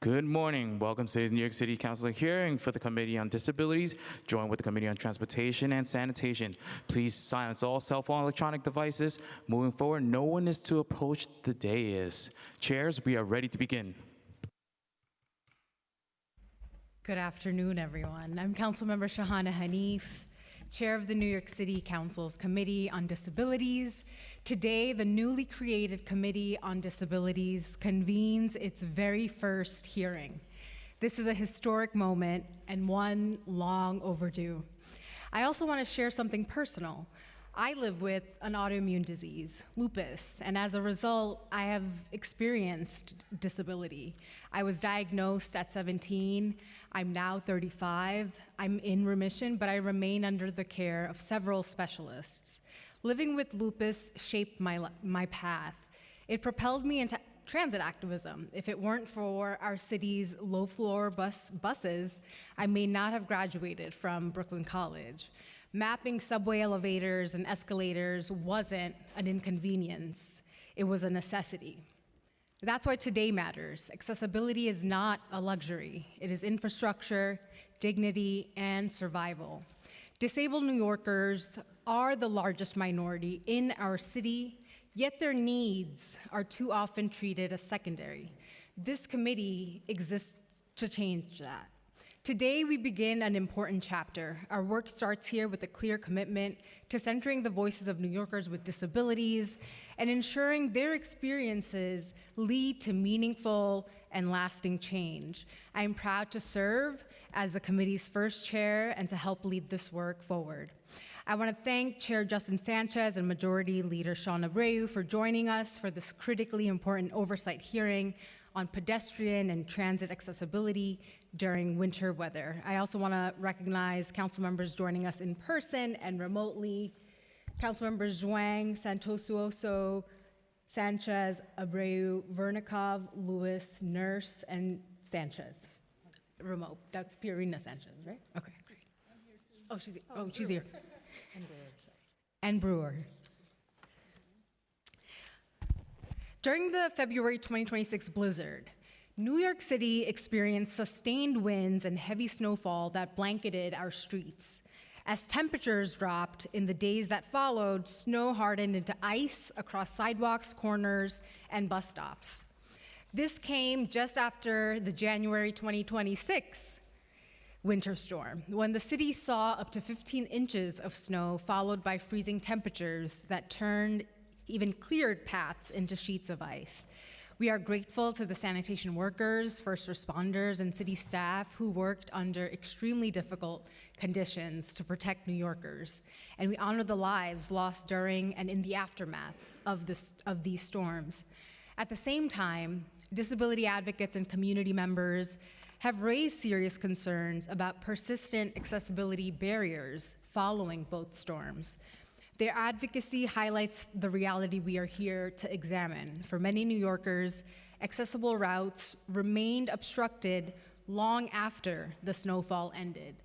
Good morning. Welcome to today's New York City Council hearing for the Committee on Disabilities, joined with the Committee on Transportation and Sanitation. Please silence all cell phone electronic devices. Moving forward, no one is to approach the dais. Chairs, we are ready to begin. Good afternoon, everyone. I'm Councilmember Shahana Hanif, Chair of the New York City Council's Committee on Disabilities. Today, the newly created Committee on Disabilities convenes its very first hearing. This is a historic moment and one long overdue. I also want to share something personal. I live with an autoimmune disease, lupus, and as a result, I have experienced disability. I was diagnosed at 17. I'm now 35. I'm in remission, but I remain under the care of several specialists. Living with lupus shaped my path. It propelled me into transit activism. If it weren't for our city's low-floor buses, I may not have graduated from Brooklyn College. Mapping subway elevators and escalators wasn't an inconvenience. It was a necessity. That's why today matters. Accessibility is not a luxury. It is infrastructure, dignity, and survival. Disabled New Yorkers are the largest minority in our city, yet their needs are too often treated as secondary. This committee exists to change that. Today, we begin an important chapter. Our work starts here with a clear commitment to centering the voices of New Yorkers with disabilities and ensuring their experiences lead to meaningful and lasting change. I am proud to serve as the committee's first chair and to help lead this work forward. I want to thank Chair Justin Sanchez and Majority Leader Sean Abreu for joining us for this critically important oversight hearing on pedestrian and transit accessibility during winter weather. I also want to recognize council members joining us in person and remotely. Council members Zhuang, Santosuoso, Sanchez, Abreu, Vernikov, Lewis, Nurse, and Sanchez. Remote. That's Pierina Sanchez, right? Okay, great. She's here. And Brewer. During the February 2026 blizzard, New York City experienced sustained winds and heavy snowfall that blanketed our streets. As temperatures dropped in the days that followed, snow hardened into ice across sidewalks, corners, and bus stops. This came just after the January 2026 winter storm, when the city saw up to 15 inches of snow, followed by freezing temperatures that turned even cleared paths into sheets of ice. We are grateful to the sanitation workers, first responders, and city staff who worked under extremely difficult conditions to protect New Yorkers. And we honor the lives lost during and in the aftermath of these storms. At the same time, disability advocates and community members have raised serious concerns about persistent accessibility barriers following both storms. Their advocacy highlights the reality we are here to examine. For many New Yorkers, accessible routes remained obstructed long after the snowfall ended.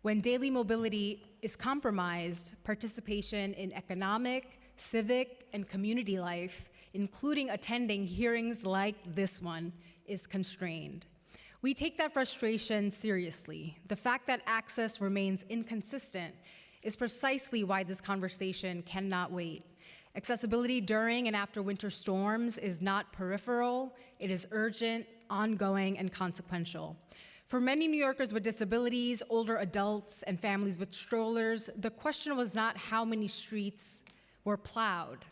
When daily mobility is compromised, participation in economic, civic, and community life, including attending hearings like this one, is constrained. We take that frustration seriously. The fact that access remains inconsistent is precisely why this conversation cannot wait. Accessibility during and after winter storms is not peripheral, it is urgent, ongoing, and consequential. For many New Yorkers with disabilities, older adults, and families with strollers, the question was not how many streets were plowed.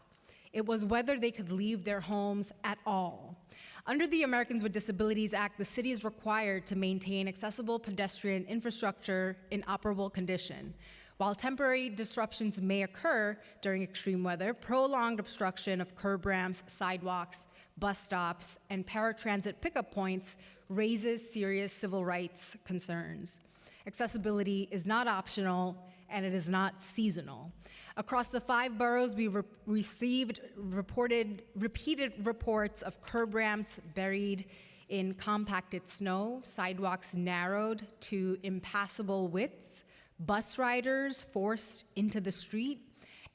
It was whether they could leave their homes at all. Under the Americans with Disabilities Act, the city is required to maintain accessible pedestrian infrastructure in operable condition. While temporary disruptions may occur during extreme weather, prolonged obstruction of curb ramps, sidewalks, bus stops, and paratransit pickup points raises serious civil rights concerns. Accessibility is not optional, and it is not seasonal. Across the 5 boroughs, we received repeated reports of curb ramps buried in compacted snow, sidewalks narrowed to impassable widths, bus riders forced into the street,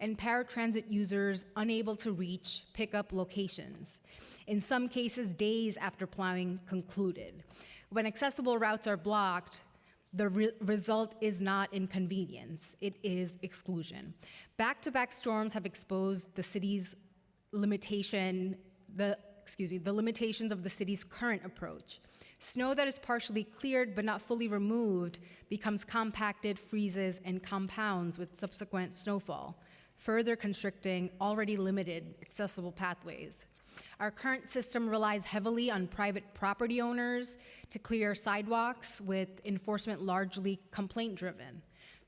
and paratransit users unable to reach pickup locations, in some cases days after plowing concluded. When accessible routes are blocked, the result is not inconvenience, it is exclusion. Back-to-back storms have exposed the city's limitations of the city's current approach. Snow that is partially cleared but not fully removed becomes compacted, freezes, and compounds with subsequent snowfall, further constricting already limited accessible pathways. Our current system relies heavily on private property owners to clear sidewalks, with enforcement largely complaint-driven.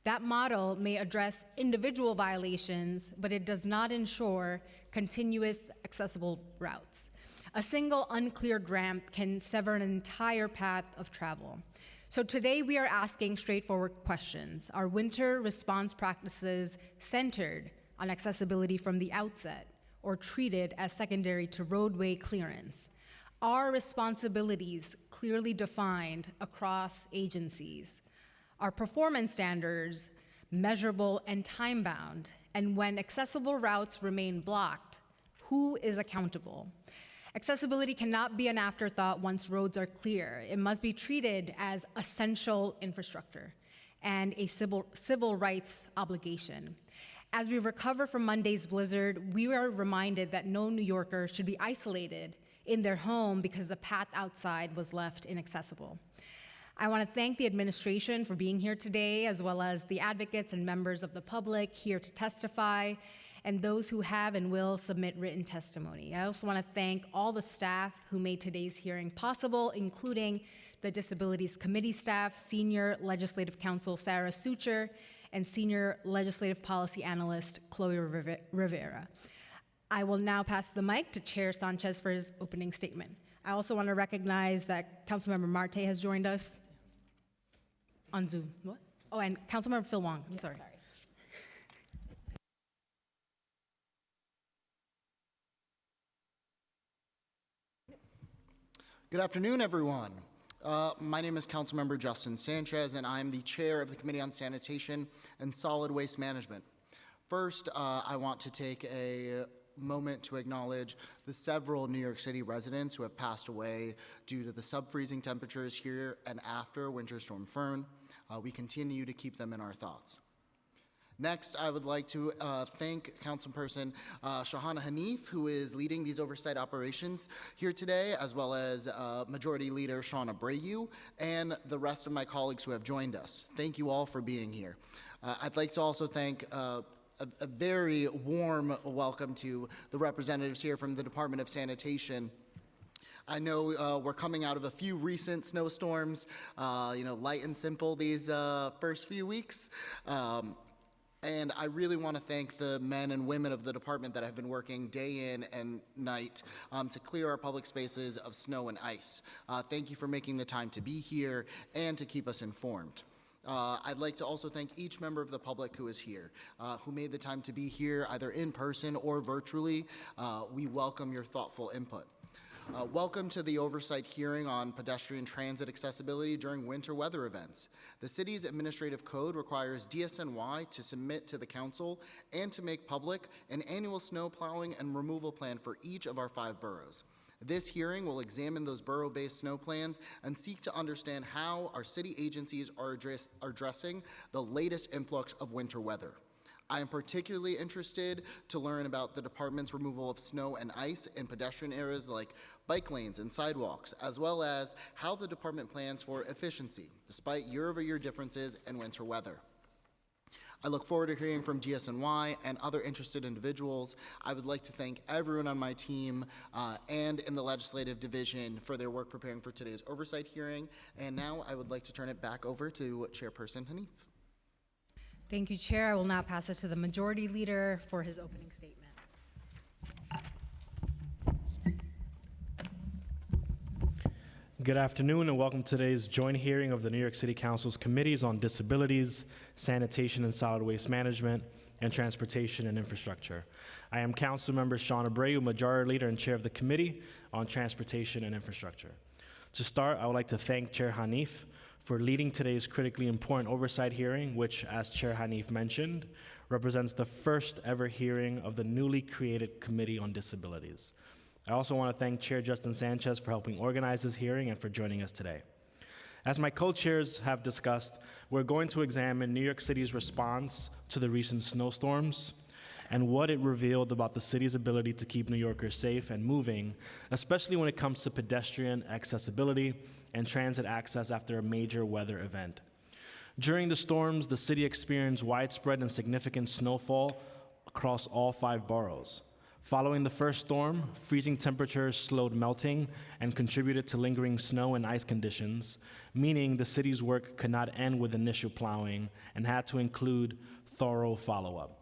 That model may address individual violations, but it does not ensure continuous accessible routes. A single uncleared ramp can sever an entire path of travel. So today we are asking straightforward questions. Are winter response practices centered on accessibility from the outset, or treated as secondary to roadway clearance? Are responsibilities clearly defined across agencies? Are performance standards measurable and time-bound? And when accessible routes remain blocked, who is accountable? Accessibility cannot be an afterthought once roads are clear. It must be treated as essential infrastructure and a civil rights obligation. As we recover from Monday's blizzard, we are reminded that no New Yorker should be isolated in their home because the path outside was left inaccessible. I want to thank the administration for being here today, as well as the advocates and members of the public here to testify, and those who have and will submit written testimony. I also want to thank all the staff who made today's hearing possible, including the Disabilities Committee staff, Senior Legislative Counsel Sarah Sucher, and Senior Legislative Policy Analyst Chloe Rivera. I will now pass the mic to Chair Sanchez for his opening statement. I also want to recognize that Councilmember Marte has joined us on Zoom. What? Oh, and Councilmember Phil Wong, I'm sorry. Good afternoon, everyone. My name is Councilmember Justin Sanchez, and I'm the chair of the Committee on Sanitation and Solid Waste Management. First, I want to take a moment to acknowledge the several New York City residents who have passed away due to the sub-freezing temperatures here and after Winter Storm Fern. We continue to keep them in our thoughts. Next, I would like to thank Councilperson Shahana Hanif, who is leading these oversight operations here today, as well as Majority Leader Sean Abreu, and the rest of my colleagues who have joined us. Thank you all for being here. I'd like to also thank a very warm welcome to the representatives here from the Department of Sanitation. I know we're coming out of a few recent snowstorms, light and simple these first few weeks. And I really want to thank the men and women of the department that have been working day in and night to clear our public spaces of snow and ice. Thank you for making the time to be here and to keep us informed. I'd like to also thank each member of the public who is here, who made the time to be here either in person or virtually. We welcome your thoughtful input. Welcome to the oversight hearing on pedestrian transit accessibility during winter weather events. The city's administrative code requires DSNY to submit to the council and to make public an annual snow plowing and removal plan for each of our 5 boroughs. This hearing will examine those borough-based snow plans and seek to understand how our city agencies are addressing the latest influx of winter weather. I am particularly interested to learn about the department's removal of snow and ice in pedestrian areas like bike lanes and sidewalks, as well as how the department plans for efficiency, despite year-over-year differences in winter weather. I look forward to hearing from DSNY and other interested individuals. I would like to thank everyone on my team and in the legislative division for their work preparing for today's oversight hearing. And now I would like to turn it back over to Chairperson Hanif. Thank you, Chair. I will now pass it to the Majority Leader for his opening statement. Good afternoon and welcome to today's joint hearing of the New York City Council's Committees on Disabilities, Sanitation and Solid Waste Management, and Transportation and Infrastructure. I am Councilmember Sean Abreu, Majority Leader and Chair of the Committee on Transportation and Infrastructure. To start, I would like to thank Chair Hanif for leading today's critically important oversight hearing, which, as Chair Hanif mentioned, represents the first ever hearing of the newly created Committee on Disabilities. I also want to thank Chair Justin Sanchez for helping organize this hearing and for joining us today. As my co-chairs have discussed, we're going to examine New York City's response to the recent snowstorms and what it revealed about the city's ability to keep New Yorkers safe and moving, especially when it comes to pedestrian accessibility and transit access after a major weather event. During the storms, the city experienced widespread and significant snowfall across all 5 boroughs. Following the first storm, freezing temperatures slowed melting and contributed to lingering snow and ice conditions, meaning the city's work could not end with initial plowing and had to include thorough follow-up.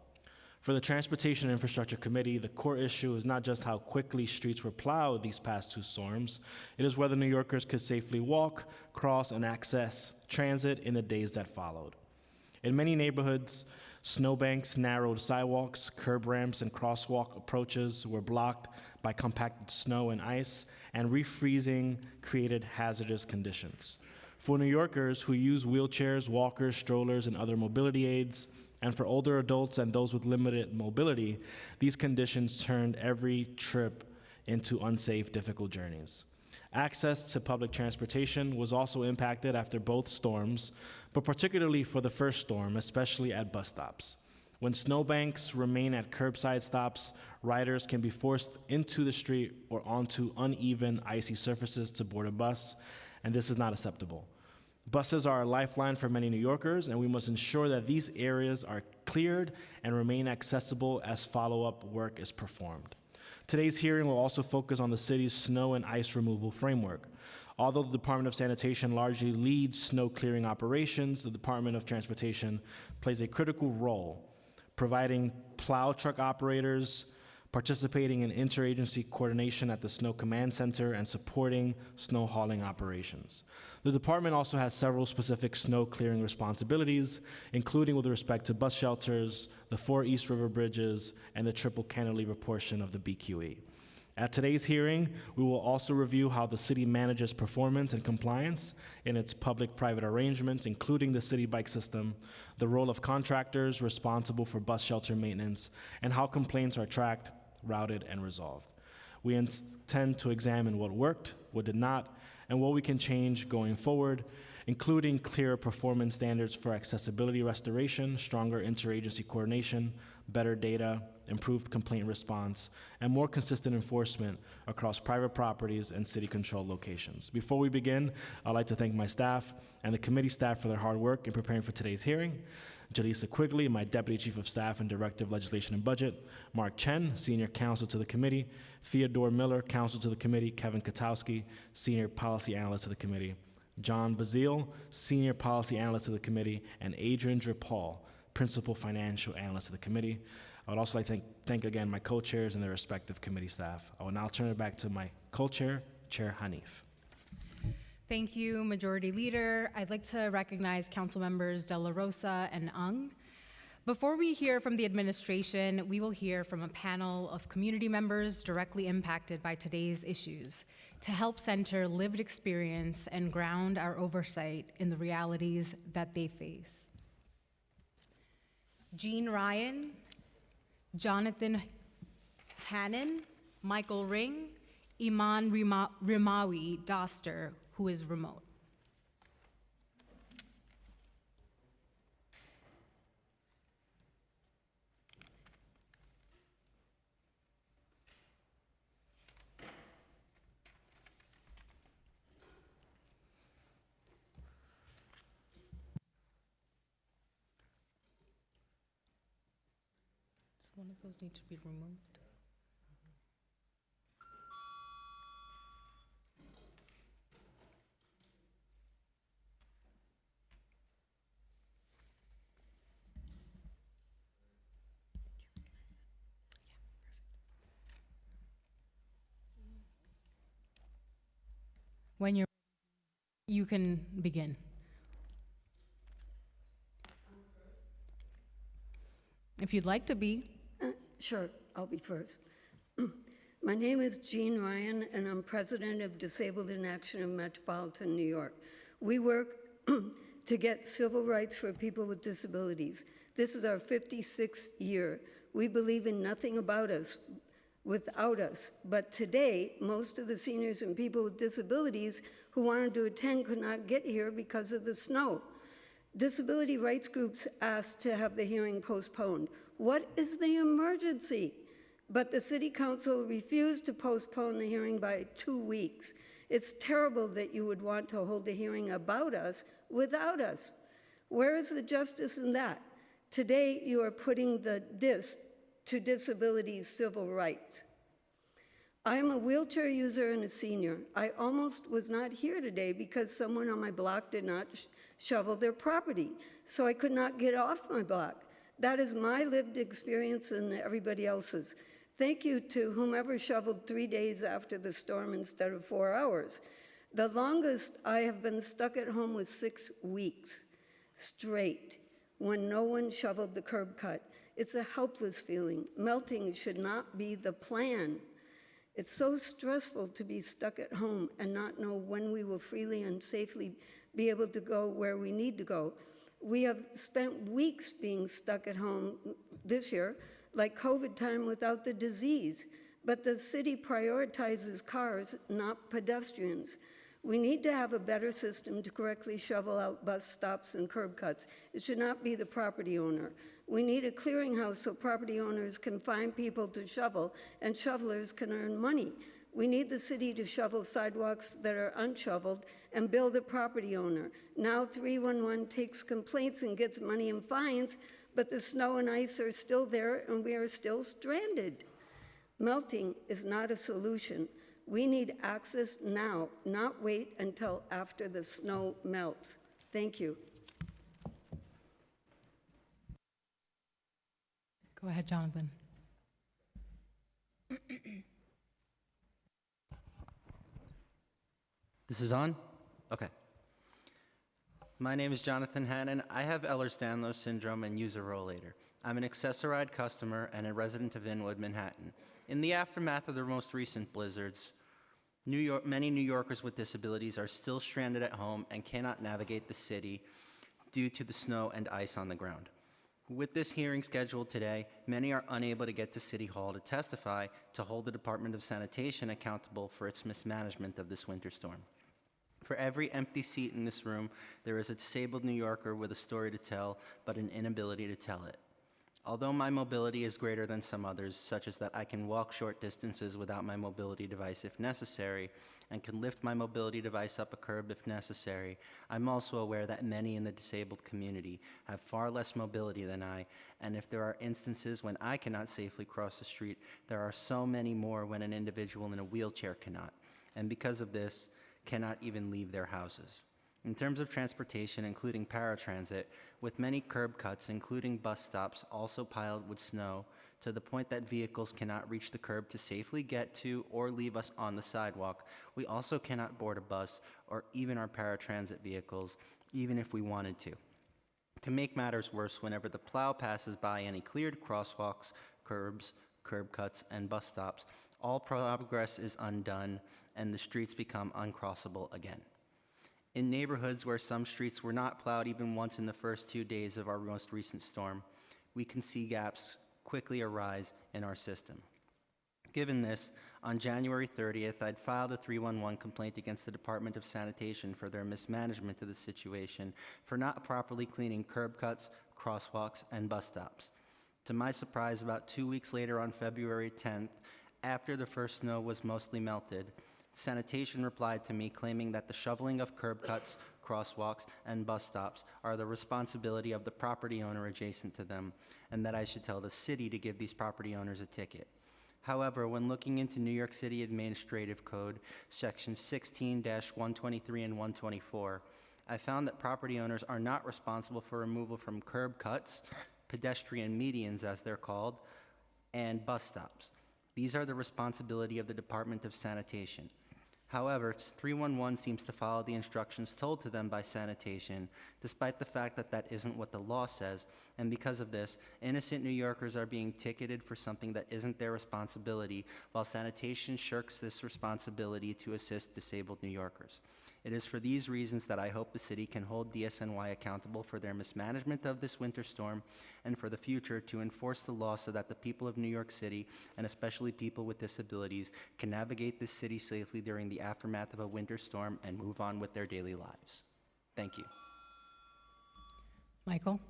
For the Transportation and Infrastructure Committee, the core issue is not just how quickly streets were plowed these past 2 storms, it is whether New Yorkers could safely walk, cross, and access transit in the days that followed. In many neighborhoods, snowbanks narrowed sidewalks, curb ramps, and crosswalk approaches were blocked by compacted snow and ice, and refreezing created hazardous conditions. For New Yorkers who use wheelchairs, walkers, strollers, and other mobility aids, and for older adults and those with limited mobility, these conditions turned every trip into unsafe, difficult journeys. Access to public transportation was also impacted after both storms, but particularly for the first storm, especially at bus stops. When snowbanks remain at curbside stops, riders can be forced into the street or onto uneven, icy surfaces to board a bus, and this is not acceptable. Buses are a lifeline for many New Yorkers, and we must ensure that these areas are cleared and remain accessible as follow-up work is performed. Today's hearing will also focus on the city's snow and ice removal framework. Although the Department of Sanitation largely leads snow clearing operations, the Department of Transportation plays a critical role, providing plow truck operators, participating in interagency coordination at the Snow Command Center, and supporting snow hauling operations. The department also has several specific snow clearing responsibilities, including with respect to bus shelters, the 4 East River bridges, and the triple cantilever portion of the BQE. At today's hearing, we will also review how the city manages performance and compliance in its public-private arrangements, including the city bike system, the role of contractors responsible for bus shelter maintenance, and how complaints are tracked, routed, and resolved. We intend to examine what worked, what did not, and what we can change going forward, including clearer performance standards for accessibility restoration, stronger interagency coordination, better data, improved complaint response, and more consistent enforcement across private properties and city-controlled locations. Before we begin, I'd like to thank my staff and the committee staff for their hard work in preparing for today's hearing. Jaleesa Quigley, my Deputy Chief of Staff and Director of Legislation and Budget, Mark Chen, Senior Counsel to the Committee, Theodore Miller, Counsel to the Committee, Kevin Katowski, Senior Policy Analyst to the Committee, John Bazile, Senior Policy Analyst to the Committee, and Adrian Drapal, Principal Financial Analyst to the Committee. I would also like to thank again my co-chairs and their respective committee staff. I will now turn it back to my co-chair, Chair Hanif. Thank you, Majority Leader. I'd like to recognize Council Members De La Rosa and Ung. Before we hear from the administration, we will hear from a panel of community members directly impacted by today's issues to help center lived experience and ground our oversight in the realities that they face. Jean Ryan, Jonathan Hannon, Michael Ring, Iman Rimawi Doster, who is remote. Does one of those need to be removed? When you're, you can begin. If you'd like to be. Sure, I'll be first. My name is Jean Ryan, and I'm president of Disabled in Action of Metropolitan New York. We work to get civil rights for people with disabilities. This is our 56th year. We believe in nothing about us without us. But today, most of the seniors and people with disabilities who wanted to attend could not get here because of the snow. Disability rights groups asked to have the hearing postponed. What is the emergency? But the City Council refused to postpone the hearing by 2 weeks. It's terrible that you would want to hold a hearing about us without us. Where is the justice in that? Today, you are putting the to disabilities' civil rights. I am a wheelchair user and a senior. I almost was not here today because someone on my block did not shovel their property, so I could not get off my block. That is my lived experience and everybody else's. Thank you to whomever shoveled 3 days after the storm instead of 4 hours. The longest I have been stuck at home was 6 weeks straight when no one shoveled the curb cut. It's a helpless feeling. Melting should not be the plan. It's so stressful to be stuck at home and not know when we will freely and safely be able to go where we need to go. We have spent weeks being stuck at home this year, like COVID time without the disease, but the city prioritizes cars, not pedestrians. We need to have a better system to correctly shovel out bus stops and curb cuts. It should not be the property owner. We need a clearinghouse so property owners can find people to shovel and shovelers can earn money. We need the city to shovel sidewalks that are unshoveled and bill the property owner. Now 311 takes complaints and gets money and fines, but the snow and ice are still there and we are still stranded. Melting is not a solution. We need access now, not wait until after the snow melts. Thank you. Go ahead, Jonathan. This is on? Okay. My name is Jonathan Hannon. I have Ehlers-Danlos syndrome and use a rollator. I'm an Access-A-Ride customer and a resident of Inwood, Manhattan. In the aftermath of the most recent blizzards, many New Yorkers with disabilities are still stranded at home and cannot navigate the city due to the snow and ice on the ground. With this hearing scheduled today, many are unable to get to City Hall to testify to hold the Department of Sanitation accountable for its mismanagement of this winter storm. For every empty seat in this room, there is a disabled New Yorker with a story to tell, but an inability to tell it. Although my mobility is greater than some others, such as that I can walk short distances without my mobility device if necessary, and can lift my mobility device up a curb if necessary, I'm also aware that many in the disabled community have far less mobility than I, and if there are instances when I cannot safely cross the street, there are so many more when an individual in a wheelchair cannot, and because of this, cannot even leave their houses. In terms of transportation, including paratransit, with many curb cuts, including bus stops, also piled with snow, to the point that vehicles cannot reach the curb to safely get to or leave us on the sidewalk, we also cannot board a bus or even our paratransit vehicles, even if we wanted to. To make matters worse, whenever the plow passes by any cleared crosswalks, curbs, curb cuts, and bus stops, all progress is undone and the streets become uncrossable again. In neighborhoods where some streets were not plowed even once in the first 2 days of our most recent storm, we can see gaps quickly arise in our system. Given this, on January 30th, I'd filed a 311 complaint against the Department of Sanitation for their mismanagement of the situation for not properly cleaning curb cuts, crosswalks, and bus stops. To my surprise, about 2 weeks later on February 10th, after the first snow was mostly melted, Sanitation replied to me claiming that the shoveling of curb cuts, crosswalks, and bus stops are the responsibility of the property owner adjacent to them, and that I should tell the city to give these property owners a ticket. However, when looking into New York City Administrative Code, sections 16-123 and 124, I found that property owners are not responsible for removal from curb cuts, pedestrian medians as they're called, and bus stops. These are the responsibility of the Department of Sanitation. However, 311 seems to follow the instructions told to them by sanitation, despite the fact that that isn't what the law says, and because of this, innocent New Yorkers are being ticketed for something that isn't their responsibility, while sanitation shirks this responsibility to assist disabled New Yorkers. It is for these reasons that I hope the city can hold DSNY accountable for their mismanagement of this winter storm and for the future to enforce the law so that the people of New York City, and especially people with disabilities, can navigate this city safely during the aftermath of a winter storm and move on with their daily lives. Thank you. Michael?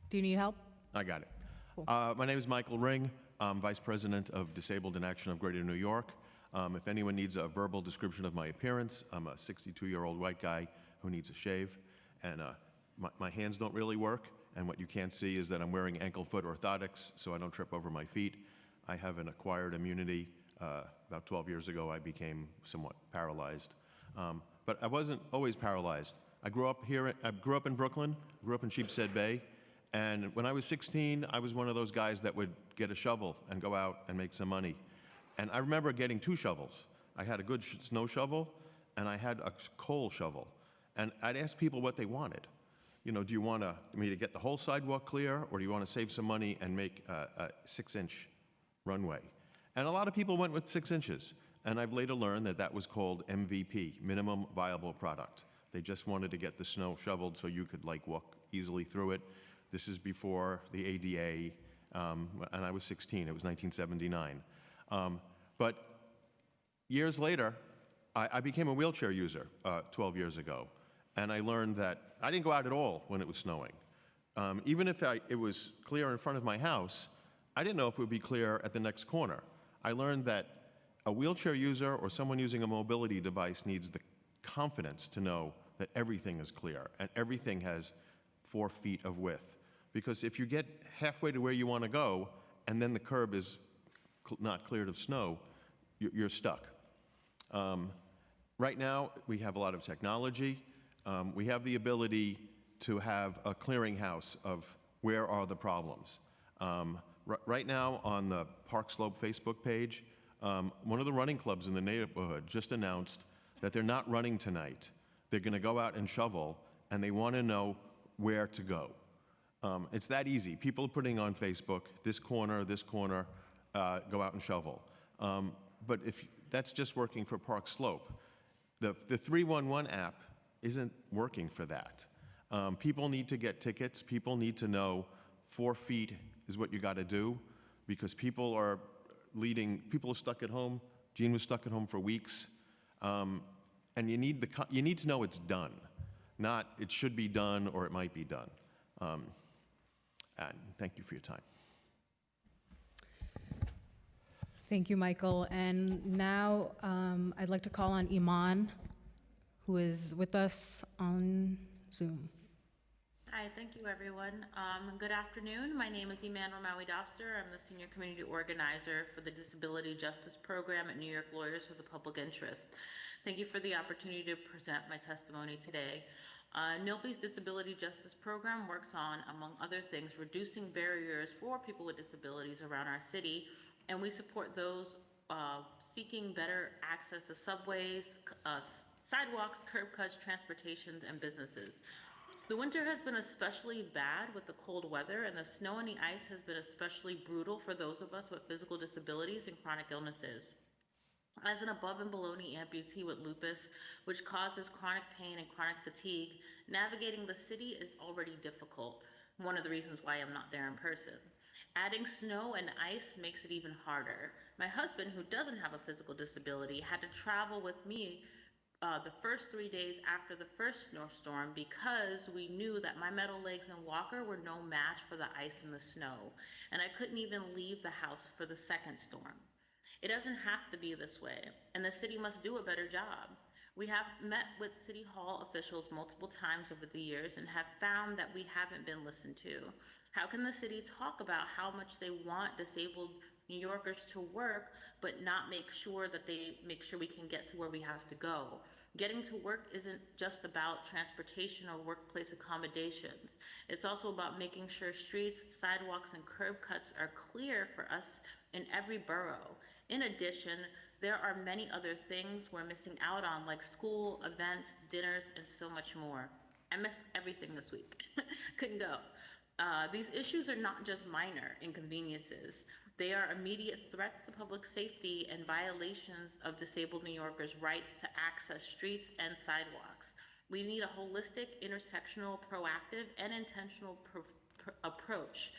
Do you need help? I got it. My name is Michael Ring. I'm Vice President of Disabled in Action of Greater New York. If anyone needs a verbal description of my appearance, I'm a 62-year-old white guy who needs a shave, and my hands don't really work, and what you can't see is that I'm wearing ankle-foot orthotics so I don't trip over my feet. I have an acquired immunity. About 12 years ago, I became somewhat paralyzed. But I wasn't always paralyzed. I grew up in Brooklyn, grew up in Sheepshead Bay, and when I was 16, I was one of those guys that would get a shovel and go out and make some money. And I remember getting 2 shovels. I had a good snow shovel, and I had a coal shovel. And I'd ask people what they wanted. You know, do you want me to get the whole sidewalk clear, or do you want to save some money and make a 6-inch runway? And a lot of people went with 6 inches. And I've later learned that that was called MVP, Minimum Viable Product. They just wanted to get the snow shoveled so you could like walk easily through it. This is before the ADA, and I was 16. It was 1979. But years later, I became a wheelchair user 12 years ago, and I learned that I didn't go out at all when it was snowing. Even if it was clear in front of my house, I didn't know if it would be clear at the next corner. I learned that a wheelchair user or someone using a mobility device needs the confidence to know that everything is clear and everything has 4 feet of width. Because if you get halfway to where you want to go and then the curb is not cleared of snow, you're stuck. Right now, we have a lot of technology. We have the ability to have a clearinghouse of where are the problems. Right now, on the Park Slope Facebook page, one of the running clubs in the neighborhood just announced that they're not running tonight. They're going to go out and shovel, and they want to know where to go. It's that easy. People are putting on Facebook, this corner, go out and shovel. But if that's just working for Park Slope, the 311 app isn't working for that. People need to get tickets. People need to know 4 feet is what you got to do, because people are stuck at home. Jean was stuck at home for weeks. And you need to know it's done, not it should be done or it might be done. And thank you for your time. Thank you, Michael. And now I'd like to call on Iman, who is with us on Zoom. Hi, thank you, everyone. Good afternoon. My name is Iman Romawi Doster. I'm the Senior Community Organizer for the Disability Justice Program at New York Lawyers for the Public Interest. Thank you for the opportunity to present my testimony today. NILPI's Disability Justice Program works on, among other things, reducing barriers for people with disabilities around our city, and we support those seeking better access to subways, sidewalks, curb cuts, transportations, and businesses. The winter has been especially bad with the cold weather, and the snow and the ice has been especially brutal for those of us with physical disabilities and chronic illnesses. As an above and below knee amputee with lupus, which causes chronic pain and chronic fatigue, navigating the city is already difficult. One of the reasons why I'm not there in person. Adding snow and ice makes it even harder. My husband, who doesn't have a physical disability, had to travel with me the first 3 days after the first snowstorm because we knew that my metal legs and walker were no match for the ice and the snow, and I couldn't even leave the house for the second storm. It doesn't have to be this way, and the city must do a better job. We have met with City Hall officials multiple times over the years and have found that we haven't been listened to. How can the city talk about how much they want disabled New Yorkers to work, but not make sure that they make sure we can get to where we have to go? Getting to work isn't just about transportation or workplace accommodations. It's also about making sure streets, sidewalks, and curb cuts are clear for us in every borough. In addition, there are many other things we're missing out on, like school, events, dinners, and so much more. I missed everything this week. Couldn't go. These issues are not just minor inconveniences. They are immediate threats to public safety and violations of disabled New Yorkers' rights to access streets and sidewalks. We need a holistic, intersectional, proactive, and intentional approach.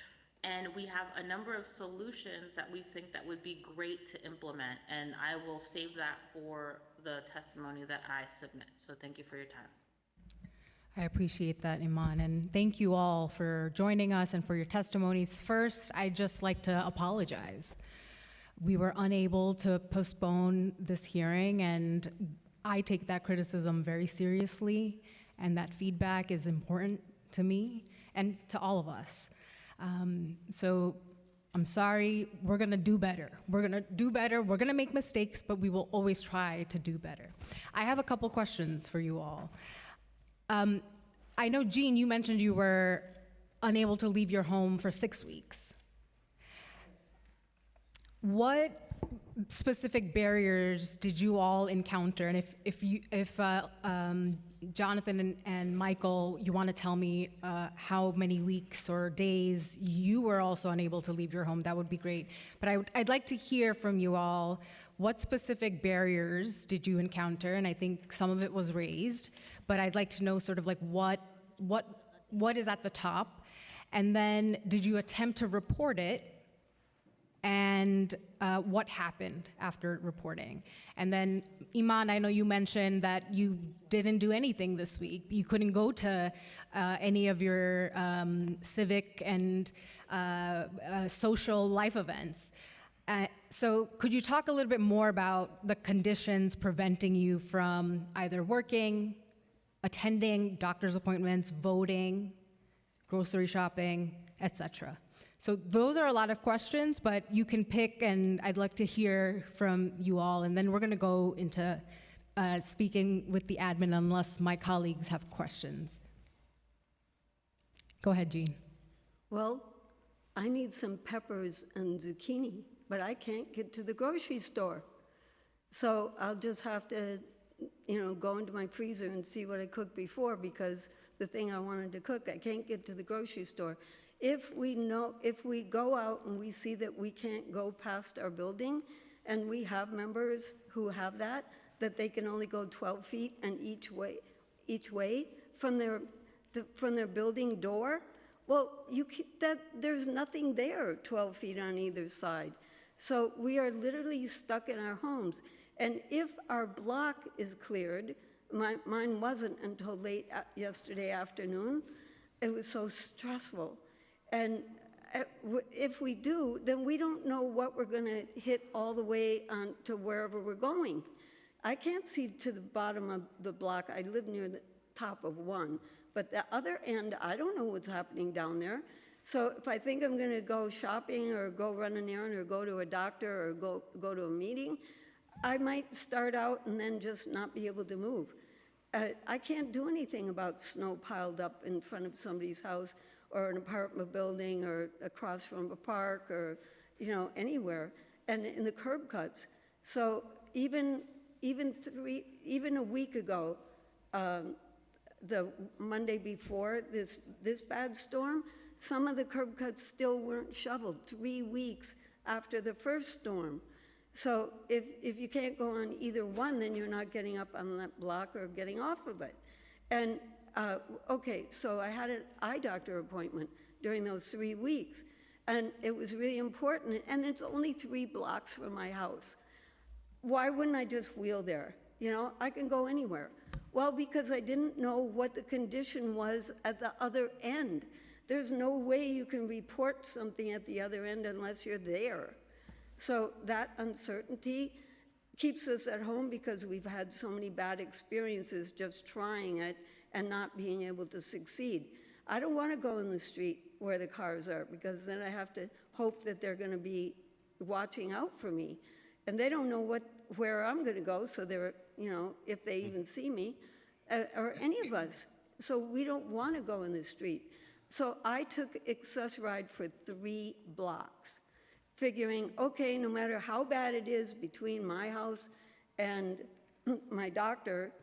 And we have a number of solutions that we think that would be great to implement. And I will save that for the testimony that I submit. So thank you for your time. I appreciate that, Iman, and thank you all for joining us and for your testimonies. First, I'd just like to apologize. We were unable to postpone this hearing, and I take that criticism very seriously, and that feedback is important to me and to all of us. So I'm sorry, we're gonna do better. We're gonna do better, we're gonna make mistakes, but we will always try to do better. I have a couple questions for you all. I know, Jean, you mentioned you were unable to leave your home for 6 weeks. What specific barriers did you all encounter? And if Jonathan and Michael, you want to tell me how many weeks or days you were also unable to leave your home, that would be great. But I'd like to hear from you all, what specific barriers did you encounter? And I think some of it was raised, but I'd like to know sort of like what is at the top, and then did you attempt to report it, and what happened after reporting? And then Iman, I know you mentioned that you didn't do anything this week. You couldn't go to any of your civic and social life events. So could you talk a little bit more about the conditions preventing you from either working, attending doctor's appointments, voting, grocery shopping, etc.? So those are a lot of questions, but you can pick, and I'd like to hear from you all, and then we're going to go into speaking with the admin unless my colleagues have questions. Go ahead, Jean. Well, I need some peppers and zucchini, but I can't get to the grocery store. So I'll just have to, go into my freezer and see what I cooked before, because the thing I wanted to cook, I can't get to the grocery store. If we go out and we see that we can't go past our building, and we have members who have that they can only go 12 feet and each way from their building door, well, there's nothing there 12 feet on either side. So we are literally stuck in our homes. And if our block is cleared, mine wasn't until late yesterday afternoon, it was so stressful. And if we do, then we don't know what we're going to hit all the way on to wherever we're going. I can't see to the bottom of the block. I live near the top of one. But the other end, I don't know what's happening down there. So if I think I'm going to go shopping or go run an errand or go to a doctor or go to a meeting, I might start out and then just not be able to move. I can't do anything about snow piled up in front of somebody's house or an apartment building or across from a park or, anywhere, and in the curb cuts. So even a week ago, the Monday before this bad storm, some of the curb cuts still weren't shoveled 3 weeks after the first storm. So if you can't go on either one, then you're not getting up on that block or getting off of it. And okay, so I had an eye doctor appointment during those 3 weeks, and it was really important, and it's only 3 blocks from my house. Why wouldn't I just wheel there? I can go anywhere. Well, because I didn't know what the condition was at the other end. There's no way you can report something at the other end unless you're there. So that uncertainty keeps us at home because we've had so many bad experiences just trying it and not being able to succeed. I don't want to go in the street where the cars are, because then I have to hope that they're going to be watching out for me. And they don't know where I'm going to go, so they're, you know, if they even see me, or any of us. So we don't want to go in the street. So I took Access-Ride for 3 blocks, figuring, okay, no matter how bad it is between my house and my doctor,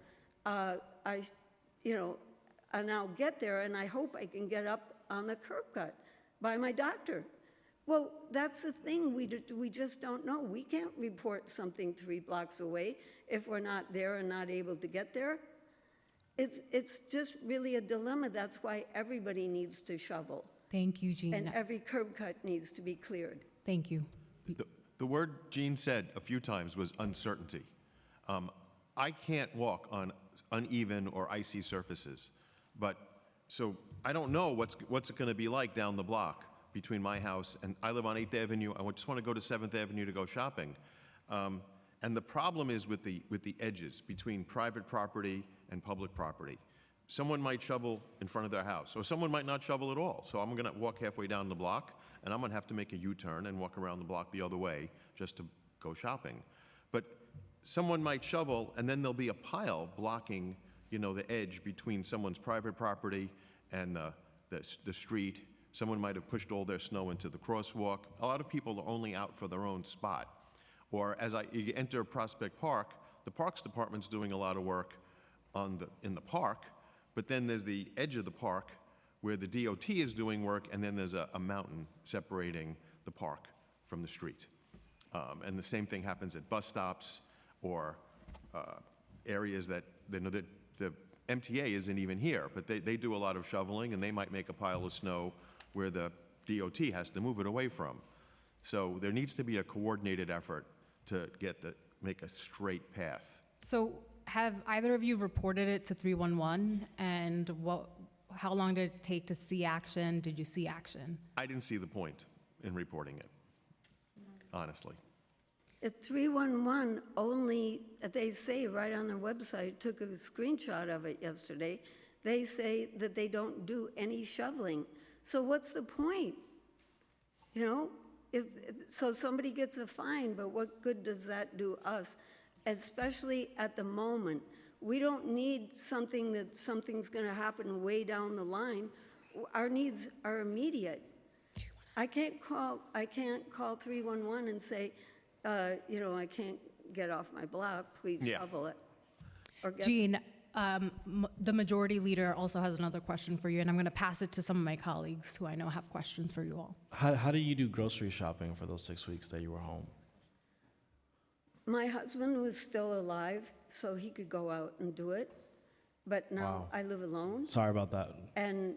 and I'll get there, and I hope I can get up on the curb cut by my doctor. Well, that's the thing, we just don't know. We can't report something 3 blocks away if we're not there and not able to get there. It's just really a dilemma. That's why everybody needs to shovel, Thank you, Jean. and every curb cut needs to be cleared. Thank you. The word Jean said a few times was uncertainty. I can't walk on uneven or icy surfaces, but so I don't know what's it going to be like down the block between my house and I live on 8th Avenue. I just want to go to 7th Avenue to go shopping. And the problem is with the edges between private property and public property. Someone might shovel in front of their house, or someone might not shovel at all. So I'm going to walk halfway down the block, and I'm going to have to make a U-turn and walk around the block the other way just to go shopping. But someone might shovel, and then there'll be a pile blocking, you know, the edge between someone's private property and the street. Someone might have pushed all their snow into the crosswalk. A lot of people are only out for their own spot. Or as you enter Prospect Park, the Parks Department's doing a lot of work in the park, but then there's the edge of the park where the DOT is doing work, and then there's a mountain separating the park from the street. And the same thing happens at bus stops or areas that, you know, the MTA isn't even here, but they do a lot of shoveling, and they might make a pile of snow where the DOT has to move it away from. So there needs to be a coordinated effort to make a straight path. So have either of you reported it to 311? And how long did it take to see action? Did you see action? I didn't see the point in reporting it, honestly. At 311, only, they say right on their website, took a screenshot of it yesterday, they say that they don't do any shoveling. So what's the point? You know, so somebody gets a fine, but what good does that do us? Especially at the moment. We don't need something's going to happen way down the line. Our needs are immediate. I can't call 311 and say, you know, I can't get off my block, please shovel it. Or Jean, the majority leader also has another question for you, and I'm going to pass it to some of my colleagues who I know have questions for you all. How do you do grocery shopping for those 6 weeks that you were home? My husband was still alive, so he could go out and do it. But now Wow. I live alone, Sorry about that. and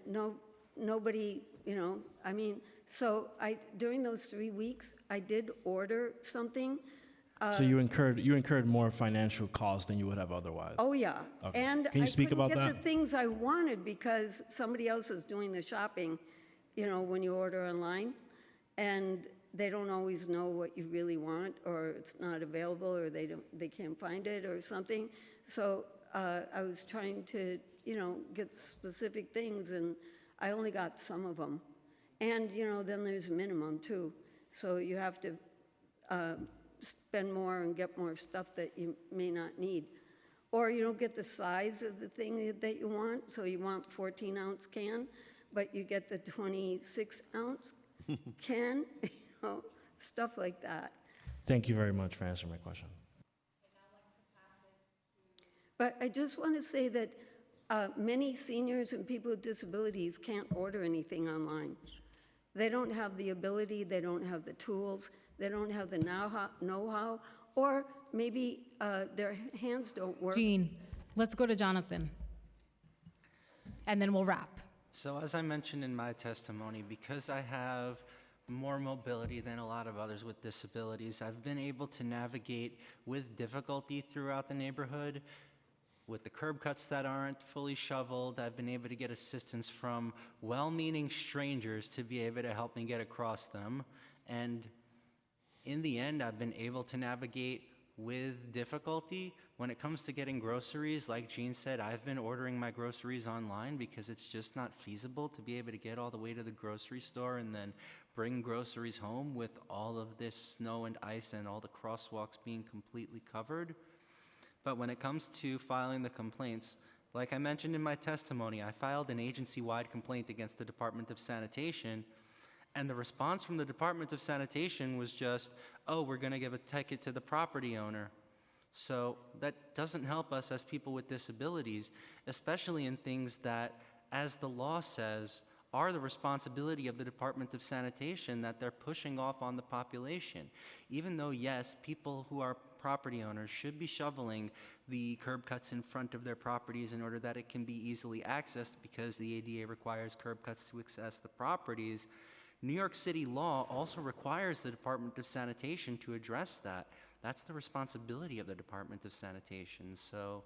nobody, you know, I mean, so during those 3 weeks, I did order something. So you incurred more financial costs than you would have otherwise. Oh, yeah. Okay. And Can you speak about I couldn't get that? the things I wanted because somebody else is doing the shopping, you know, when you order online. And they don't always know what you really want, or it's not available, or they can't find it or something. So I was trying to, you know, get specific things, and I only got some of them. And, you know, then there's a minimum, too. So you have to spend more and get more stuff that you may not need. Or you don't get the size of the thing that you want, so you want 14-ounce can, but you get the 26-ounce can, you know, stuff like that. Thank you very much for answering my question. But I just want to say that many seniors and people with disabilities can't order anything online. They don't have the ability, they don't have the tools, they don't have the know-how, or maybe their hands don't work. Jean, let's go to Jonathan, and then we'll wrap. So as I mentioned in my testimony, because I have more mobility than a lot of others with disabilities, I've been able to navigate with difficulty throughout the neighborhood. With the curb cuts that aren't fully shoveled, I've been able to get assistance from well-meaning strangers to be able to help me get across them. And in the end, I've been able to navigate with difficulty. When it comes to getting groceries, like Jean said, I've been ordering my groceries online because it's just not feasible to be able to get all the way to the grocery store and then bring groceries home with all of this snow and ice and all the crosswalks being completely covered. But when it comes to filing the complaints, like I mentioned in my testimony, I filed an agency-wide complaint against the Department of Sanitation, and the response from the Department of Sanitation was just, oh, we're going to give a ticket to the property owner. So that doesn't help us as people with disabilities, especially in things that, as the law says, are the responsibility of the Department of Sanitation that they're pushing off on the population. Even though, yes, people who are property owners should be shoveling the curb cuts in front of their properties in order that it can be easily accessed because the ADA requires curb cuts to access the properties, New York City law also requires the Department of Sanitation to address that. That's the responsibility of the Department of Sanitation. So,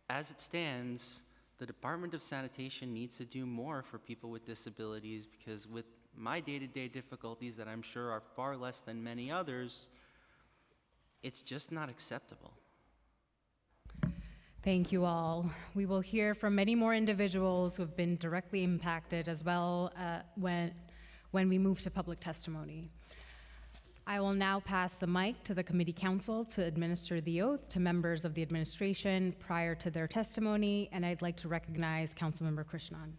as it stands, the Department of Sanitation needs to do more for people with disabilities because with my day-to-day difficulties that I'm sure are far less than many others, it's just not acceptable. Thank you all. We will hear from many more individuals who have been directly impacted as well when we move to public testimony. I will now pass the mic to the committee counsel to administer the oath to members of the administration prior to their testimony, and I'd like to recognize Councilmember Krishnan.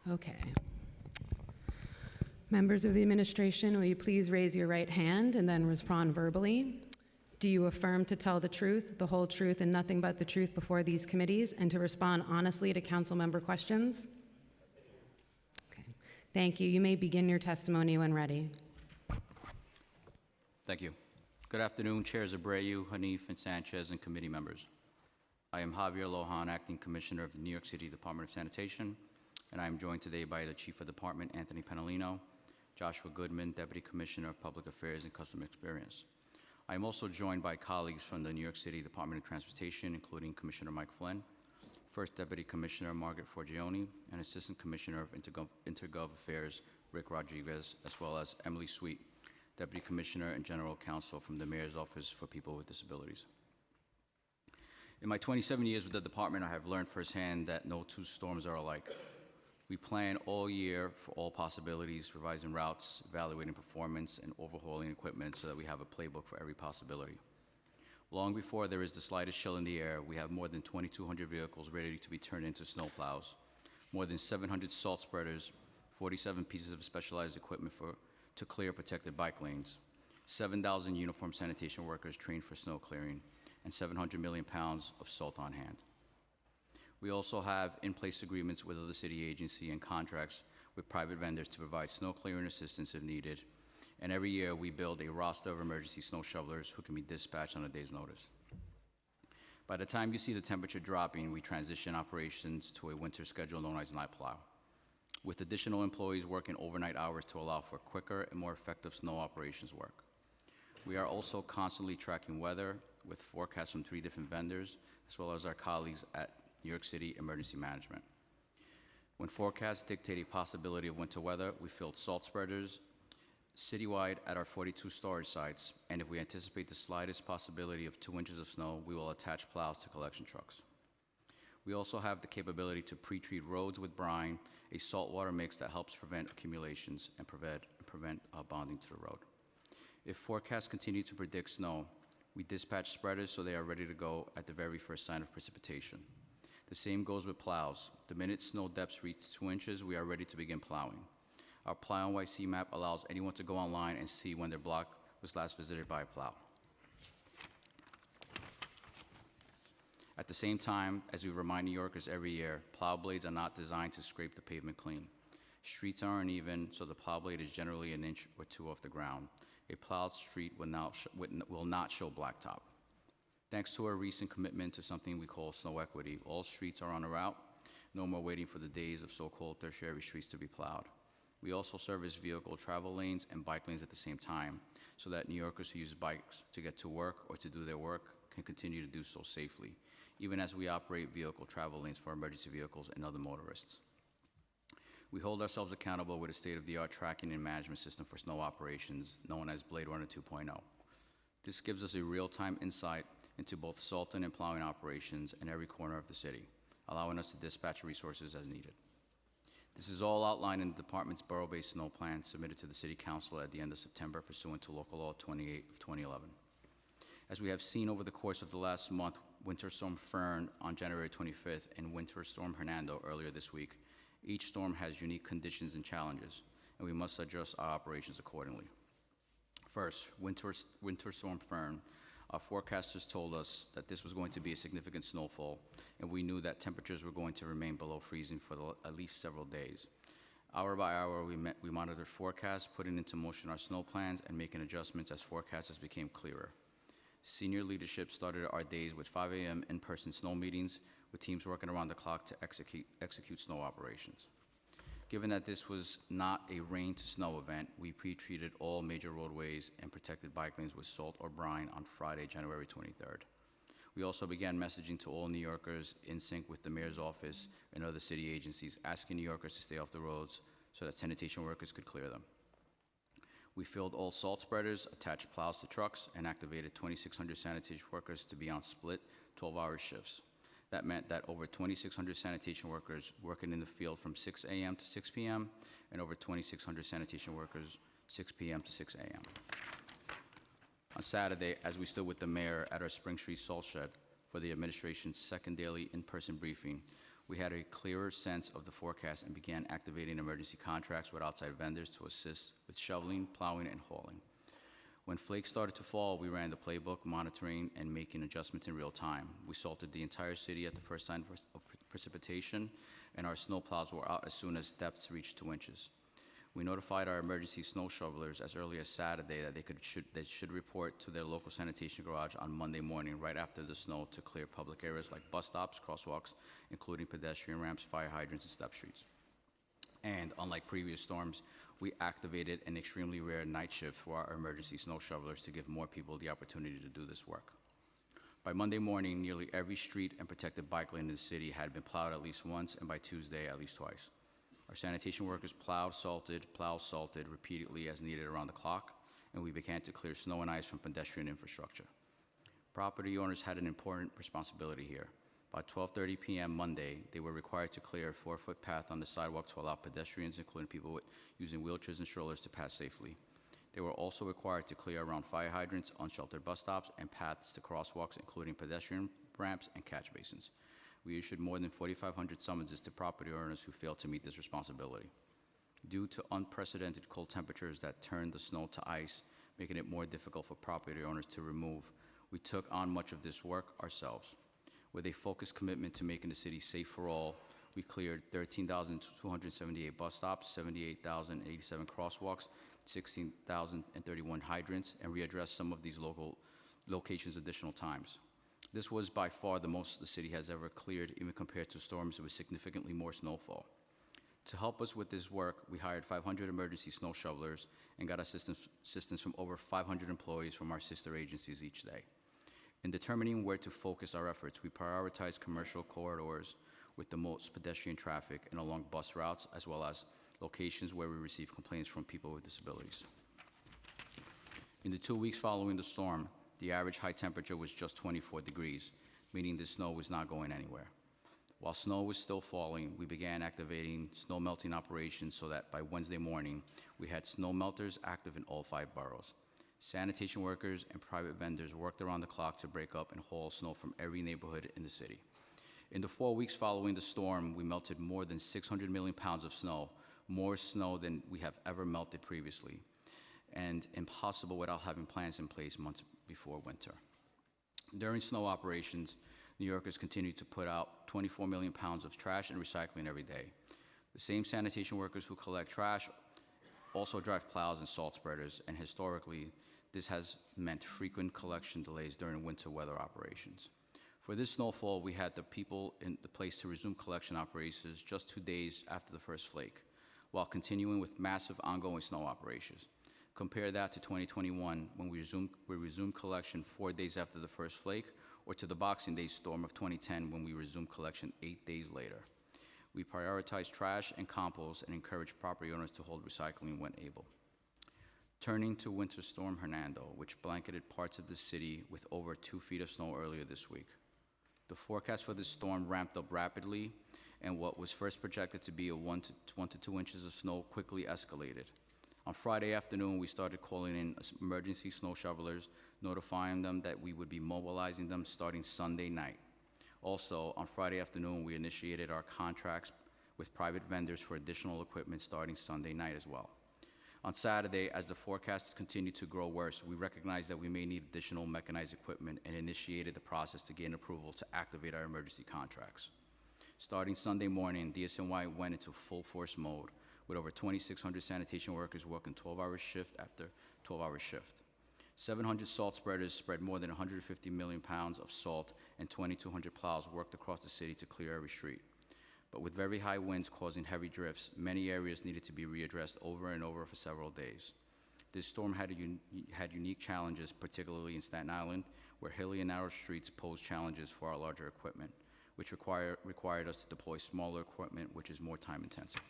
Okay. Members of the administration, will you please raise your right hand and then respond verbally? Do you affirm to tell the truth, the whole truth, and nothing but the truth before these committees, and to respond honestly to council member questions? Okay. Thank you. You may begin your testimony when ready. Thank you. Good afternoon, Chairs Abreu, Hanif, and Sanchez, and committee members. I am Javier Lohan, Acting Commissioner of the New York City Department of Sanitation, and I am joined today by the Chief of Department, Anthony Penalino, Joshua Goodman, Deputy Commissioner of Public Affairs and Customer Experience. I am also joined by colleagues from the New York City Department of Transportation, including Commissioner Mike Flynn, First Deputy Commissioner Margaret Forgione, and Assistant Commissioner of Intergov Affairs, Rick Rodriguez, as well as Emily Sweet, Deputy Commissioner and General Counsel from the Mayor's Office for People with Disabilities. In my 27 years with the department, I have learned firsthand that no two storms are alike. We plan all year for all possibilities, revising routes, evaluating performance, and overhauling equipment so that we have a playbook for every possibility. Long before there is the slightest chill in the air, we have more than 2,200 vehicles ready to be turned into snowplows, more than 700 salt spreaders, 47 pieces of specialized equipment to clear protected bike lanes, 7,000 uniformed sanitation workers trained for snow clearing, and 700 million pounds of salt on hand. We also have in-place agreements with other city agencies and contracts with private vendors to provide snow clearing assistance if needed. And every year, we build a roster of emergency snow shovelers who can be dispatched on a day's notice. By the time you see the temperature dropping, we transition operations to a winter schedule known as night plow, with additional employees working overnight hours to allow for quicker and more effective snow operations work. We are also constantly tracking weather with forecasts from 3 different vendors, as well as our colleagues at New York City Emergency Management. When forecasts dictate a possibility of winter weather, we field salt spreaders citywide at our 42 storage sites, and if we anticipate the slightest possibility of 2 inches of snow, we will attach plows to collection trucks. We also have the capability to pre-treat roads with brine, a saltwater mix that helps prevent accumulations and prevent bonding to the road. If forecasts continue to predict snow, we dispatch spreaders so they are ready to go at the very first sign of precipitation. The same goes with plows. The minute snow depths reach 2 inches, we are ready to begin plowing. Our Plow NYC map allows anyone to go online and see when their block was last visited by a plow. At the same time, as we remind New Yorkers every year, plow blades are not designed to scrape the pavement clean. Streets are uneven, so the plow blade is generally an inch or 2 off the ground. A plowed street will not show blacktop. Thanks to our recent commitment to something we call snow equity, all streets are on a route. No more waiting for the days of so-called tertiary streets to be plowed. We also service vehicle travel lanes and bike lanes at the same time, so that New Yorkers who use bikes to get to work or to do their work can continue to do so safely, even as we operate vehicle travel lanes for emergency vehicles and other motorists. We hold ourselves accountable with a state-of-the-art tracking and management system for snow operations, known as Blade Runner 2.0. This gives us a real-time insight into both salting and plowing operations in every corner of the city, allowing us to dispatch resources as needed. This is all outlined in the department's borough-based snow plan submitted to the City Council at the end of September pursuant to Local Law 28 of 2011. As we have seen over the course of the last month, Winter Storm Fern on January 25th and Winter Storm Hernando earlier this week, each storm has unique conditions and challenges, and we must adjust our operations accordingly. First, Winter Storm Fern. Our forecasters told us that this was going to be a significant snowfall, and we knew that temperatures were going to remain below freezing for at least several days. Hour by hour, we monitored forecasts, putting into motion our snow plans, and making adjustments as forecasters became clearer. Senior leadership started our days with 5 a.m. in-person snow meetings, with teams working around the clock to execute snow operations. Given that this was not a rain to snow event, we pre-treated all major roadways and protected bike lanes with salt or brine on Friday, January 23rd. We also began messaging to all New Yorkers in sync with the mayor's office and other city agencies, asking New Yorkers to stay off the roads so that sanitation workers could clear them. We filled all salt spreaders, attached plows to trucks, and activated 2,600 sanitation workers to be on split 12-hour shifts. That meant that over 2,600 sanitation workers working in the field from 6 a.m. to 6 p.m., and over 2,600 sanitation workers 6 p.m. to 6 a.m. On Saturday, as we stood with the mayor at our Spring Street salt shed for the administration's second daily in-person briefing, we had a clearer sense of the forecast and began activating emergency contracts with outside vendors to assist with shoveling, plowing, and hauling. When flakes started to fall, we ran the playbook, monitoring and making adjustments in real time. We salted the entire city at the first sign of precipitation, and our snow plows were out as soon as depths reached 2 inches. We notified our emergency snow shovelers as early as Saturday that they should report to their local sanitation garage on Monday morning right after the snow to clear public areas like bus stops, crosswalks, including pedestrian ramps, fire hydrants, and step streets. And unlike previous storms, we activated an extremely rare night shift for our emergency snow shovelers to give more people the opportunity to do this work. By Monday morning, nearly every street and protected bike lane in the city had been plowed at least once, and by Tuesday, at least twice. Our sanitation workers plowed, salted repeatedly as needed around the clock, and we began to clear snow and ice from pedestrian infrastructure. Property owners had an important responsibility here. By 12:30 p.m. Monday, they were required to clear a 4-foot path on the sidewalk to allow pedestrians, including people using wheelchairs and strollers, to pass safely. They were also required to clear around fire hydrants, unsheltered bus stops, and paths to crosswalks, including pedestrian ramps and catch basins. We issued more than 4,500 summonses to property owners who failed to meet this responsibility. Due to unprecedented cold temperatures that turned the snow to ice, making it more difficult for property owners to remove, we took on much of this work ourselves. With a focused commitment to making the city safe for all, we cleared 13,278 bus stops, 78,087 crosswalks, 16,031 hydrants, and readdressed some of these local locations additional times. This was by far the most the city has ever cleared, even compared to storms with significantly more snowfall. To help us with this work, we hired 500 emergency snow shovelers and got assistance from over 500 employees from our sister agencies each day. In determining where to focus our efforts, we prioritized commercial corridors with the most pedestrian traffic and along bus routes, as well as locations where we receive complaints from people with disabilities. In the 2 weeks following the storm, the average high temperature was just 24 degrees, meaning the snow was not going anywhere. While snow was still falling, we began activating snow melting operations so that by Wednesday morning, we had snow melters active in all 5 boroughs. Sanitation workers and private vendors worked around the clock to break up and haul snow from every neighborhood in the city. In the 4 weeks following the storm, we melted more than 600 million pounds of snow, more snow than we have ever melted previously, and impossible without having plans in place months before winter. During snow operations, New Yorkers continued to put out 24 million pounds of trash and recycling every day. The same sanitation workers who collect trash also drive plows and salt spreaders, and historically, this has meant frequent collection delays during winter weather operations. For this snowfall, we had the people in the place to resume collection operations just 2 days after the first flake, while continuing with massive ongoing snow operations. Compare that to 2021, when we resumed collection 4 days after the first flake, or to the Boxing Day storm of 2010, when we resumed collection 8 days later. We prioritize trash and compost and encourage property owners to hold recycling when able. Turning to Winter Storm Hernando, which blanketed parts of the city with over 2 feet of snow earlier this week. The forecast for this storm ramped up rapidly, and what was first projected to be 1 to 2 inches of snow quickly escalated. On Friday afternoon, we started calling in emergency snow shovelers, notifying them that we would be mobilizing them starting Sunday night. Also, on Friday afternoon, we initiated our contracts with private vendors for additional equipment starting Sunday night as well. On Saturday, as the forecasts continued to grow worse, we recognized that we may need additional mechanized equipment and initiated the process to gain approval to activate our emergency contracts. Starting Sunday morning, DSNY went into full force mode, with over 2,600 sanitation workers working 12-hour shift after 12-hour shift. 700 salt spreaders spread more than 150 million pounds of salt, and 2,200 plows worked across the city to clear every street. But with very high winds causing heavy drifts, many areas needed to be readdressed over and over for several days. This storm had unique challenges, particularly in Staten Island, where hilly and narrow streets posed challenges for our larger equipment, which required us to deploy smaller equipment, which is more time intensive.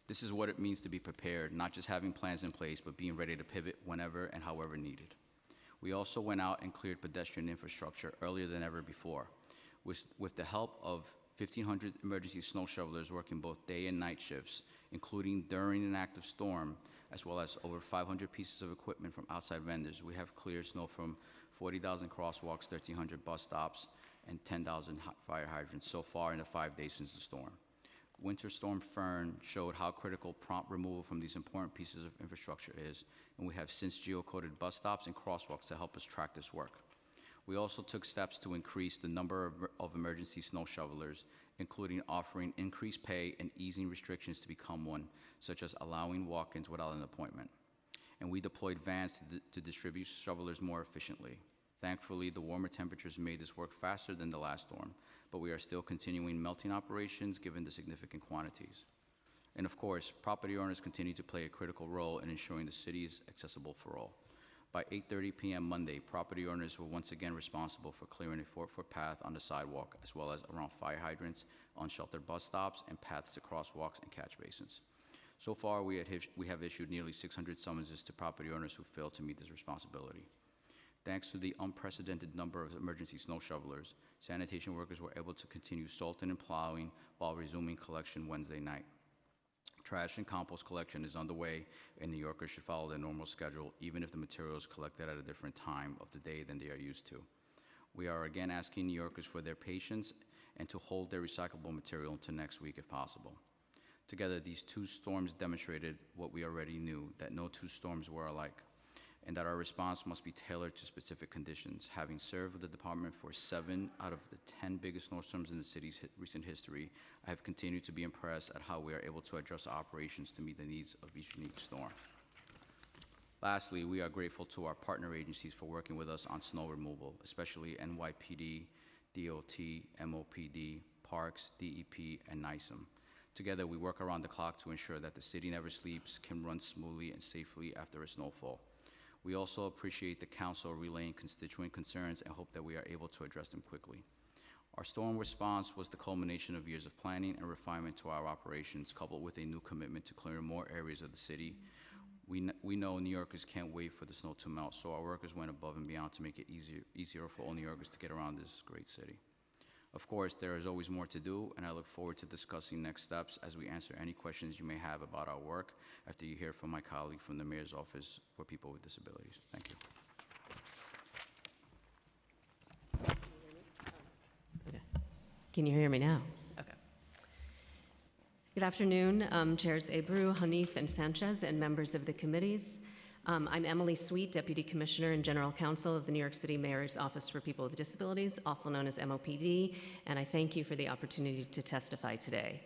This is what it means to be prepared, not just having plans in place, but being ready to pivot whenever and however needed. We also went out and cleared pedestrian infrastructure earlier than ever before. With the help of 1,500 emergency snow shovelers working both day and night shifts, including during an active storm, as well as over 500 pieces of equipment from outside vendors, we have cleared snow from 40,000 crosswalks, 1,300 bus stops, and 10,000 fire hydrants so far in the 5 days since the storm. Winter Storm Fern showed how critical prompt removal from these important pieces of infrastructure is, and we have since geocoded bus stops and crosswalks to help us track this work. We also took steps to increase the number of emergency snow shovelers, including offering increased pay and easing restrictions to become one, such as allowing walk-ins without an appointment. And we deployed vans to distribute shovelers more efficiently. Thankfully, the warmer temperatures made this work faster than the last storm, but we are still continuing melting operations given the significant quantities. And of course, property owners continue to play a critical role in ensuring the city is accessible for all. By 8:30 p.m. Monday, property owners were once again responsible for clearing a 4-foot path on the sidewalk, as well as around fire hydrants, unsheltered bus stops, and paths to crosswalks and catch basins. So far, we have issued nearly 600 summonses to property owners who failed to meet this responsibility. Thanks to the unprecedented number of emergency snow shovelers, sanitation workers were able to continue salting and plowing while resuming collection Wednesday night. Trash and compost collection is underway, and New Yorkers should follow their normal schedule, even if the material is collected at a different time of the day than they are used to. We are again asking New Yorkers for their patience and to hold their recyclable material until next week if possible. Together, these two storms demonstrated what we already knew, that no two storms were alike, and that our response must be tailored to specific conditions. Having served with the department for 7 out of the 10 biggest snowstorms in the city's recent history, I have continued to be impressed at how we are able to adjust operations to meet the needs of each unique storm. Lastly, we are grateful to our partner agencies for working with us on snow removal, especially NYPD, DOT, MOPD, Parks, DEP, and NYSEM. Together, we work around the clock to ensure that the city never sleeps, can run smoothly and safely after a snowfall. We also appreciate the council relaying constituent concerns and hope that we are able to address them quickly. Our storm response was the culmination of years of planning and refinement to our operations, coupled with a new commitment to clearing more areas of the city. We know New Yorkers can't wait for the snow to melt, so our workers went above and beyond to make it easier for all New Yorkers to get around this great city. Of course, there is always more to do, and I look forward to discussing next steps as we answer any questions you may have about our work after you hear from my colleague from the Mayor's Office for People with Disabilities. Thank you. Okay. Can you hear me now? Okay. Good afternoon, Chairs Abreu, Hanif, and Sanchez, and members of the committees. I'm Emily Sweet, Deputy Commissioner and General Counsel of the New York City Mayor's Office for People with Disabilities, also known as MOPD, and I thank you for the opportunity to testify today.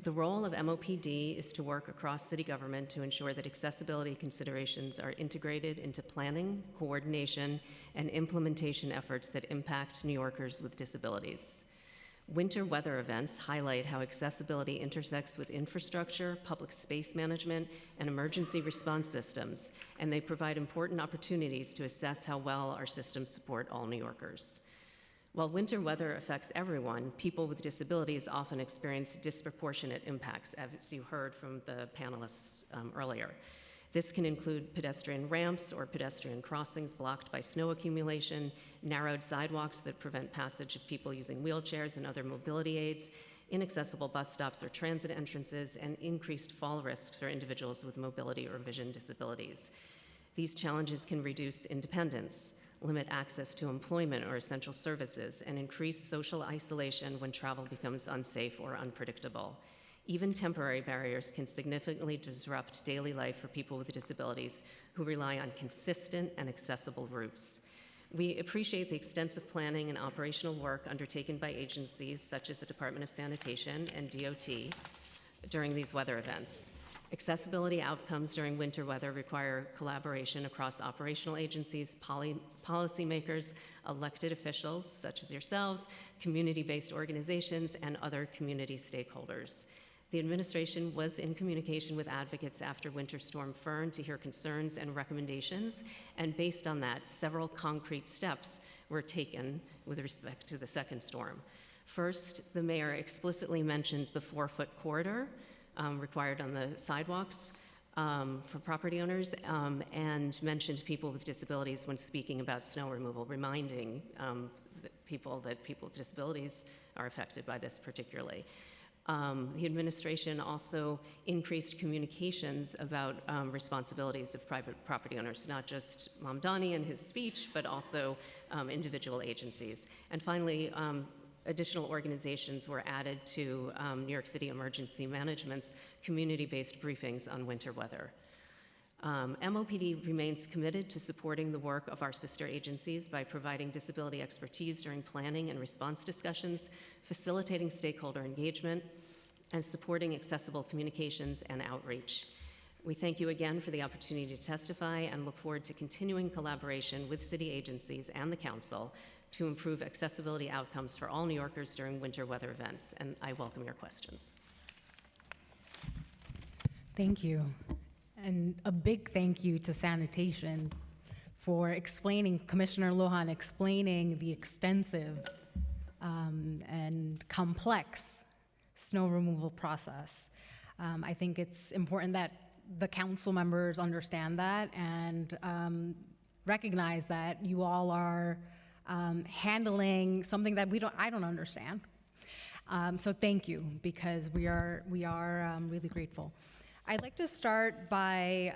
The role of MOPD is to work across city government to ensure that accessibility considerations are integrated into planning, coordination, and implementation efforts that impact New Yorkers with disabilities. Winter weather events highlight how accessibility intersects with infrastructure, public space management, and emergency response systems, and they provide important opportunities to assess how well our systems support all New Yorkers. While winter weather affects everyone, people with disabilities often experience disproportionate impacts, as you heard from the panelists earlier. This can include pedestrian ramps or pedestrian crossings blocked by snow accumulation, narrowed sidewalks that prevent passage of people using wheelchairs and other mobility aids, inaccessible bus stops or transit entrances, and increased fall risks for individuals with mobility or vision disabilities. These challenges can reduce independence, limit access to employment or essential services, and increase social isolation when travel becomes unsafe or unpredictable. Even temporary barriers can significantly disrupt daily life for people with disabilities who rely on consistent and accessible routes. We appreciate the extensive planning and operational work undertaken by agencies such as the Department of Sanitation and DOT during these weather events. Accessibility outcomes during winter weather require collaboration across operational agencies, policymakers, elected officials such as yourselves, community-based organizations, and other community stakeholders. The administration was in communication with advocates after Winter Storm Fern to hear concerns and recommendations, and based on that, several concrete steps were taken with respect to the second storm. First, the mayor explicitly mentioned the 4-foot corridor required on the sidewalks for property owners, and mentioned people with disabilities when speaking about snow removal, reminding people that people with disabilities are affected by this particularly. The administration also increased communications about responsibilities of private property owners, not just Mamdani in his speech, but also individual agencies. And finally, additional organizations were added to New York City Emergency Management's community-based briefings on winter weather. MOPD remains committed to supporting the work of our sister agencies by providing disability expertise during planning and response discussions, facilitating stakeholder engagement, and supporting accessible communications and outreach. We thank you again for the opportunity to testify and look forward to continuing collaboration with city agencies and the council to improve accessibility outcomes for all New Yorkers during winter weather events. And I welcome your questions. Thank you. And a big thank you to sanitation for explaining, Commissioner Lohan explaining the extensive and complex snow removal process. I think it's important that the council members understand that, and recognize that you all are handling something that I don't understand. So thank you, because we are really grateful. I'd like to start by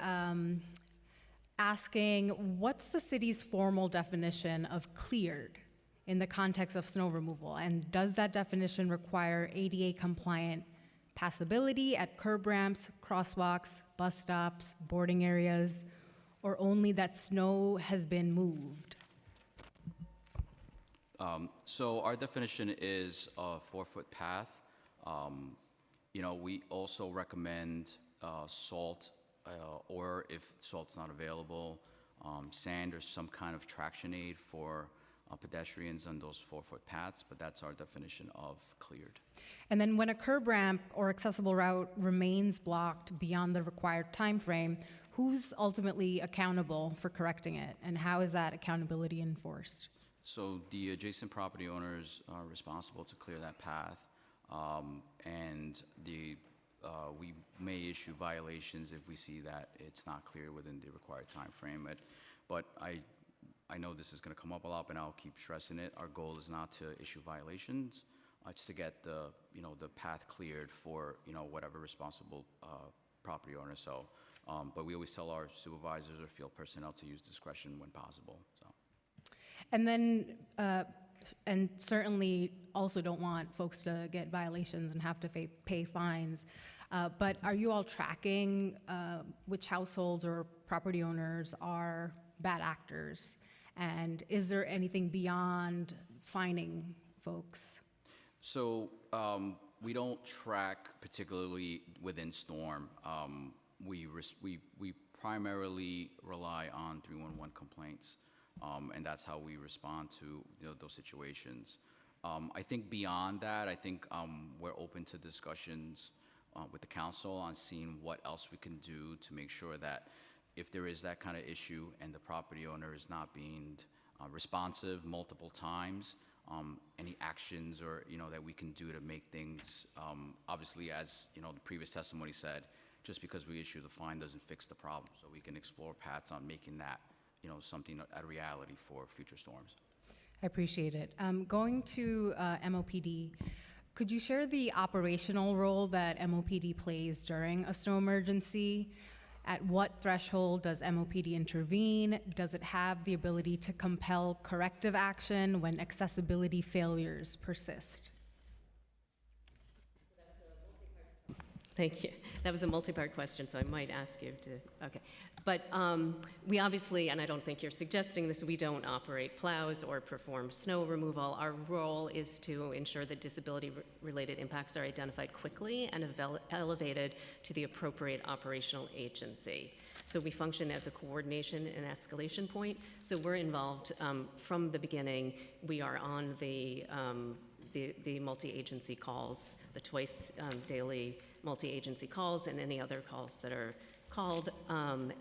asking, what's the city's formal definition of cleared in the context of snow removal? And does that definition require ADA compliant passability at curb ramps, crosswalks, bus stops, boarding areas, or only that snow has been moved? So our definition is a 4-foot path. We also recommend salt, or if salt's not available, sand or some kind of traction aid for pedestrians on those 4-foot paths, but that's our definition of cleared. And then when a curb ramp or accessible route remains blocked beyond the required time frame, who's ultimately accountable for correcting it, and how is that accountability enforced? So the adjacent property owners are responsible to clear that path, and we may issue violations if we see that it's not clear within the required time frame. But I know this is going to come up a lot, and I'll keep stressing it. Our goal is not to issue violations. It's to get the path cleared for whatever responsible property owner. So, but we always tell our supervisors or field personnel to use discretion when possible. So. And then, and certainly also don't want folks to get violations and have to pay fines. But are you all tracking which households or property owners are bad actors? And is there anything beyond fining folks? So we don't track particularly within storm. We primarily rely on 311 complaints. And that's how we respond to those situations. I think beyond that, I think we're open to discussions with the council on seeing what else we can do to make sure that if there is that kind of issue and the property owner is not being responsive multiple times, any actions or that we can do to make things obviously, as the previous testimony said, just because we issue the fine doesn't fix the problem. So we can explore paths on making that something a reality for future storms. I appreciate it. Going to MOPD, could you share the operational role that MOPD plays during a snow emergency? At what threshold does MOPD intervene? Does it have the ability to compel corrective action when accessibility failures persist? Thank you. That was a multi-part question, so I might ask you to, okay. But we obviously, and I don't think you're suggesting this, we don't operate plows or perform snow removal. Our role is to ensure that disability-related impacts are identified quickly and elevated to the appropriate operational agency. So we function as a coordination and escalation point. So we're involved from the beginning. We are on the multi-agency calls, the twice daily multi-agency calls and any other calls that are called,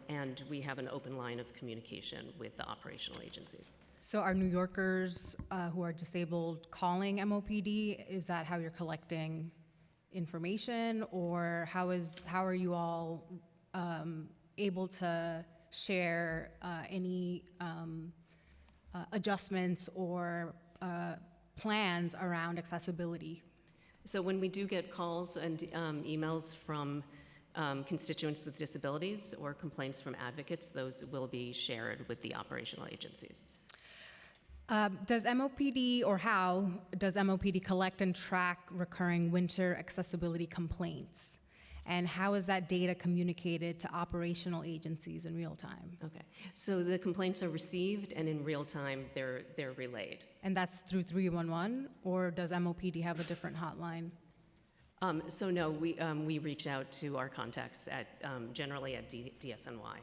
and we have an open line of communication with the operational agencies. So are New Yorkers who are disabled calling MOPD? Is that how you're collecting information, or how are you all able to share any adjustments or plans around accessibility? So when we do get calls and emails from constituents with disabilities or complaints from advocates, those will be shared with the operational agencies. Does MOPD, or how does MOPD collect and track recurring winter accessibility complaints? And how is that data communicated to operational agencies in real time? Okay, so the complaints are received, and in real time, they're relayed. And that's through 311, or does MOPD have a different hotline? So no, we reach out to our contacts at generally at DSNY.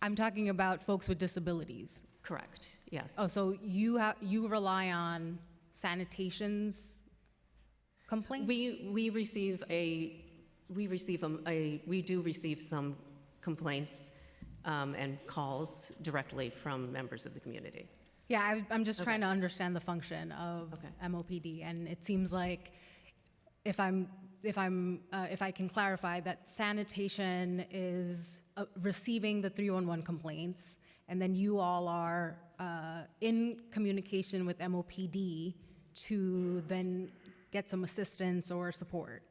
I'm talking about folks with disabilities. Correct. Yes. Oh, so you rely on sanitation's complaints? We do receive some complaints and calls directly from members of the community. Yeah, I'm just trying to understand the function of MOPD, and it seems like if I can clarify that sanitation is receiving the 311 complaints and then you all are in communication with MOPD to then get some assistance or support.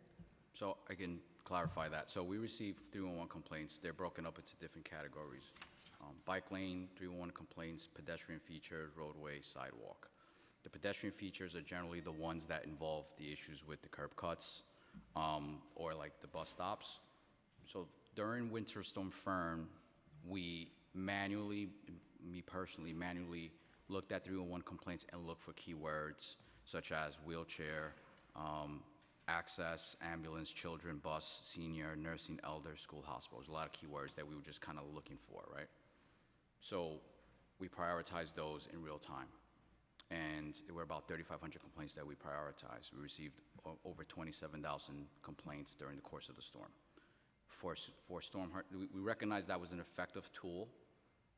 So I can clarify that. So we receive 311 complaints. They're broken up into different categories. Bike lane, 311 complaints, pedestrian features, roadway, sidewalk. The pedestrian features are generally the ones that involve the issues with the curb cuts or like the bus stops. So during Winter Storm Fern, we manually, me personally, manually looked at 311 complaints and looked for keywords such as wheelchair, access, ambulance, children, bus, senior, nursing, elder, school, hospital. There's a lot of keywords that we were just kind of looking for, right? So we prioritized those in real time. And there were about 3,500 complaints that we prioritized. We received over 27,000 complaints during the course of the storm. For we recognized that was an effective tool.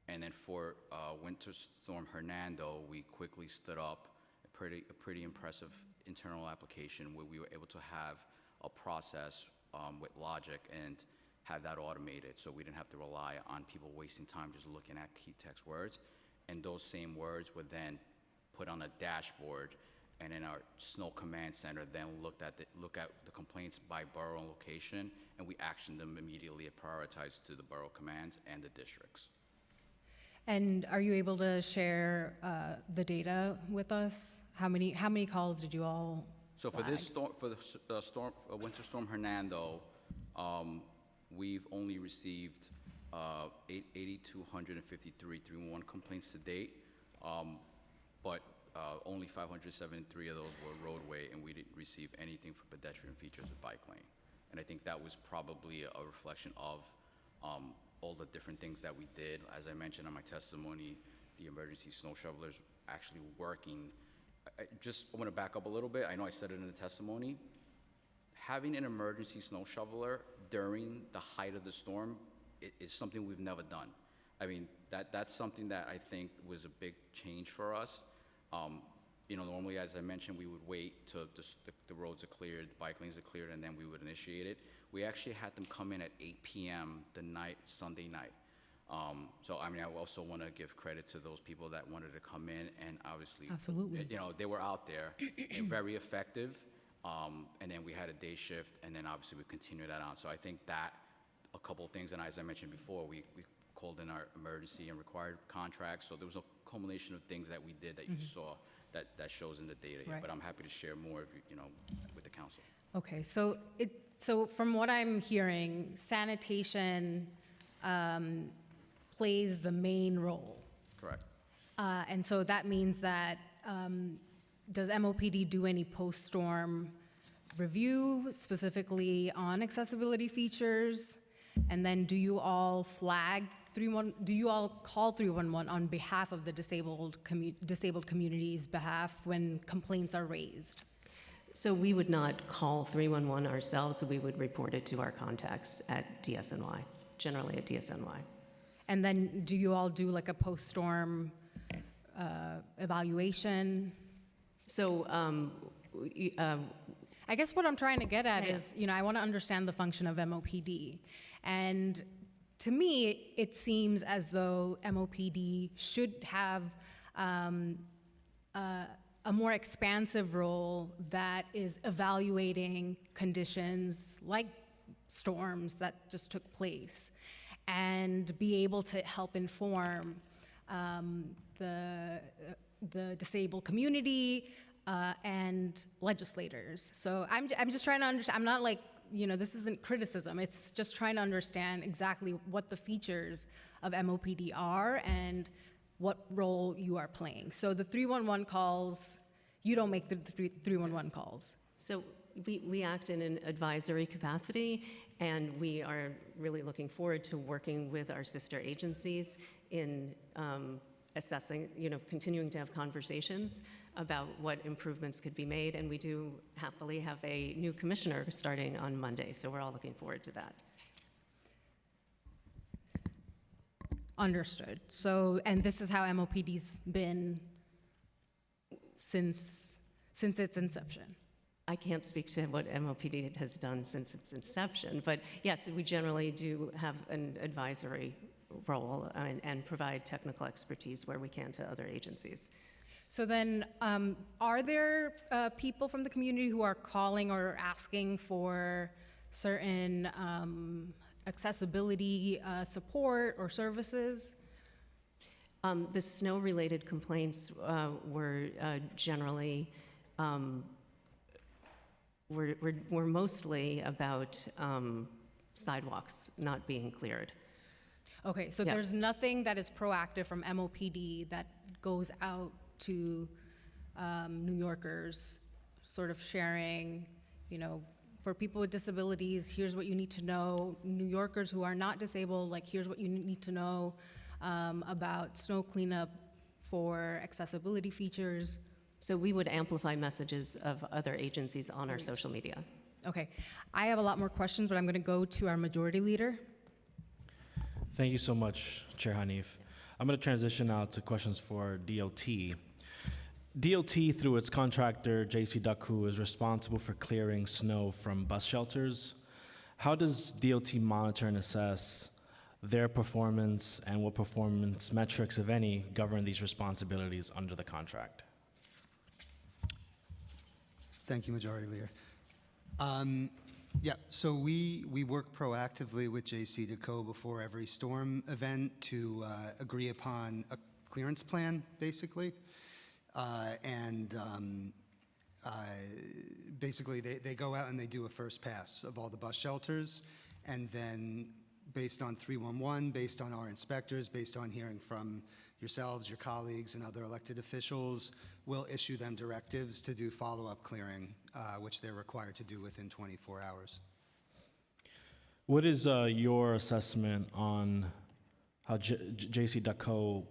And then for Winter Storm Hernando, we quickly stood up a pretty impressive internal application where we were able to have a process with logic and have that automated, so we didn't have to rely on people wasting time just looking at key text words. And those same words were then put on a dashboard, and in our Snow Command Center then look at the complaints by borough and location, and we actioned them immediately and prioritized to the borough commands and the districts. And are you able to share the data with us? How many calls did you all So for flag? this storm, for the storm, Winter Storm Hernando, we've only received 8,253 311 complaints to date, but only 573 of those were roadway, and we didn't receive anything for pedestrian features or bike lane. And I think that was probably a reflection of all the different things that we did. As I mentioned in my testimony, the emergency snow shovelers actually working. I want to back up a little bit. I know I said it in the testimony. Having an emergency snow shoveler during the height of the storm is something we've never done. I mean, that's something that I think was a big change for us. Normally, as I mentioned, we would wait till the roads are cleared, bike lanes are cleared, and then we would initiate it. We actually had them come in at 8 p.m. Sunday night. So, I mean, I also want to give credit to those people that wanted to come in, and obviously, Absolutely. They were out there and very effective. And then we had a day shift, and then obviously we continued that on. So I think that a couple of things, and as I mentioned before, we called in our emergency and required contracts. So there was a culmination of things that we did that you saw that shows in the data here. Right. But I'm happy to share more if with the council. Okay, so from what I'm hearing, sanitation plays the main role. Correct. And so that means that, does MOPD do any post-storm review specifically on accessibility features? And then do you all do you all call 311 on behalf of the disabled community's behalf when complaints are raised? So we would not call 311 ourselves, so we would report it to our contacts at DSNY, generally at DSNY. And then do you all do like a post-storm evaluation? So I guess what I'm trying to get at is, I want to understand the function of MOPD. And to me, it seems as though MOPD should have a more expansive role that is evaluating conditions like storms that just took place and be able to help inform the disabled community and legislators. So I'm just trying to understand. I'm not like, this isn't criticism. It's just trying to understand exactly what the features of MOPD are and what role you are playing. So the 311 calls, you don't make the 311 calls. So we act in an advisory capacity, and we are really looking forward to working with our sister agencies in assessing, continuing to have conversations about what improvements could be made. And we do happily have a new commissioner starting on Monday, so we're all looking forward to that. Understood. So, and this is how MOPD's been since its inception. I can't speak to what MOPD has done since its inception, but yes, we generally do have an advisory role and provide technical expertise where we can to other agencies. So then, are there people from the community who are calling or asking for certain accessibility support or services? The snow-related complaints were generally, were mostly about sidewalks not being cleared. Okay, so Yeah. there's nothing that is proactive from MOPD that goes out to New Yorkers, sort of sharing, you know, for people with disabilities, here's what you need to know. New Yorkers who are not disabled, like, here's what you need to know about snow cleanup for accessibility features. So we would amplify messages of other agencies on our social media. Okay, I have a lot more questions, but I'm going to go to our majority leader. Thank you so much, Chair Hanif. I'm going to transition now to questions for DOT. DOT, through its contractor, J.C. Duckhu, is responsible for clearing snow from bus shelters. How does DOT monitor and assess their performance, and what performance metrics, if any, govern these responsibilities under the contract? Thank you, Majority Leader. Yeah, so we work proactively with J.C. Duckhu before every storm event to agree upon a clearance plan, basically. Basically, they go out and they do a first pass of all the bus shelters, and then based on 311, based on our inspectors, based on hearing from yourselves, your colleagues, and other elected officials, we'll issue them directives to do follow-up clearing, which they're required to do within 24 hours. What is your assessment on how J.C. Duckhu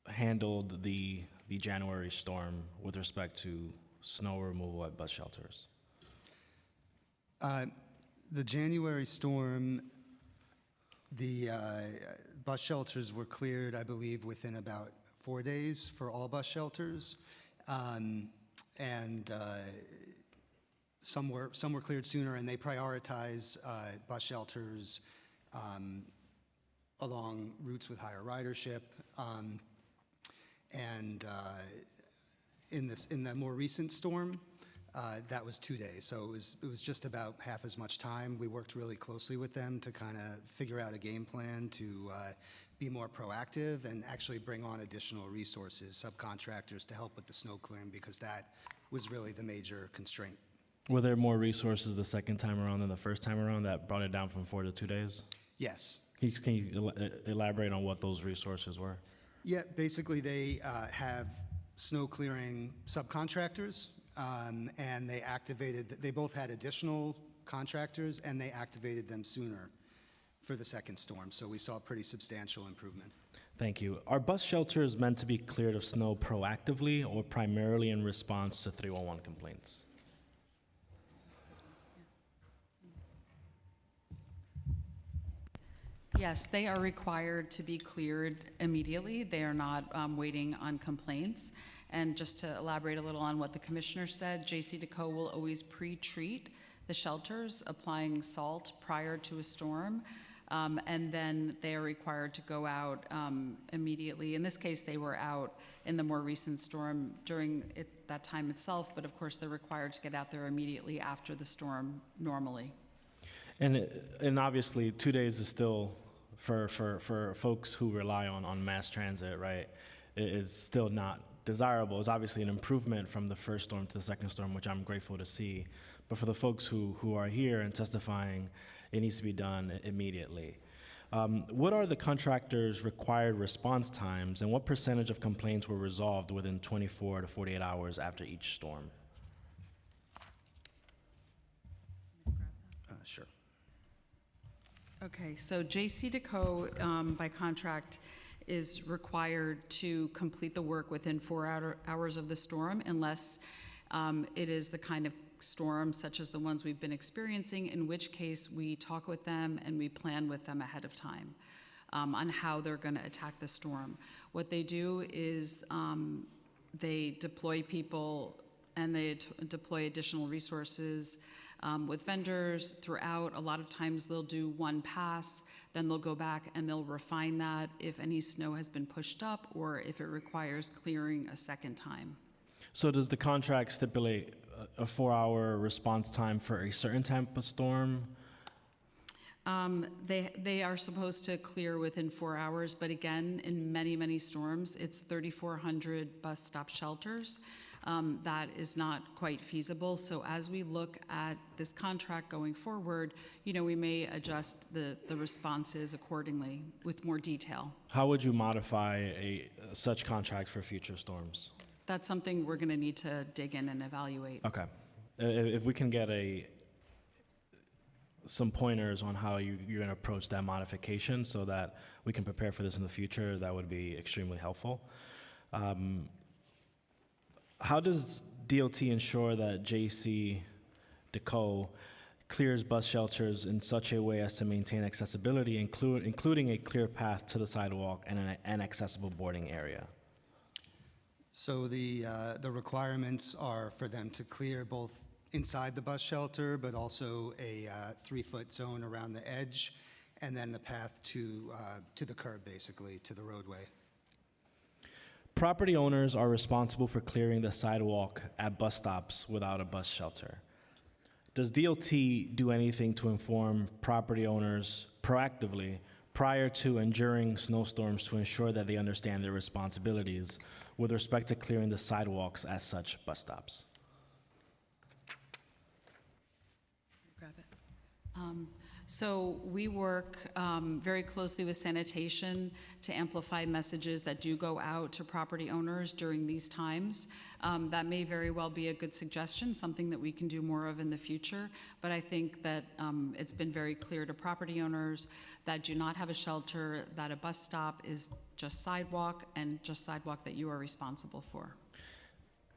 handled the January storm with respect to snow removal at bus shelters? The January storm, the bus shelters were cleared, I believe, within about 4 days for all bus shelters, some were cleared sooner, and they prioritize bus shelters along routes with higher ridership. In the more recent storm, that was 2 days, so it was just about half as much time. We worked really closely with them to kind of figure out a game plan to be more proactive and actually bring on additional resources, subcontractors, to help with the snow clearing, because that was really the major constraint. Were there more resources the second time around than the first time around that brought it down from 4 to 2 days? Yes. Can you elaborate on what those resources were? Yeah, basically they have snow clearing subcontractors, and they both had additional contractors, and they activated them sooner for the second storm, so we saw a pretty substantial improvement. Thank you. Are bus shelters meant to be cleared of snow proactively or primarily in response to 311 complaints? Yes, they are required to be cleared immediately. They are not waiting on complaints. And just to elaborate a little on what the commissioner said, J.C. Duckhu will always pre-treat the shelters, applying salt prior to a storm, and then they are required to go out immediately. In this case, they were out in the more recent storm during that time itself, but of course they're required to get out there immediately after the storm normally. And obviously 2 days is still, for folks who rely on mass transit, right, it is still not desirable. It's obviously an improvement from the first storm to the second storm, which I'm grateful to see. But for the folks who are here and testifying, it needs to be done immediately. What are the contractors' required response times, and what percentage of complaints were resolved within 24 to 48 hours after each storm? Sure. Okay, so J.C. Duckhu, by contract, is required to complete the work within 4 hours of the storm, unless it is the kind of storm such as the ones we've been experiencing, in which case we talk with them and we plan with them ahead of time on how they're going to attack the storm. What they do is they deploy people and they deploy additional resources with vendors throughout. A lot of times they'll do one pass, then they'll go back and they'll refine that if any snow has been pushed up or if it requires clearing a second time. So does the contract stipulate a 4-hour response time for a certain type of storm? They are supposed to clear within 4 hours, but again, in many, many storms, it's 3,400 bus stop shelters. That is not quite feasible. So as we look at this contract going forward, we may adjust the responses accordingly with more detail. How would you modify such contract for future storms? That's something we're going to need to dig in and evaluate. Okay. If we can get some pointers on how you're going to approach that modification so that we can prepare for this in the future, that would be extremely helpful. How does DOT ensure that J.C. DeCo clears bus shelters in such a way as to maintain accessibility, including a clear path to the sidewalk and an accessible boarding area? So the requirements are for them to clear both inside the bus shelter, but also a 3-foot zone around the edge, and then the path to the curb, basically, to the roadway. Property owners are responsible for clearing the sidewalk at bus stops without a bus shelter. Does DOT do anything to inform property owners proactively prior to and during snowstorms to ensure that they understand their responsibilities with respect to clearing the sidewalks at such bus stops? Grab it. So we work very closely with sanitation to amplify messages that do go out to property owners during these times. That may very well be a good suggestion, something that we can do more of in the future. But I think that it's been very clear to property owners that do not have a shelter, that a bus stop is just sidewalk and just sidewalk that you are responsible for.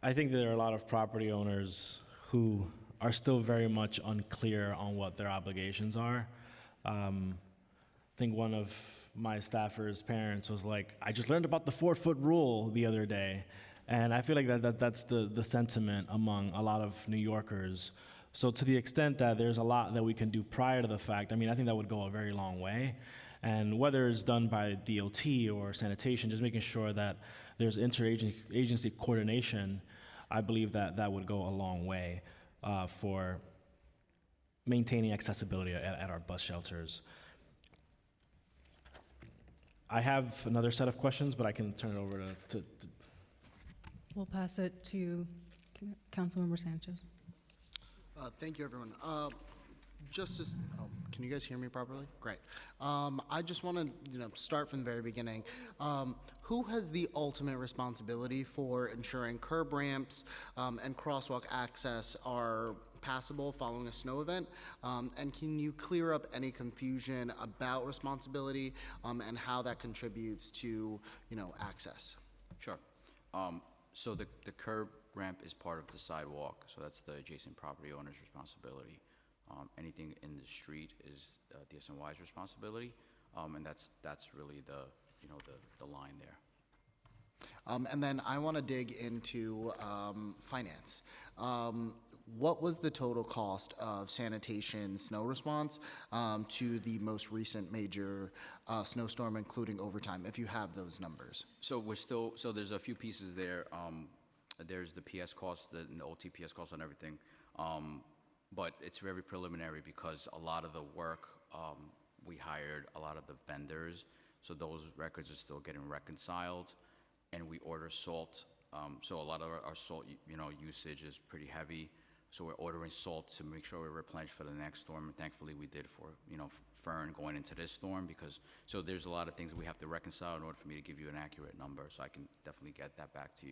I think there are a lot of property owners who are still very much unclear on what their obligations are. I think one of my staffers' parents was like, I just learned about the 4-foot rule the other day. And I feel like that's the sentiment among a lot of New Yorkers. So to the extent that there's a lot that we can do prior to the fact, I think that would go a very long way. And whether it's done by DOT or sanitation, just making sure that there's interagency coordination, I believe that would go a long way for maintaining accessibility at our bus shelters. I have another set of questions, but I can turn it over to We'll pass it to Councilmember Sanchez. Thank you, everyone. Can you guys hear me properly? Great. I just want to, start from the very beginning. Who has the ultimate responsibility for ensuring curb ramps and crosswalk access are passable following a snow event? And can you clear up any confusion about responsibility and how that contributes to, access? Sure. So the curb ramp is part of the sidewalk, so that's the adjacent property owner's responsibility. Anything in the street is DSNY's responsibility, and that's really the line there. And then I want to dig into finance. What was the total cost of sanitation snow response to the most recent major snowstorm, including overtime, if you have those numbers? So there's a few pieces there. There's the PS cost, the OTPS cost and everything. But it's very preliminary because a lot of the work, we hired a lot of the vendors, so those records are still getting reconciled, and we order salt. So a lot of our salt, usage is pretty heavy. So we're ordering salt to make sure we're replenished for the next storm. And thankfully, we did for Fern going into this storm so there's a lot of things we have to reconcile in order for me to give you an accurate number. So I can definitely get back to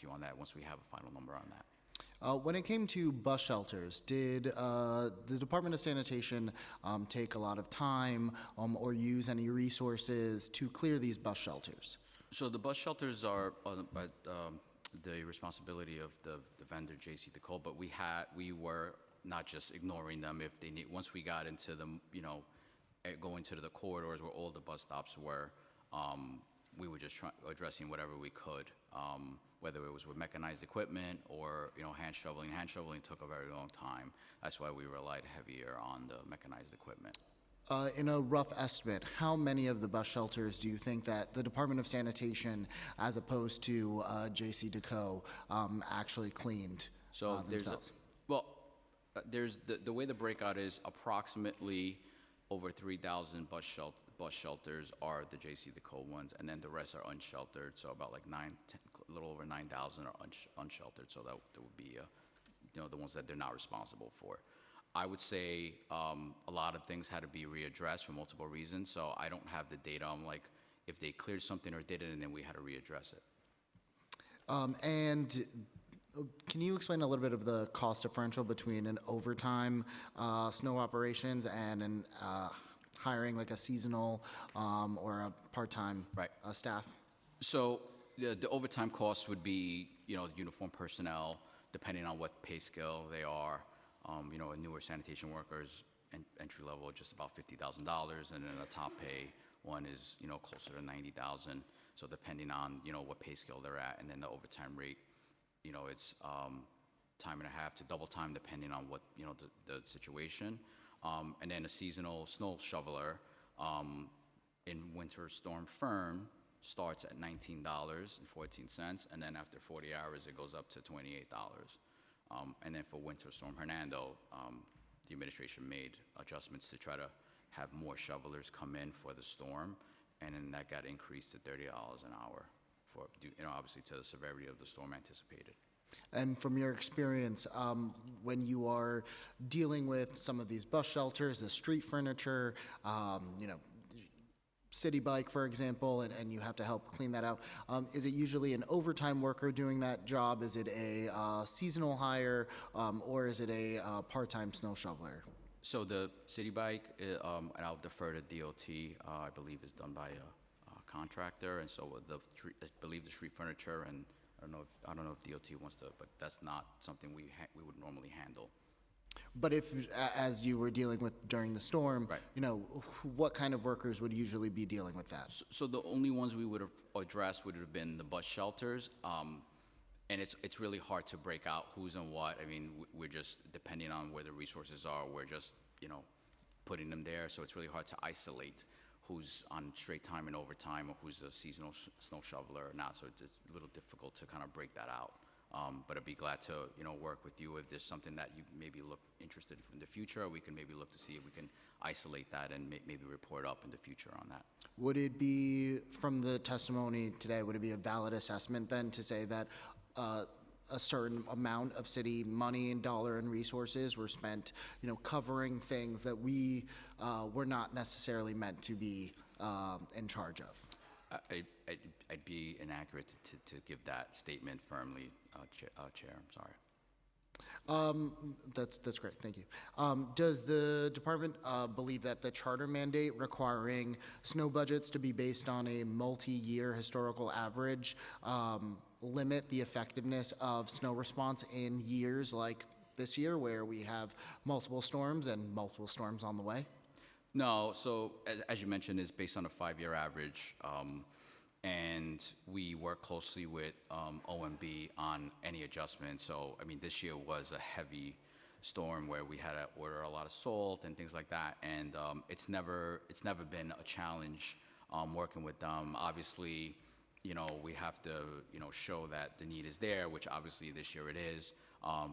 you on that once we have a final number on that. When it came to bus shelters, did the Department of Sanitation take a lot of time or use any resources to clear these bus shelters? So the bus shelters are the responsibility of the vendor, J.C. DeCo, but we were not just ignoring them if they need. Once we got into the, going to the corridors where all the bus stops were, we were just addressing whatever we could. whether it was with mechanized equipment or, hand shoveling. Hand shoveling took a very long time. That's why we relied heavier on the mechanized equipment. In a rough estimate, how many of the bus shelters do you think that the Department of Sanitation, as opposed to J.C. DeCo, actually cleaned So themselves? there's the way the breakout is approximately over 3,000 bus shelters are the J.C. DeCo ones, and then the rest are unsheltered. So about like a little over 9,000 are unsheltered. So that would be, the ones that they're not responsible for. I would say a lot of things had to be readdressed for multiple reasons. So I don't have the data on like if they cleared something or didn't, and then we had to readdress it. And can you explain a little bit of the cost differential between an overtime snow operations and an hiring like a seasonal or a part-time staff? So the overtime costs would be, the uniform personnel, depending on what pay scale they are. A newer sanitation workers, entry level, just about $50,000, and then a top pay one is, closer to $90,000. So depending on, what pay scale they're at, and then the overtime rate, it's time and a half to double time depending on what, the situation. And then a seasonal snow shoveler in Winter Storm Fern starts at $19.14, and then after 40 hours, it goes up to $28. And then for Winter Storm Hernando, the administration made adjustments to try to have more shovelers come in for the storm, and then that got increased to $30 an hour for, obviously to the severity of the storm anticipated. And from your experience, when you are dealing with some of these bus shelters, the street furniture, City Bike, for example, and you have to help clean that out, is it usually an overtime worker doing that job? Is it a seasonal hire, or is it a part-time snow shoveler? So the City Bike, and I'll defer to DOT, I believe is done by a contractor, and so I believe the street furniture, and I don't know if DOT wants to, but that's not something we would normally handle. But if, as you were dealing with during the storm, what kind of workers would usually be dealing with that? So the only ones we would have addressed would have been the bus shelters, and it's really hard to break out who's and what. I mean, we're just, depending on where the resources are, we're just, putting them there. So it's really hard to isolate who's on straight time and overtime or who's a seasonal snow shoveler or not. So it's a little difficult to kind of break that out. But I'd be glad to, work with you if there's something that you maybe look interested in the future. We can maybe look to see if we can isolate that and maybe report up in the future on that. Would it be, from the testimony today, would it be a valid assessment then to say that a certain amount of city money and dollar and resources were spent, covering things that we were not necessarily meant to be in charge of? I'd be inaccurate to give that statement firmly, Chair. I'm sorry. That's great. Thank you. Does the department believe that the charter mandate requiring snow budgets to be based on a multi-year historical average limit the effectiveness of snow response in years like this year, where we have multiple storms and multiple storms on the way? No, so as you mentioned, it's based on a 5-year average, and we work closely with OMB on any adjustments. So, I mean, this year was a heavy storm where we had to order a lot of salt and things like that, and it's never been a challenge working with them. Obviously, we have to, show that the need is there, which obviously this year it is.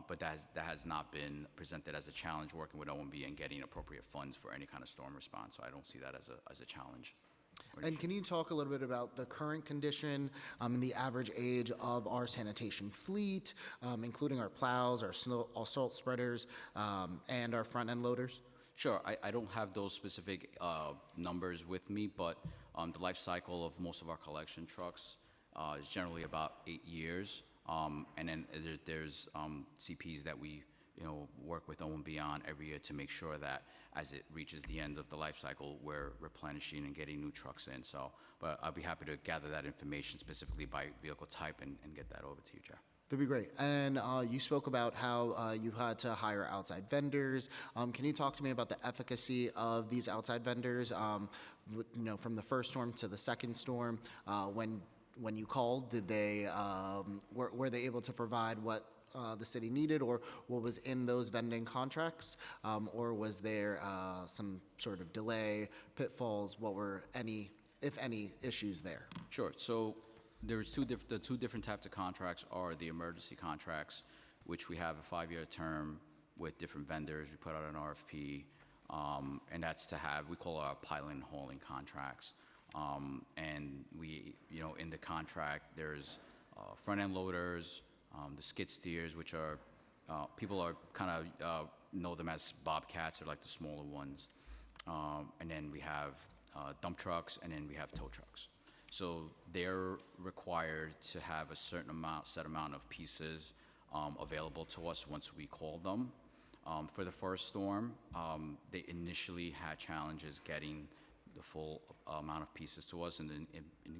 But that has not been presented as a challenge working with OMB and getting appropriate funds for any kind of storm response. So I don't see that as a challenge. And can you talk a little bit about the current condition and the average age of our sanitation fleet, including our plows, our salt spreaders, and our front end loaders? Sure, I don't have those specific numbers with me, but the life cycle of most of our collection trucks is generally about 8 years. And then there's CPs that we work with OMB on every year to make sure that as it reaches the end of the life cycle, we're replenishing and getting new trucks in. So, but I'll be happy to gather that information specifically by vehicle type and get that over to you, Chair. That'd be great. And you spoke about how you had to hire outside vendors. Can you talk to me about the efficacy of these outside vendors, from the first storm to the second storm, when you called, did they were they able to provide what the city needed, or what was in those vending contracts, or was there some sort of delay, pitfalls? What were any, if any, issues there? Sure. So there's the two different types of contracts are the emergency contracts, which we have a 5-year term with different vendors. We put out an RFP, and that's to have, we call our pilot and hauling contracts. And we, in the contract, there's front-end loaders, the skid steers, which are, people are kind of know them as bobcats, or like the smaller ones. And then we have dump trucks, and then we have tow trucks. So they're required to have a certain set amount of pieces available to us once we call them. For the first storm, they initially had challenges getting the full amount of pieces to us in the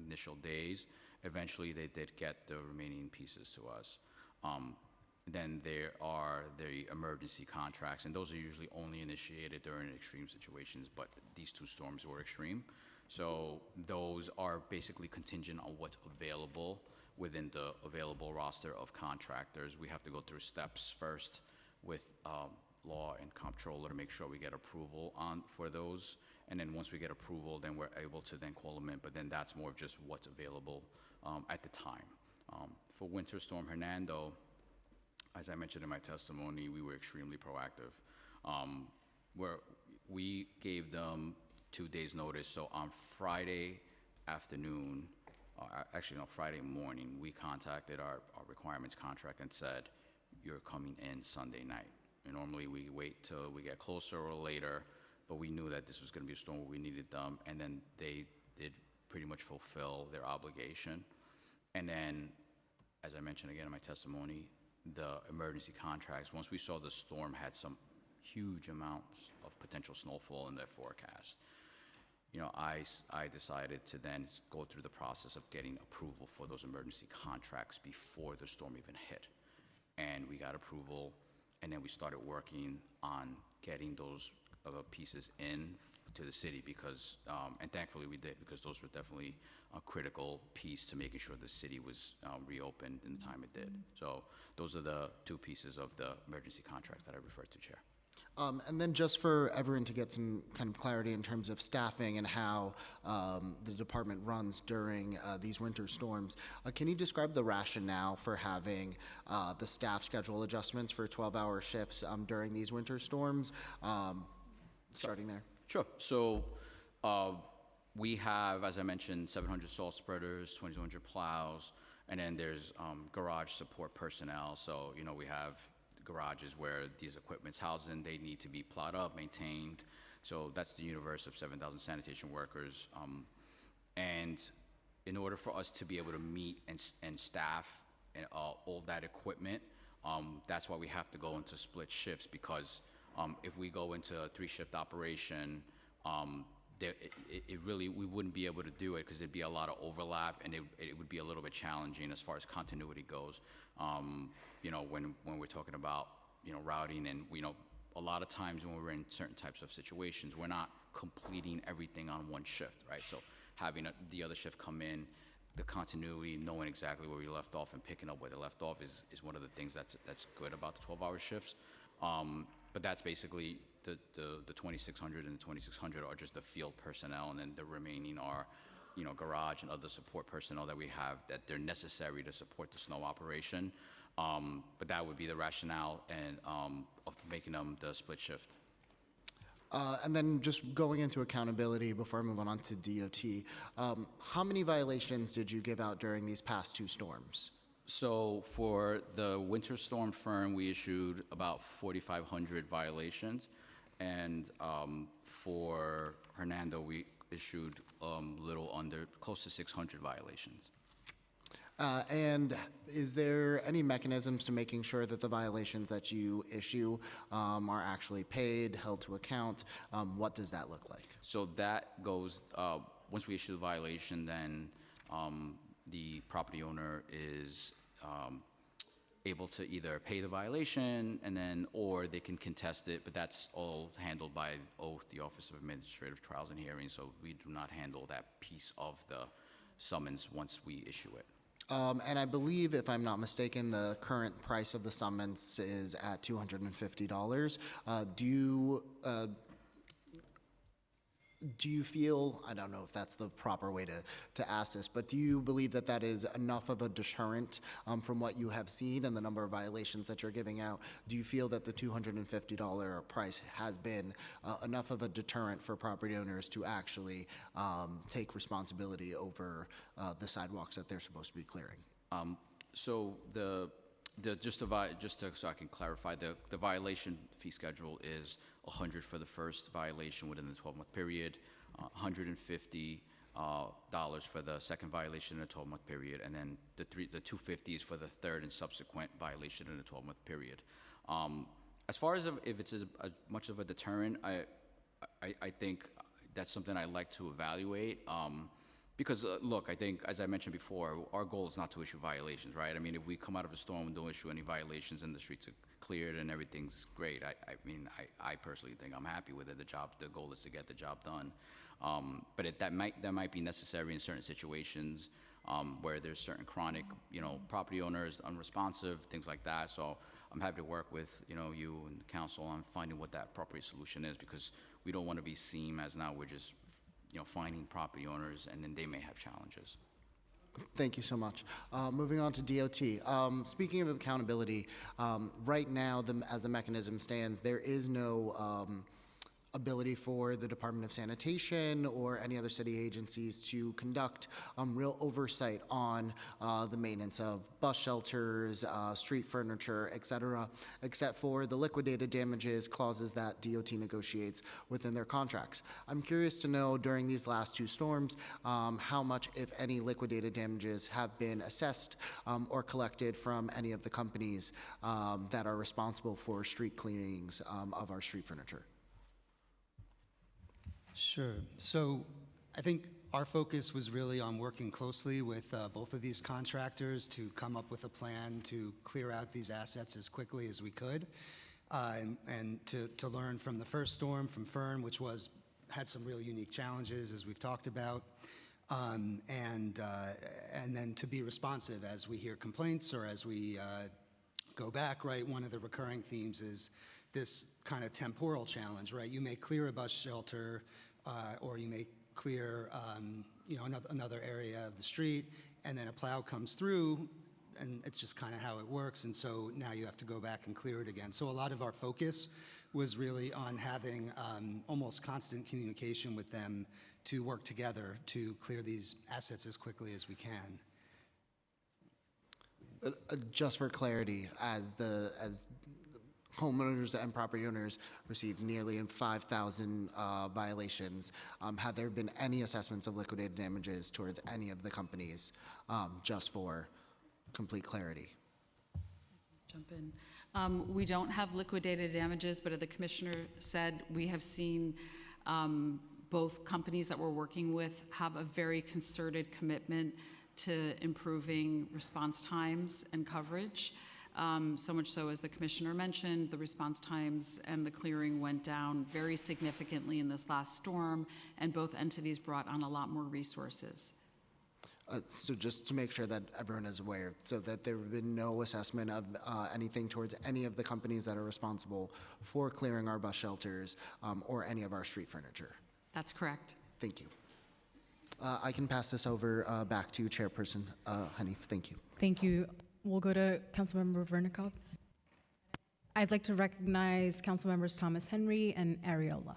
initial days. Eventually, they did get the remaining pieces to us. Then there are the emergency contracts, and those are usually only initiated during extreme situations, but these two storms were extreme. So those are basically contingent on what's available within the available roster of contractors. We have to go through steps first with law and comptroller to make sure we get approval for those. And then once we get approval, then we're able to then call them in, but then that's more of just what's available at the time. For Winter Storm Hernando, as I mentioned in my testimony, we were extremely proactive. We gave them 2 days notice. So on Friday afternoon, Friday morning, we contacted our requirements contract and said, you're coming in Sunday night. And normally we wait till we get closer or later, but we knew that this was gonna be a storm where we needed them, and then they did pretty much fulfill their obligation. And then, as I mentioned again in my testimony, the emergency contracts, once we saw the storm had some huge amounts of potential snowfall in their forecast, I decided to then go through the process of getting approval for those emergency contracts before the storm even hit. And we got approval, and then we started working on getting those pieces in to the city because, and thankfully we did, because those were definitely a critical piece to making sure the city was reopened in the time it did. So those are the two pieces of the emergency contracts that I referred to, Chair. And then just for everyone to get some kind of clarity in terms of staffing and how the department runs during these winter storms, can you describe the rationale for having the staff schedule adjustments for 12-hour shifts during these winter storms? Starting there. Sure. So we have, as I mentioned, 700 salt spreaders, 2,200 plows, and then there's garage support personnel. So, we have garages where these equipment's housed in, they need to be plowed up, maintained. So that's the universe of 7,000 sanitation workers. And in order for us to be able to meet and staff and all that equipment, that's why we have to go into split shifts, because if we go into a 3-shift operation, we wouldn't be able to do it because there'd be a lot of overlap, and it would be a little bit challenging as far as continuity goes. When we're talking about, routing, and, a lot of times when we're in certain types of situations, we're not completing everything on one shift, right? So having the other shift come in, the continuity, knowing exactly where we left off and picking up where they left off is one of the things that's good about the 12-hour shifts. But that's basically the 2,600 and the 2,600 are just the field personnel, and then the remaining are, garage and other support personnel that we have that they're necessary to support the snow operation. But that would be the rationale and of making them the split shift. And then just going into accountability before I move on to DOT, how many violations did you give out during these past 2 storms? So for the winter storm firm, we issued about 4,500 violations, and for Hernando, we issued close to 600 violations. And is there any mechanisms to making sure that the violations that you issue are actually paid, held to account? What does that look like? So that goes, once we issue the violation, then the property owner is able to either pay the violation or they can contest it, but that's all handled by OATH, the Office of Administrative Trials and Hearings, so we do not handle that piece of the summons once we issue it. And I believe, if I'm not mistaken, the current price of the summons is at $250. Do you feel, I don't know if that's the proper way to ask this, but do you believe that that is enough of a deterrent from what you have seen and the number of violations that you're giving out? Do you feel that the $250 price has been enough of a deterrent for property owners to actually take responsibility over the sidewalks that they're supposed to be clearing? So so I can clarify, the violation fee schedule is $100 for the first violation within the 12-month period, $150 for the second violation in a 12-month period, and then the $250 is for the third and subsequent violation in a 12-month period. As far as if it's much of a deterrent, I think that's something I'd like to evaluate. Because, look, I think, as I mentioned before, our goal is not to issue violations, right? I mean, if we come out of a storm and don't issue any violations and the streets are cleared and everything's great, I personally think I'm happy with it. The goal is to get the job done. But that might be necessary in certain situations where there's certain chronic, property owners, unresponsive, things like that. So I'm happy to work with, you and the council on finding what that appropriate solution is, because we don't want to be seen as now we're just finding property owners, and then they may have challenges. Thank you so much. Moving on to DOT. Speaking of accountability, right now, as the mechanism stands, there is no ability for the Department of Sanitation or any other city agencies to conduct real oversight on the maintenance of bus shelters, street furniture, et cetera, except for the liquidated damages clauses that DOT negotiates within their contracts. I'm curious to know, during these last two storms, how much, if any, liquidated damages have been assessed or collected from any of the companies that are responsible for street cleanings of our street furniture. Sure. So I think our focus was really on working closely with both of these contractors to come up with a plan to clear out these assets as quickly as we could, and to learn from the first storm from Fern, which had some really unique challenges, as we've talked about, and then to be responsive as we hear complaints or as we go back. Right, one of the recurring themes is this kind of temporal challenge, right? You may clear a bus shelter, or you may clear, another area of the street, and then a plow comes through, and it's just kind of how it works. And so now you have to go back and clear it again. So a lot of our focus was really on having almost constant communication with them to work together to clear these assets as quickly as we can. Just for clarity, as homeowners and property owners received nearly 5,000 violations, have there been any assessments of liquidated damages towards any of the companies, just for complete clarity? Jump in. We don't have liquidated damages, but as the commissioner said, we have seen both companies that we're working with have a very concerted commitment to improving response times and coverage. So much so, as the commissioner mentioned, the response times and the clearing went down very significantly in this last storm, and both entities brought on a lot more resources. So just to make sure that everyone is aware, so that there have been no assessment of anything towards any of the companies that are responsible for clearing our bus shelters or any of our street furniture. That's correct. Thank you. I can pass this over back to Chairperson Hanif. Thank you. Thank you. We'll go to Councilmember Vernikov. I'd like to recognize Councilmembers Thomas Henry and Ariola.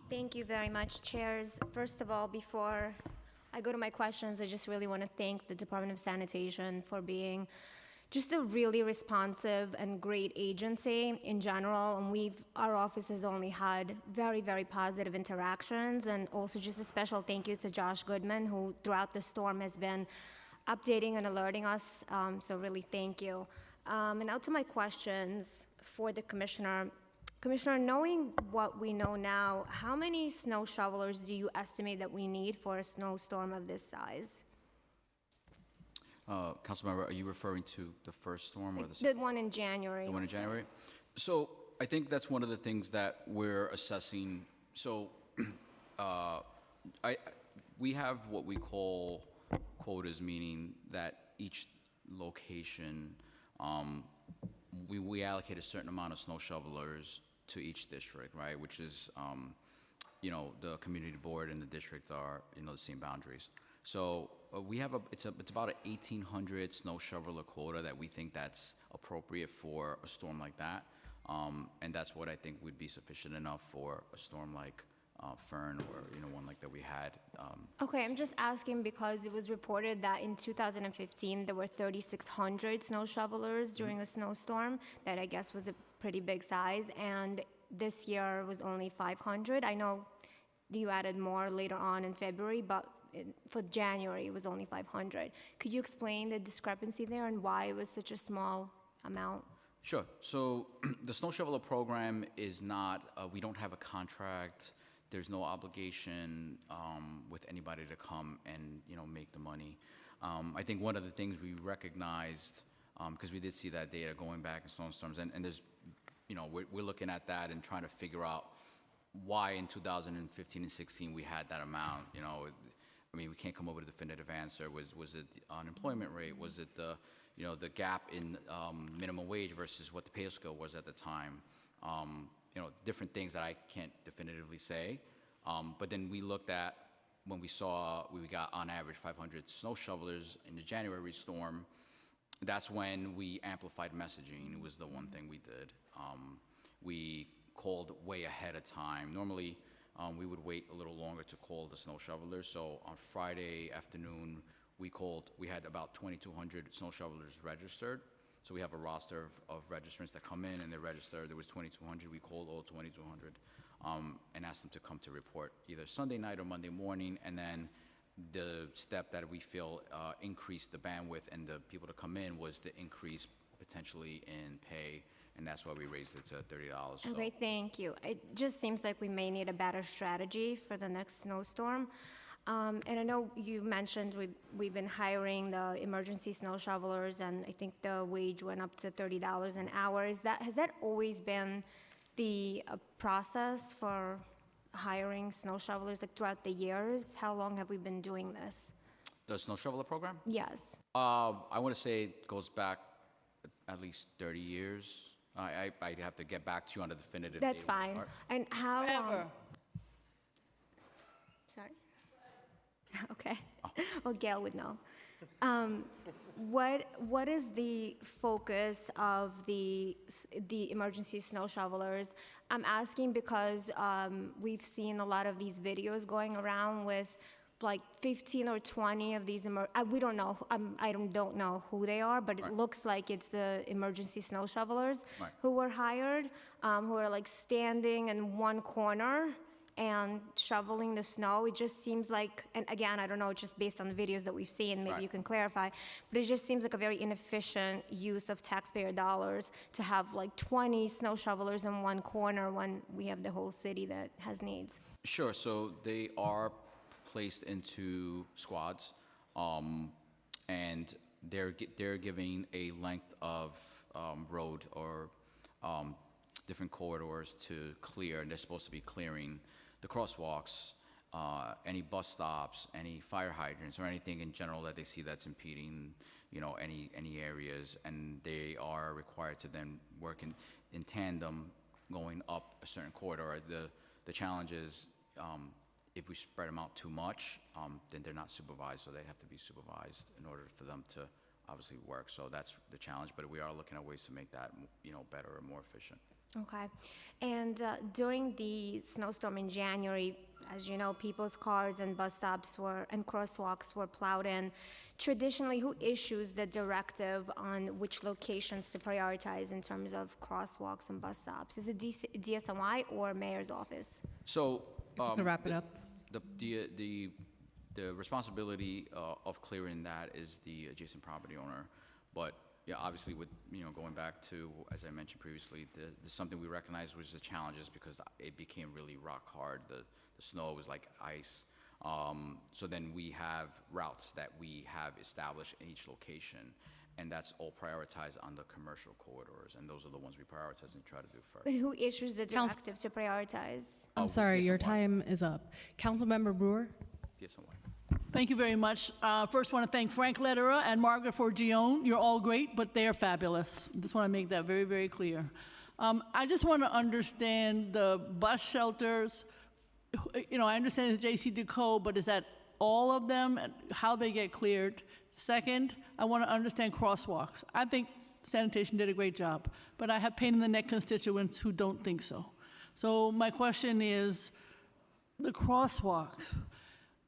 Thank you very much, chairs. First of all, before I go to my questions, I just really want to thank the Department of Sanitation for being just a really responsive and great agency in general. And our office has only had very, very positive interactions. And also just a special thank you to Josh Goodman, who throughout the storm has been updating and alerting us, so really thank you. And now to my questions for the commissioner. Commissioner, knowing what we know now, how many snow shovelers do you estimate that we need for a snowstorm of this size? Councilmember, are you referring to the first storm or The one in January. The one in January? So I think that's one of the things that we're assessing. So we have what we call quotas, meaning that each location, we allocate a certain amount of snow shovelers to each district, right? Which is, the community board and the district are, the same boundaries. So we have it's about an 1,800 snow shoveler quota that we think that's appropriate for a storm like that. And that's what I think would be sufficient enough for a storm like Fern or, one like that we had. Okay, I'm just asking because it was reported that in 2015, there were 3,600 snow shovelers during a snowstorm that I guess was a pretty big size, and this year was only 500. I know you added more later on in February, but for January, it was only 500. Could you explain the discrepancy there and why it was such a small amount? Sure. So the snow shoveler program is not, we don't have a contract. There's no obligation with anybody to come and, make the money. I think one of the things we recognized, because we did see that data going back in snowstorms, and there's, we're looking at that and trying to figure out why in 2015 and 16 we had that amount. We can't come up with a definitive answer. Was it the unemployment rate? Was it the gap in minimum wage versus what the pay scale was at the time? Different things that I can't definitively say. But then we looked at when we got on average 500 snow shovelers in the January storm. That's when we amplified messaging. It was the one thing we did. We called way ahead of time. Normally, we would wait a little longer to call the snow shovelers. So on Friday afternoon, we had about 2,200 snow shovelers registered. So we have a roster of registrants that come in and they register. There was 2,200. We called all 2,200 and asked them to come to report either Sunday night or Monday morning. And then the step that we feel increased the bandwidth and the people to come in was the increase potentially in pay. And that's why we raised it to $30. So. Okay, thank you. It just seems like we may need a better strategy for the next snowstorm. And I know you mentioned we've been hiring the emergency snow shovelers, and I think the wage went up to $30 an hour. Has that always been the process for hiring snow shovelers, like throughout the years? How long have we been doing this? The snow shoveler program? Yes. I want to say it goes back at least 30 years. I'd have to get back to you on a definitive date. That's fine. And how? Sorry. Okay. Oh. Well, Gail would know. What is the focus of the emergency snow shovelers? I'm asking because we've seen a lot of these videos going around with like 15 or 20 of these, we don't know, I don't know who they are, but it looks like it's the emergency snow shovelers who were hired, who are like standing in one corner and shoveling the snow. It just seems like, and again, I don't know, just based on the videos that we've seen, maybe you can clarify, but it just seems like a very inefficient use of taxpayer dollars to have like 20 snow shovelers in one corner when we have the whole city that has needs. Sure, so they are placed into squads, and they're giving a length of road or different corridors to clear, and they're supposed to be clearing the crosswalks, any bus stops, any fire hydrants, or anything in general that they see that's impeding, any areas, and they are required to then work in tandem going up a certain corridor. The challenge is, if we spread them out too much, then they're not supervised, so they have to be supervised in order for them to obviously work. So that's the challenge, but we are looking at ways to make that, better and more efficient. Okay. And during the snowstorm in January, as you know, people's cars and bus stops and crosswalks were plowed in. Traditionally, who issues the directive on which locations to prioritize in terms of crosswalks and bus stops? Is it DSNY or Mayor's office? So to wrap it up. The responsibility of clearing that is the adjacent property owner, but yeah, obviously with going back to, as I mentioned previously, something we recognized was the challenges because it became really rock hard. The snow was like ice. So then we have routes that we have established in each location, and that's all prioritized on the commercial corridors, and those are the ones we prioritize and try to do first. But who issues the directive to prioritize? I'm sorry, your time is up. Councilmember Brewer? DSNY. Thank you very much. First, want to thank Frank Lederer and Margaret Forgione. You're all great, but they're fabulous. Just want to make that very, very clear. I just want to understand the bus shelters. You know, I understand it's J.C. Decaux, but is that all of them and how they get cleared? Second, I want to understand crosswalks. I think sanitation did a great job, but I have pain in the neck constituents who don't think so. So my question is, the crosswalks.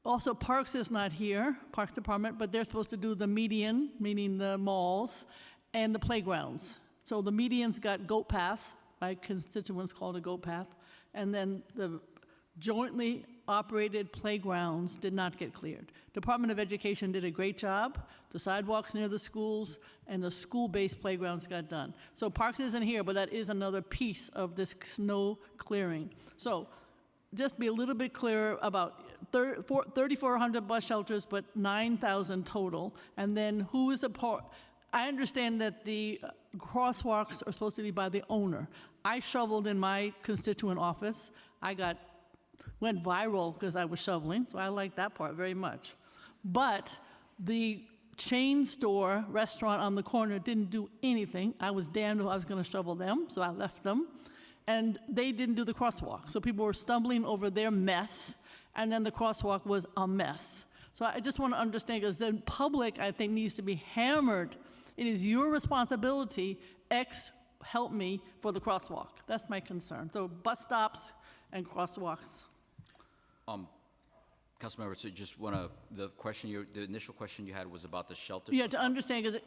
Also, Parks is not here, Parks Department, but they're supposed to do the median, meaning the malls, and the playgrounds. So the median's got goat paths, my constituents call it a goat path, and then the jointly operated playgrounds did not get cleared. Department of Education did a great job. The sidewalks near the schools and the school-based playgrounds got done. So Parks isn't here, but that is another piece of this snow clearing. So just be a little bit clearer about 3,400 bus shelters, but 9,000 total. And then who is a part? I understand that the crosswalks are supposed to be by the owner. I shoveled in my constituent office. I went viral because I was shoveling, so I like that part very much. But the chain store restaurant on the corner didn't do anything. I was damned if I was going to shovel them, so I left them. And they didn't do the crosswalk. So people were stumbling over their mess, and then the crosswalk was a mess. So I just want to understand, because the public, I think, needs to be hammered. It is your responsibility, help me for the crosswalk. That's my concern. So bus stops and crosswalks. Councilmember, so just want to, the initial question you had was about the shelter. Yeah, to understand,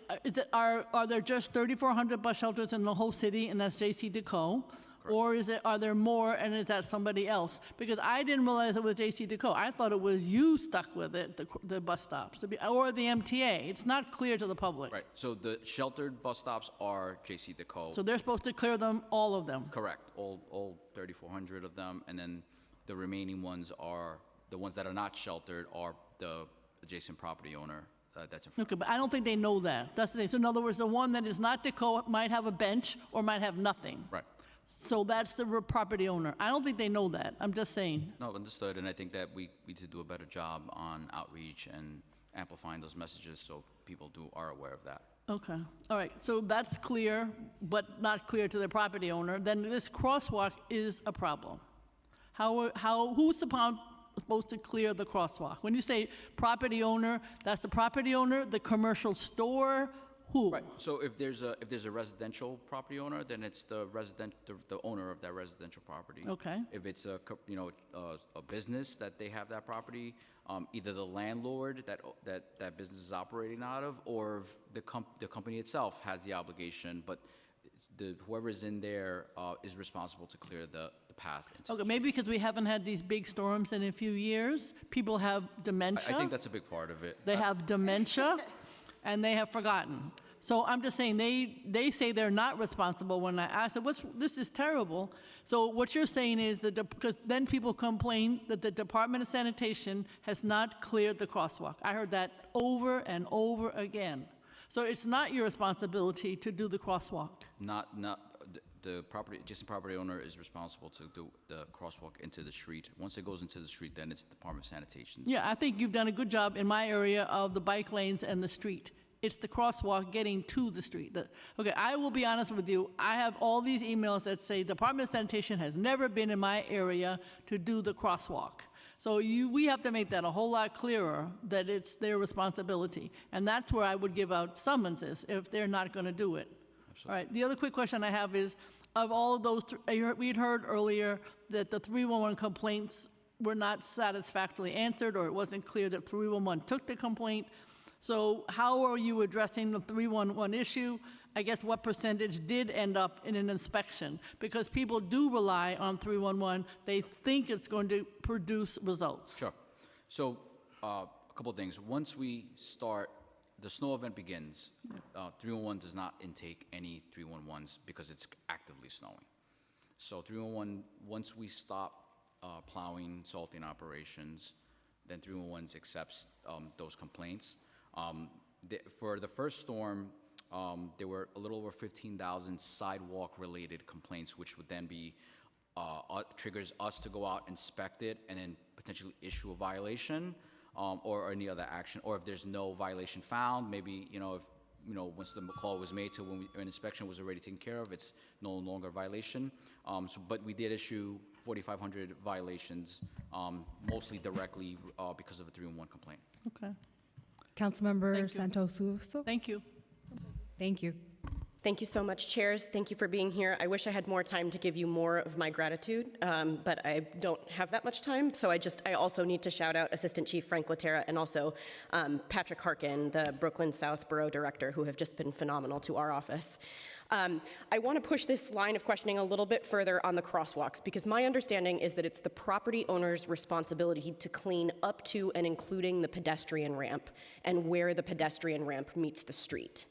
are there just 3,400 bus shelters in the whole city, and that's J.C. Decaux? Or are there more, and is that somebody else? Because I didn't realize it was J.C. Decaux. I thought it was you stuck with it, the bus stops, or the MTA. It's not clear to the public. Right, so the sheltered bus stops are J.C. Decaux. So they're supposed to clear them, all of them? Correct, all 3,400 of them, and then the remaining ones are, the ones that are not sheltered are the adjacent property owner that's in front. Okay, but I don't think they know that. That's the thing. So in other words, the one that is not Decaux might have a bench or might have nothing. Right. So that's the property owner. I don't think they know that. I'm just saying. No, understood, and I think that we need to do a better job on outreach and amplifying those messages so people are aware of that. Okay, all right, so that's clear, but not clear to the property owner. Then this crosswalk is a problem. Who's supposed to clear the crosswalk? When you say property owner, that's the property owner, the commercial store, who? Right. So if there's a residential property owner, then it's the owner of that residential property. Okay. If it's a business that they have that property, either the landlord that business is operating out of, or the company itself has the obligation, but whoever's in there is responsible to clear the path. Okay, maybe because we haven't had these big storms in a few years, people have dementia. I think that's a big part of it. They have dementia, and they have forgotten. So I'm just saying, they say they're not responsible. When I said, this is terrible. So what you're saying is that, because then people complain that the Department of Sanitation has not cleared the crosswalk. I heard that over and over again. So it's not your responsibility to do the crosswalk. The adjacent property owner is responsible to do the crosswalk into the street. Once it goes into the street, then it's the Department of Sanitation. Yeah, I think you've done a good job in my area of the bike lanes and the street. It's the crosswalk getting to the street. Okay, I will be honest with you. I have all these emails that say Department of Sanitation has never been in my area to do the crosswalk. So we have to make that a whole lot clearer that it's their responsibility. And that's where I would give out summonses if they're not going to do it. Absolutely. All right, the other quick question I have is, of all of those, we'd heard earlier that the 311 complaints were not satisfactorily answered, or it wasn't clear that 311 took the complaint. So how are you addressing the 311 issue? I guess what percentage did end up in an inspection? Because people do rely on 311. They think it's going to produce results. Sure. So a couple of things. Once we start, the snow event begins, 311 does not intake any 311s because it's actively snowing. So 311, once we stop plowing, salting operations, then 311 accepts those complaints. For the first storm, there were a little over 15,000 sidewalk-related complaints, which would then be triggers us to go out, inspect it, and then potentially issue a violation. or any other action, or if there's no violation found, maybe, if, once the call was made to when an inspection was already taken care of, it's no longer a violation. But we did issue 4,500 violations, mostly directly because of a 3-in-1 complaint. Okay. Councilmember Santos Suso. Thank you. Thank you. Thank you so much, chairs. Thank you for being here. I wish I had more time to give you more of my gratitude, but I don't have that much time. So I also need to shout out Assistant Chief Frank Latera and also Patrick Harkin, the Brooklyn South Borough Director, who have just been phenomenal to our office. I want to push this line of questioning a little bit further on the crosswalks, because my understanding is that it's the property owner's responsibility to clean up to and including the pedestrian ramp and where the pedestrian ramp meets the street.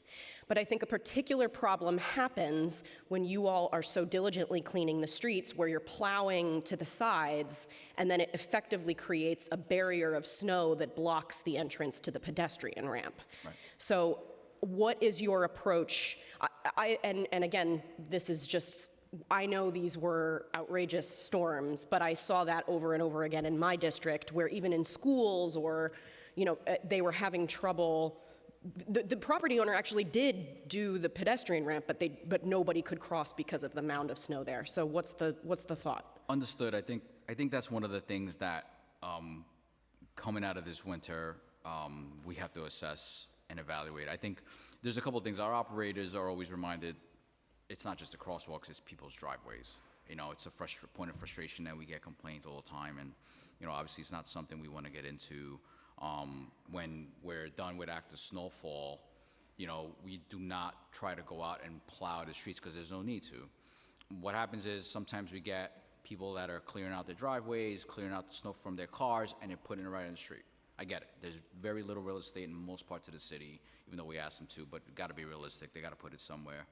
But I think a particular problem happens when you all are so diligently cleaning the streets where you're plowing to the sides, and then it effectively creates a barrier of snow that blocks the entrance to the pedestrian ramp. Right. So what is your approach? And again, this is just, I know these were outrageous storms, but I saw that over and over again in my district, where even in schools or, they were having trouble. The property owner actually did do the pedestrian ramp, but nobody could cross because of the mound of snow there. So what's the thought? Understood. I think that's one of the things that coming out of this winter we have to assess and evaluate. I think there's a couple of things. Our operators are always reminded it's not just the crosswalks, it's people's driveways. It's a point of frustration that we get complaints all the time, and obviously it's not something we want to get into. When we're done with active snowfall, we do not try to go out and plow the streets because there's no need to. What happens is sometimes we get people that are clearing out their driveways, clearing out the snow from their cars, and they're putting it right in the street. I get it. There's very little real estate in most parts of the city, even though we ask them to, but got to be realistic. They got to put it somewhere.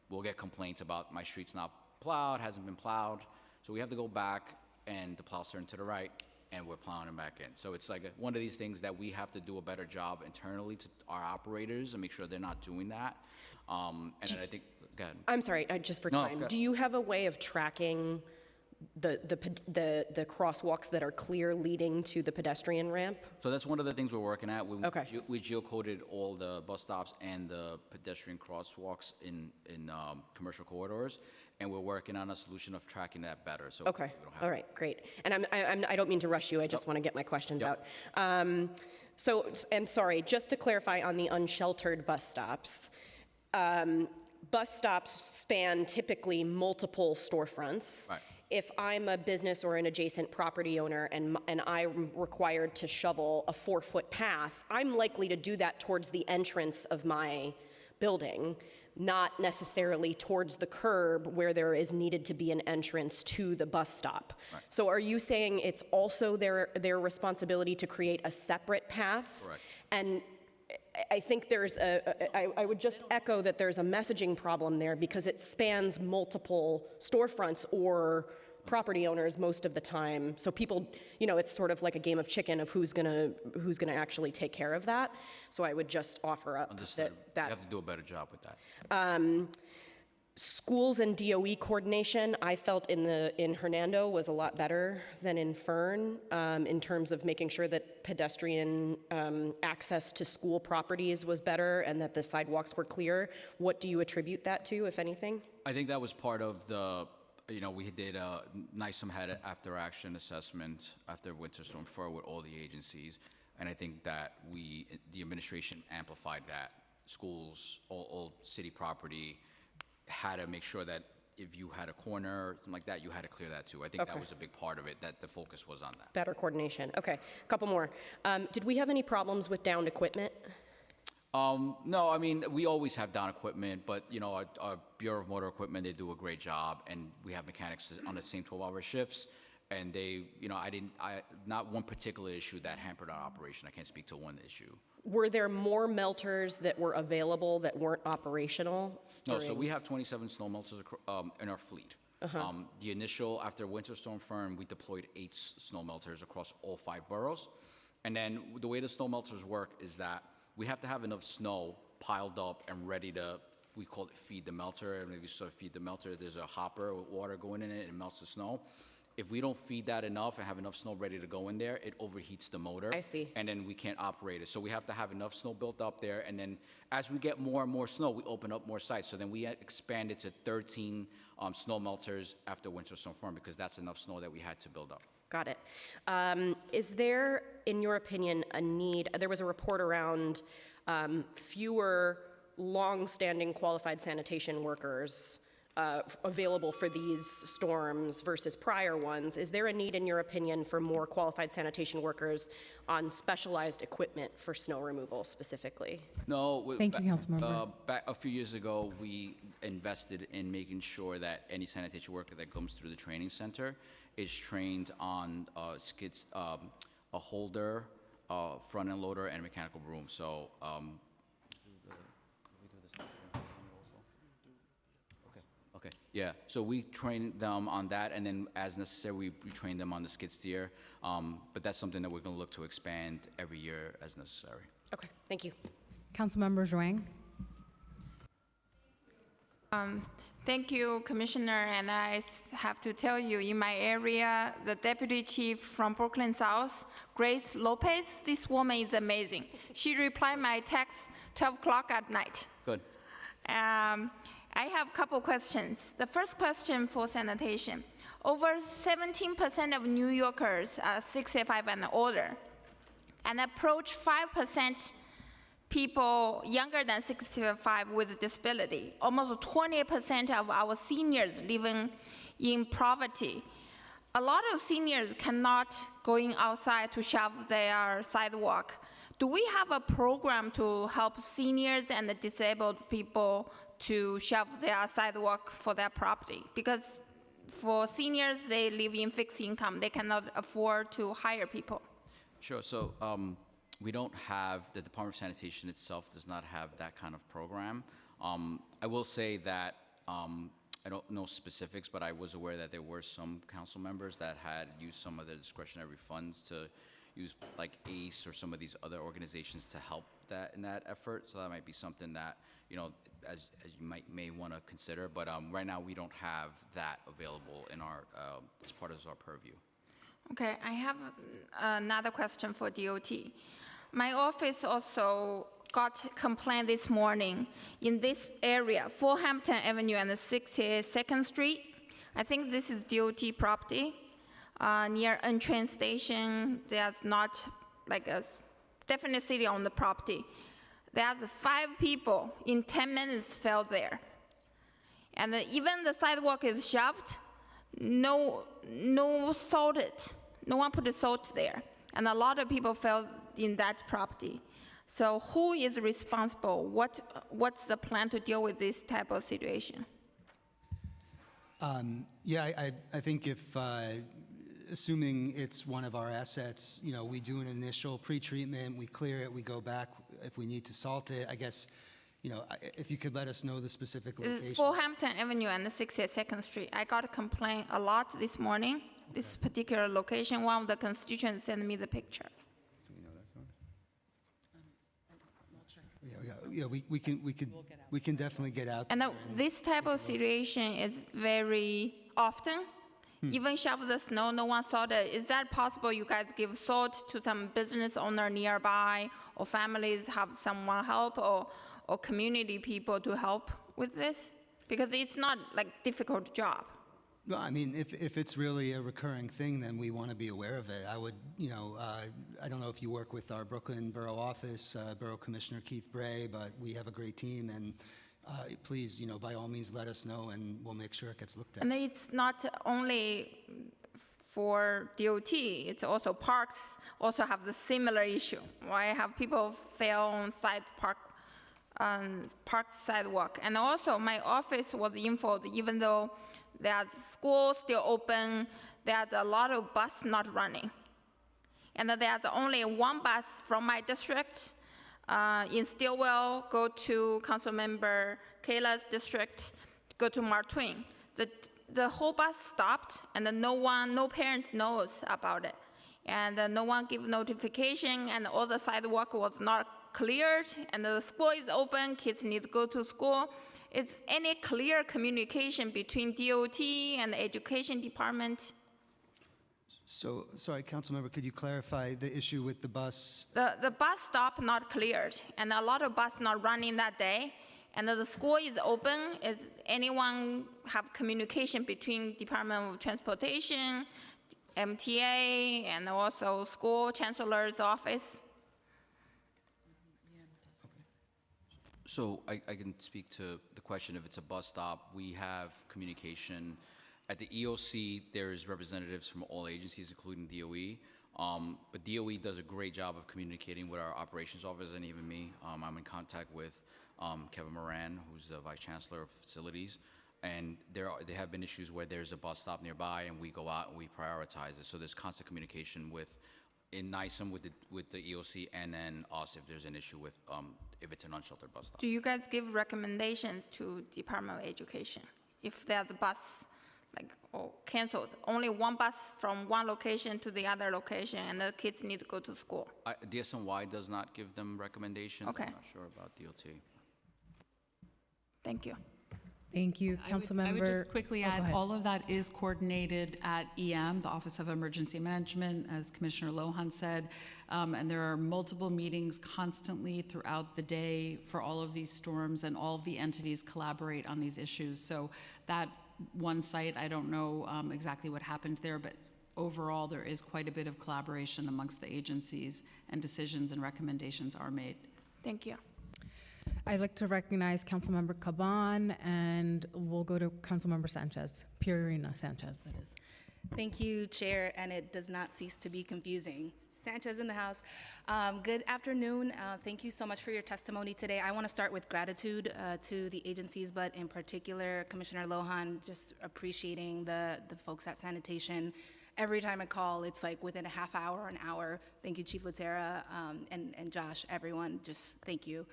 We'll get complaints about my street's not plowed, hasn't been plowed. So we have to go back, and the plow's turned to the right, and we're plowing them back in. So it's like one of these things that we have to do a better job internally to our operators and make sure they're not doing that. And then I think, go ahead. I'm sorry, just for No, time. go- Do you have a way of tracking the crosswalks that are clear leading to the pedestrian ramp? So that's one of the things we're working at. Okay. We geocoded all the bus stops and the pedestrian crosswalks in commercial corridors, and we're working on a solution of tracking that better. So Okay, all right, great. And I don't mean to rush you, I just want to get my questions out. And sorry, just to clarify on the unsheltered bus stops, bus stops span typically multiple storefronts. Right. If I'm a business or an adjacent property owner and I'm required to shovel a 4-foot path, I'm likely to do that towards the entrance of my building, not necessarily towards the curb where there is needed to be an entrance to the bus stop. Right. So are you saying it's also their responsibility to create a separate path? Correct. And I think I would just echo that there's a messaging problem there because it spans multiple storefronts or property owners most of the time. So people, it's sort of like a game of chicken of who's gonna actually take care of that. So I would just offer up Understood. that We have to do a better job with that. schools and DOE coordination, I felt in Hernando was a lot better than in Fern in terms of making sure that pedestrian access to school properties was better and that the sidewalks were clear. What do you attribute that to, if anything? I think that was part of the, we did a NISM had an after-action assessment after Winter Storm Fur with all the agencies, and I think that the administration amplified that. Schools, all city property, had to make sure that if you had a corner, something like that, you had to clear that too. I think that was a big part of it, that the focus was on that. Better coordination. Okay, a couple more. Did we have any problems with downed equipment? No, I mean, we always have down equipment, but, our Bureau of Motor Equipment, they do a great job, and we have mechanics on the same 12-hour shifts, and they, not one particular issue that hampered our operation. I can't speak to one issue. Were there more melters that were available that weren't operational? No, so we have 27 snow melters in our fleet. The initial, after Winter Storm Fern, we deployed 8 snow melters across all 5 boroughs. And then the way the snow melters work is that we have to have enough snow piled up and ready to, we call it feed the melter. And if you sort of feed the melter, there's a hopper with water going in it and it melts the snow. if we don't feed that enough and have enough snow ready to go in there, it overheats the motor. I see. And then we can't operate it. So we have to have enough snow built up there, and then as we get more and more snow, we open up more sites. So then we expanded to 13 snow melters after Winter Storm Fern, because that's enough snow that we had to build up. Got it. Is there, in your opinion, a need? There was a report around fewer long-standing qualified sanitation workers available for these storms versus prior ones. Is there a need, in your opinion, for more qualified sanitation workers on specialized equipment for snow removal specifically? No. Thank you, Councilmember. Back a few years ago, we invested in making sure that any sanitation worker that comes through the training center is trained on skids, a holder, front end loader, and a mechanical broom. So. Okay, yeah, so we train them on that, and then as necessary, we train them on the skid steer. But that's something that we're gonna look to expand every year as necessary. Okay, thank you. Councilmember Zhuang. Thank you, Commissioner, and I have to tell you, in my area, the Deputy Chief from Brooklyn South, Grace Lopez, this woman is amazing. She replied my text 12 o'clock at night. Good. I have a couple questions. The first question for sanitation. Over 17% of New Yorkers are 65 and older, and approach 5% people younger than 65 with disability. Almost 20% of our seniors living in poverty. A lot of seniors cannot going outside to shovel their sidewalk. Do we have a program to help seniors and the disabled people to shovel their sidewalk for their property? Because for seniors, they live in fixed income. They cannot afford to hire people. Sure, so we don't have, the Department of Sanitation itself does not have that kind of program. I will say that, I don't know specifics, but I was aware that there were some council members that had used some of their discretionary funds to use like ACE or some of these other organizations to help that in that effort. So that might be something that, you know, as you may want to consider. But right now we don't have that available in our, as part of our purview. Okay, I have another question for DOT. My office also got a complaint this morning in this area, Fulhampton Avenue and 62nd Street. I think this is DOT property. Near N train station, there's not like a definite city on the property. There's 5 people in 10 minutes fell there. And even the sidewalk is shoved, no salted, no one put the salt there. And a lot of people fell in that property. So who is responsible? What's the plan to deal with this type of situation? Yeah, I think if, assuming it's one of our assets, you know, we do an initial pre-treatment, we clear it, we go back if we need to salt it. I guess, you know, if you could let us know the specific location. Fulhampton Avenue and 62nd Street. I got a complaint a lot this morning. Okay. This particular location, one of the constituents sent me the picture. Do we know that one? Yeah, we can definitely get out. And this type of situation is very often. Even shovel the snow, no one saw it. Is that possible? You guys give salt to some business owner nearby, or families have someone help, or community people to help with this? Because it's not like difficult job. Well, I mean, if it's really a recurring thing, then we want to be aware of it. I would, you know, I don't know if you work with our Brooklyn Borough Office, Borough Commissioner Keith Bray, but we have a great team, and please, you know, by all means, let us know, and we'll make sure it gets looked at. And it's not only for DOT, it's also parks also have the similar issue. Why have people fail on park sidewalk? And also, my office was informed, even though there's school still open, there's a lot of bus not running. And there's only one bus from my district in Stillwell, go to Councilmember Kayla's district, go to Martwin. The whole bus stopped, and no parents knows about it. And no one give notification, and all the sidewalk was not cleared, and the school is open, kids need to go to school. Is any clear communication between DOT and the education department? So, sorry, Councilmember, could you clarify the issue with the bus? The bus stop not cleared, and a lot of bus not running that day. And the school is open. Is anyone have communication between Department of Transportation, MTA, and also school chancellor's office? So I can speak to the question. If it's a bus stop, we have communication. At the EOC, there's representatives from all agencies, including DOE. But DOE does a great job of communicating with our operations office and even me. I'm in contact with Kevin Moran, who's the Vice Chancellor of Facilities. And there have been issues where there's a bus stop nearby and we go out and we prioritize it. So there's constant communication in NISM with the EOC and then us if there's an issue with, if it's an unsheltered bus stop. Do you guys give recommendations to Department of Education if there's a bus canceled, only one bus from one location to the other location, and the kids need to go to school? DSNY does not give them recommendations. Okay. I'm not sure about DOT. Thank you. Thank you, Councilmember. I would just quickly Oh, go add, ahead. all of that is coordinated at EM, the Office of Emergency Management, as Commissioner Lohan said, and there are multiple meetings constantly throughout the day for all of these storms, and all of the entities collaborate on these issues. So that one site, I don't know exactly what happened there, but overall, there is quite a bit of collaboration amongst the agencies, and decisions and recommendations are made. Thank you. I'd like to recognize Councilmember Caban, and we'll go to Councilmember Sanchez, Purina Sanchez, that is. Thank you, Chair, and it does not cease to be confusing. Sanchez in the house. Good afternoon. Thank you so much for your testimony today. I want to start with gratitude to the agencies, but in particular, Commissioner Lohan, just appreciating the folks at sanitation. Every time I call, it's like within a half hour, an hour. Thank you, Chief Laterra, and Josh, everyone, just thank you.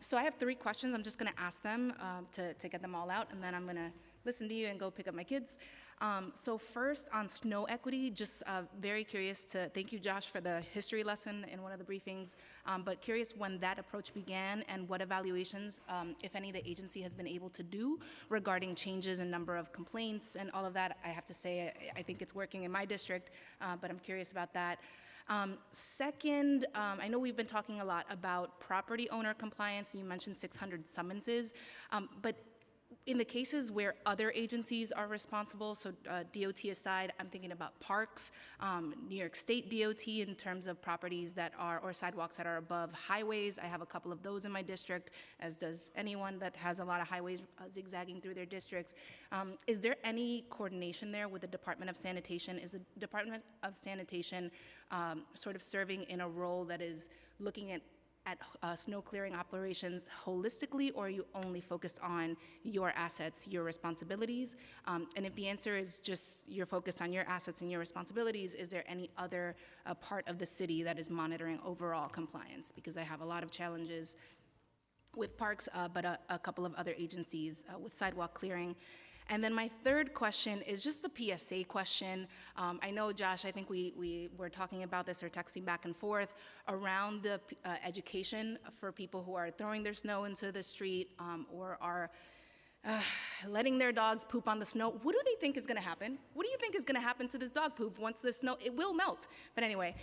So I have 3 questions. I'm just going to ask them to get them all out, and then I'm going to listen to you and go pick up my kids. So first, on snow equity, just very curious to thank you, Josh, for the history lesson in one of the briefings, but curious when that approach began and what evaluations, if any, the agency has been able to do regarding changes in number of complaints and all of that. I have to say, I think it's working in my district, but I'm curious about that. Second, I know we've been talking a lot about property owner compliance, and you mentioned 600 summonses, but in the cases where other agencies are responsible, so DOT aside, I'm thinking about parks, New York State DOT in terms of properties that are, or sidewalks that are above highways. I have a couple of those in my district, as does anyone that has a lot of highways zigzagging through their districts. Is there any coordination there with the Department of Sanitation? Is the Department of Sanitation sort of serving in a role that is looking at snow clearing operations holistically, or are you only focused on your assets, your responsibilities? And if the answer is just you're focused on your assets and your responsibilities, is there any other part of the city that is monitoring overall compliance? Because I have a lot of challenges with parks, but a couple of other agencies with sidewalk clearing. And then my third question is just the PSA question. I know, Josh, I think we were talking about this or texting back and forth around the education for people who are throwing their snow into the street or are letting their dogs poop on the snow. What do they think is going to happen? What do you think is going to happen to this dog poop once the snow, it will melt. But anyway,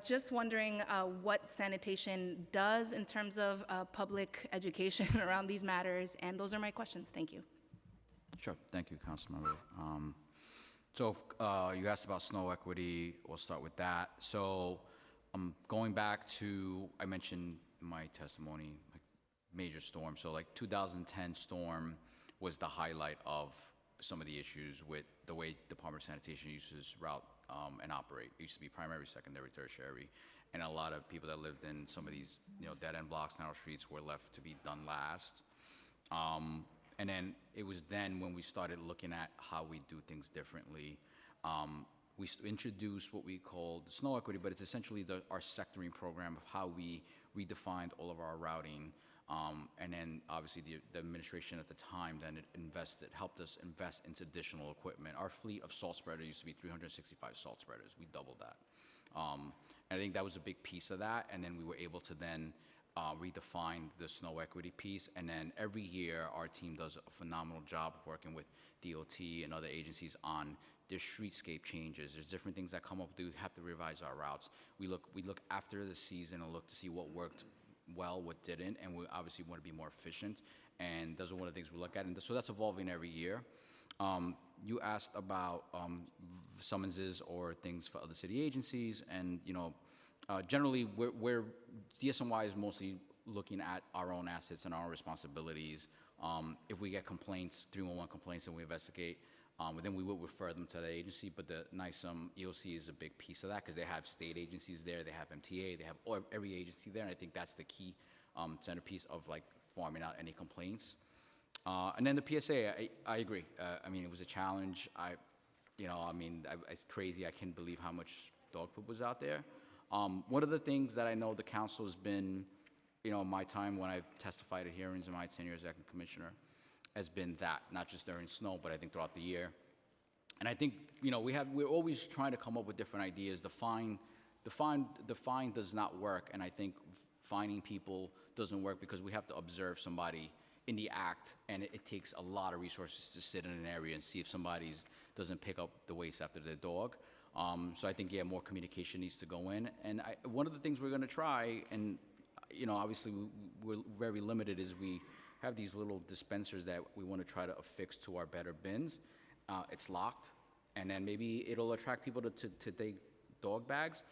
just wondering what sanitation does in terms of public education around these matters. And those are my questions. Thank you. Sure. Thank you, Councilmember. So you asked about snow equity. We'll start with that. So going back to, I mentioned in my testimony, like major storm. So like 2010 storm was the highlight of some of the issues with the way Department of Sanitation uses route and operate. It used to be primary, secondary, tertiary, and a lot of people that lived in some of these, dead-end blocks, narrow streets were left to be done last. And then it was then when we started looking at how we do things differently. We introduced what we called snow equity, but it's essentially our sectoring program of how we redefined all of our routing. And then obviously the administration at the time then helped us invest into additional equipment. Our fleet of salt spreaders used to be 365 salt spreaders. We doubled that. And I think that was a big piece of that. And then we were able to then redefine the snow equity piece, and then every year our team does a phenomenal job of working with DOT and other agencies on there's streetscape changes. There's different things that come up. We have to revise our routes. We look after the season and look to see what worked well, what didn't, and we obviously want to be more efficient. And those are one of the things we look at. And so that's evolving every year. You asked about summonses or things for other city agencies, and generally we're DSNY is mostly looking at our own assets and our own responsibilities. If we get complaints, 311 complaints, and we investigate, then we will refer them to the agency. But the NISM EOC is a big piece of that because they have state agencies there, they have MTA, they have every agency there, and I think that's the key centerpiece of like farming out any complaints. And then the PSA, I agree. I mean, it was a challenge. It's crazy. I can't believe how much dog poop was out there. One of the things that I know the council has been, my time when I've testified at hearings in my tenure as acting commissioner, has been that, not just during snow, but I think throughout the year. And I think, we're always trying to come up with different ideas. The fine does not work, and I think fining people doesn't work because we have to observe somebody in the act, and it takes a lot of resources to sit in an area and see if somebody doesn't pick up the waste after their dog. So I think, more communication needs to go in. And one of the things we're going to try, and obviously we're very limited, is we have these little dispensers that we want to try to affix to our better bins. It's locked, and then maybe it'll attract people to take dog bags.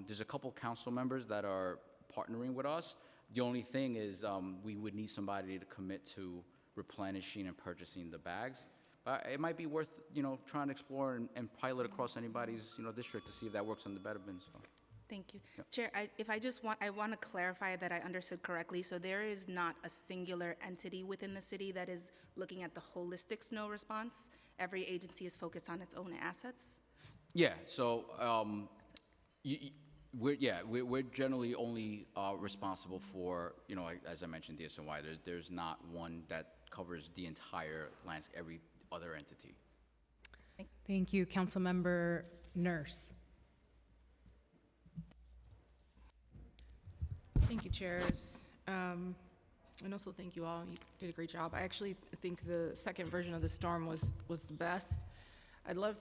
There's a couple council members that are partnering with us. The only thing is we would need somebody to commit to replenishing and purchasing the bags. But it might be worth, trying to explore and pilot across anybody's, district to see if that works on the better bins. So. Thank you. Yep. Chair, I want to clarify that I understood correctly. So there is not a singular entity within the city that is looking at the holistic snow response. Every agency is focused on its own assets. Yeah, so we're generally only responsible for, as I mentioned, DSNY. There's not one that covers the entire landscape, every other entity. Thank you, Councilmember Nurse. Thank you, chairs. And also thank you all. You did a great job. I actually think the second version of the storm was the best. I'd love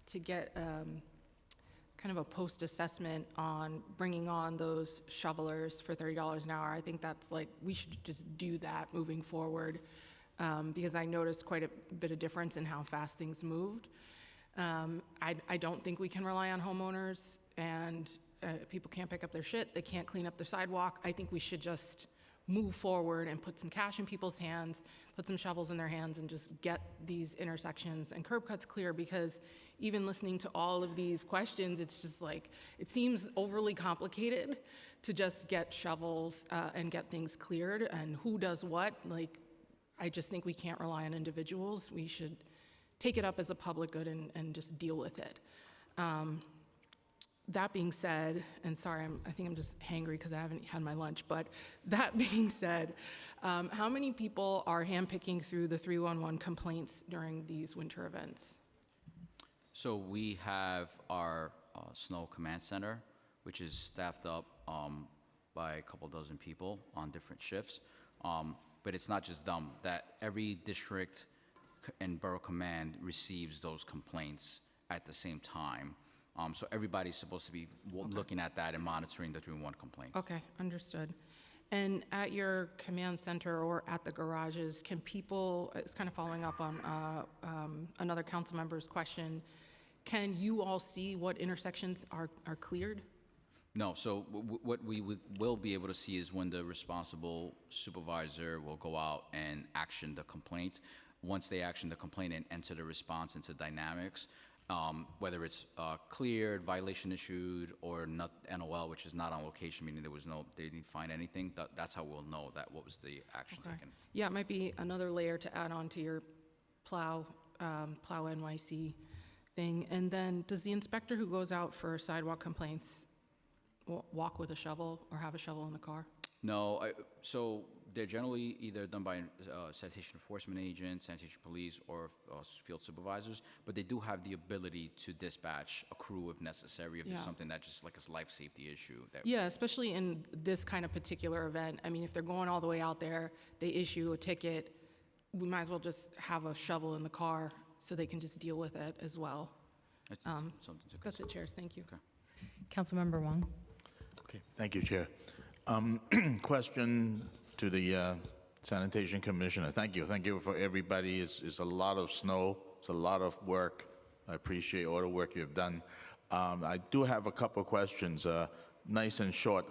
to get kind of a post-assessment on bringing on those shovelers for $30 an hour. I think that's we should just do that moving forward because I noticed quite a bit of difference in how fast things moved. I don't think we can rely on homeowners and people can't pick up their shit, they can't clean up their sidewalk. I think we should just move forward and put some cash in people's hands, put some shovels in their hands, and just get these intersections and curb cuts clear, because even listening to all of these questions, it's just it seems overly complicated to just get shovels and get things cleared, and who does what. I just think we can't rely on individuals. We should take it up as a public good and just deal with it. That being said, and sorry, I think I'm just hangry because I haven't had my lunch, but that being said, how many people are handpicking through the 311 complaints during these winter events? So we have our snow command center, which is staffed up by a couple dozen people on different shifts. But it's not just them, that every district and borough command receives those complaints at the same time. So everybody's supposed to be looking at that and monitoring the 311 complaints. Okay, understood. And at your command center or at the garages, can people, it's kind of following up on another council member's question, can you all see what intersections are cleared? No, so what we will be able to see is when the responsible supervisor will go out and action the complaint. Once they action the complaint and enter the response into dynamics, whether it's cleared, violation issued, or not NOL, which is not on location, meaning they didn't find anything, that's how we'll know that what was the action taken. Yeah, it might be another layer to add on to your Plow NYC thing. And then does the inspector who goes out for sidewalk complaints walk with a shovel or have a shovel in the car? No, so they're generally either done by sanitation enforcement agents, sanitation police, or field supervisors, but they do have the ability to dispatch a crew if necessary, if there's something that just like a life safety issue. Yeah, especially in this kind of particular event. I mean, if they're going all the way out there, they issue a ticket, we might as well just have a shovel in the car so they can just deal with it as well. That's something to That's it, Chair. Thank you. Councilmember Wong. Okay, thank you, Chair. Question to the Sanitation Commissioner. Thank you for everybody. It's a lot of snow. It's a lot of work. I appreciate all the work you've done. I do have a couple of questions, nice and short.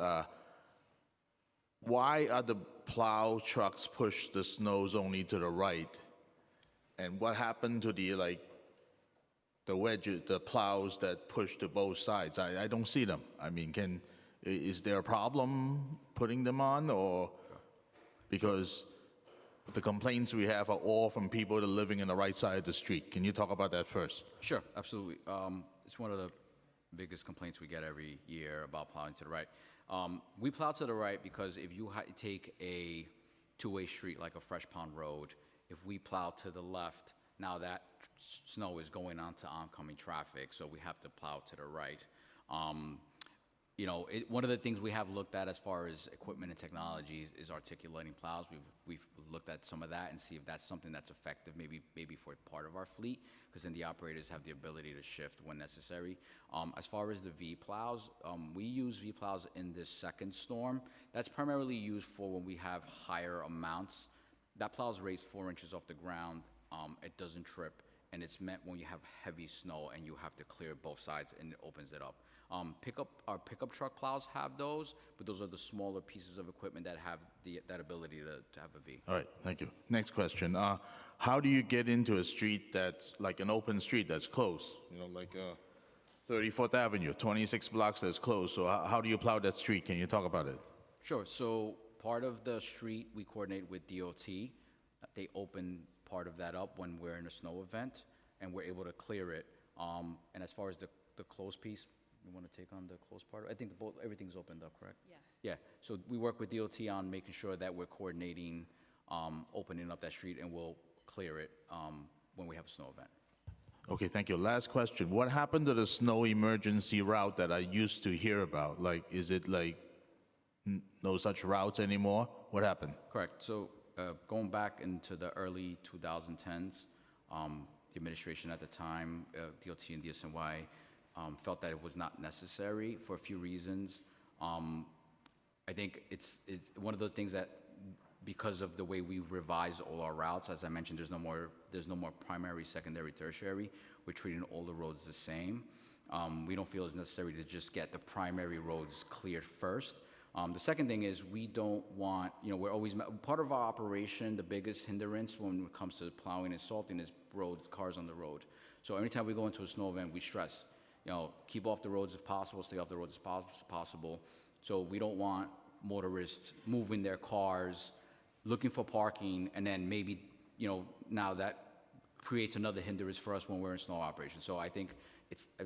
Why are the plow trucks push the snows only to the right? And what happened to the wedges, the plows that push to both sides? I don't see them. I mean, is there a problem putting them on, or because the complaints we have are all from people that are living in the right side of the street? Can you talk about that first? Sure, absolutely. It's one of the biggest complaints we get every year about plowing to the right. We plow to the right because if you take a two-way street like a Fresh Pond Road, if we plow to the left, now that snow is going onto oncoming traffic, so we have to plow to the right. One of the things we have looked at as far as equipment and technology is articulating plows. We've looked at some of that and see if that's something that's effective, maybe for part of our fleet, because then the operators have the ability to shift when necessary. As far as the V plows, we use V plows in this second storm. That's primarily used for when we have higher amounts. That plow is raised 4 inches off the ground. It doesn't trip, and it's meant when you have heavy snow and you have to clear both sides, and it opens it up. Our pickup truck plows have those, but those are the smaller pieces of equipment that have that ability to have a V. All right, thank you. Next question. How do you get into a street that's like an open street that's closed? Like 34th Avenue, 26 blocks that's closed. So how do you plow that street? Can you talk about it? Sure. So part of the street, we coordinate with DOT. They open part of that up when we're in a snow event, and we're able to clear it. And as far as the closed piece, you want to take on the closed part? I think everything's opened up, correct? Yes. Yeah. So we work with DOT on making sure that we're coordinating, opening up that street, and we'll clear it when we have a snow event. Okay, thank you. Last question. What happened to the snow emergency route that I used to hear about? Like, is it like no such routes anymore? What happened? Correct. So going back into the early 2010s, the administration at the time, DOT and DSNY, felt that it was not necessary for a few reasons. I think it's one of the things that, because of the way we revise all our routes, as I mentioned, there's no more primary, secondary, tertiary. We're treating all the roads the same. We don't feel it's necessary to just get the primary roads cleared first. The second thing is we don't want, we're always, part of our operation, the biggest hindrance when it comes to plowing and salting is cars on the road. So anytime we go into a snow event, we stress, keep off the roads if possible, stay off the roads as possible. So we don't want motorists moving their cars, looking for parking, and then maybe, now that creates another hindrance for us when we're in snow operation. So I think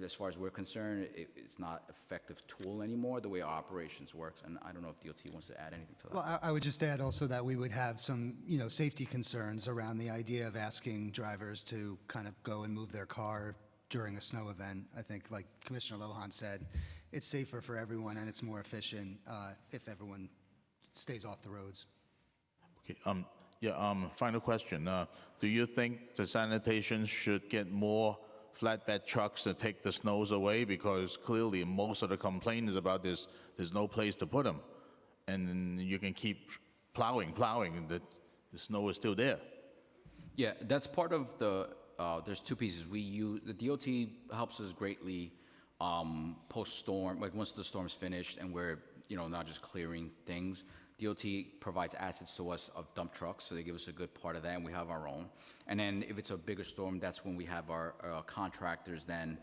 as far as we're concerned, it's not an effective tool anymore, the way our operations works. And I don't know if DOT wants to add anything to that. Well, I would just add also that we would have some, safety concerns around the idea of asking drivers to kind of go and move their car during a snow event. I think, like Commissioner Lohan said, it's safer for everyone and it's more efficient if everyone stays off the roads. Okay. Final question. Do you think the sanitation should get more flatbed trucks to take the snows away? Because clearly most of the complaint is about this, there's no place to put them. And then you can keep plowing, the snow is still there. Yeah, that's part of there's two pieces. The DOT helps us greatly post-storm, like once the storm's finished and we're, not just clearing things. DOT provides assets to us of dump trucks, so they give us a good part of that, and we have our own. And then if it's a bigger storm, that's when we have our contractors then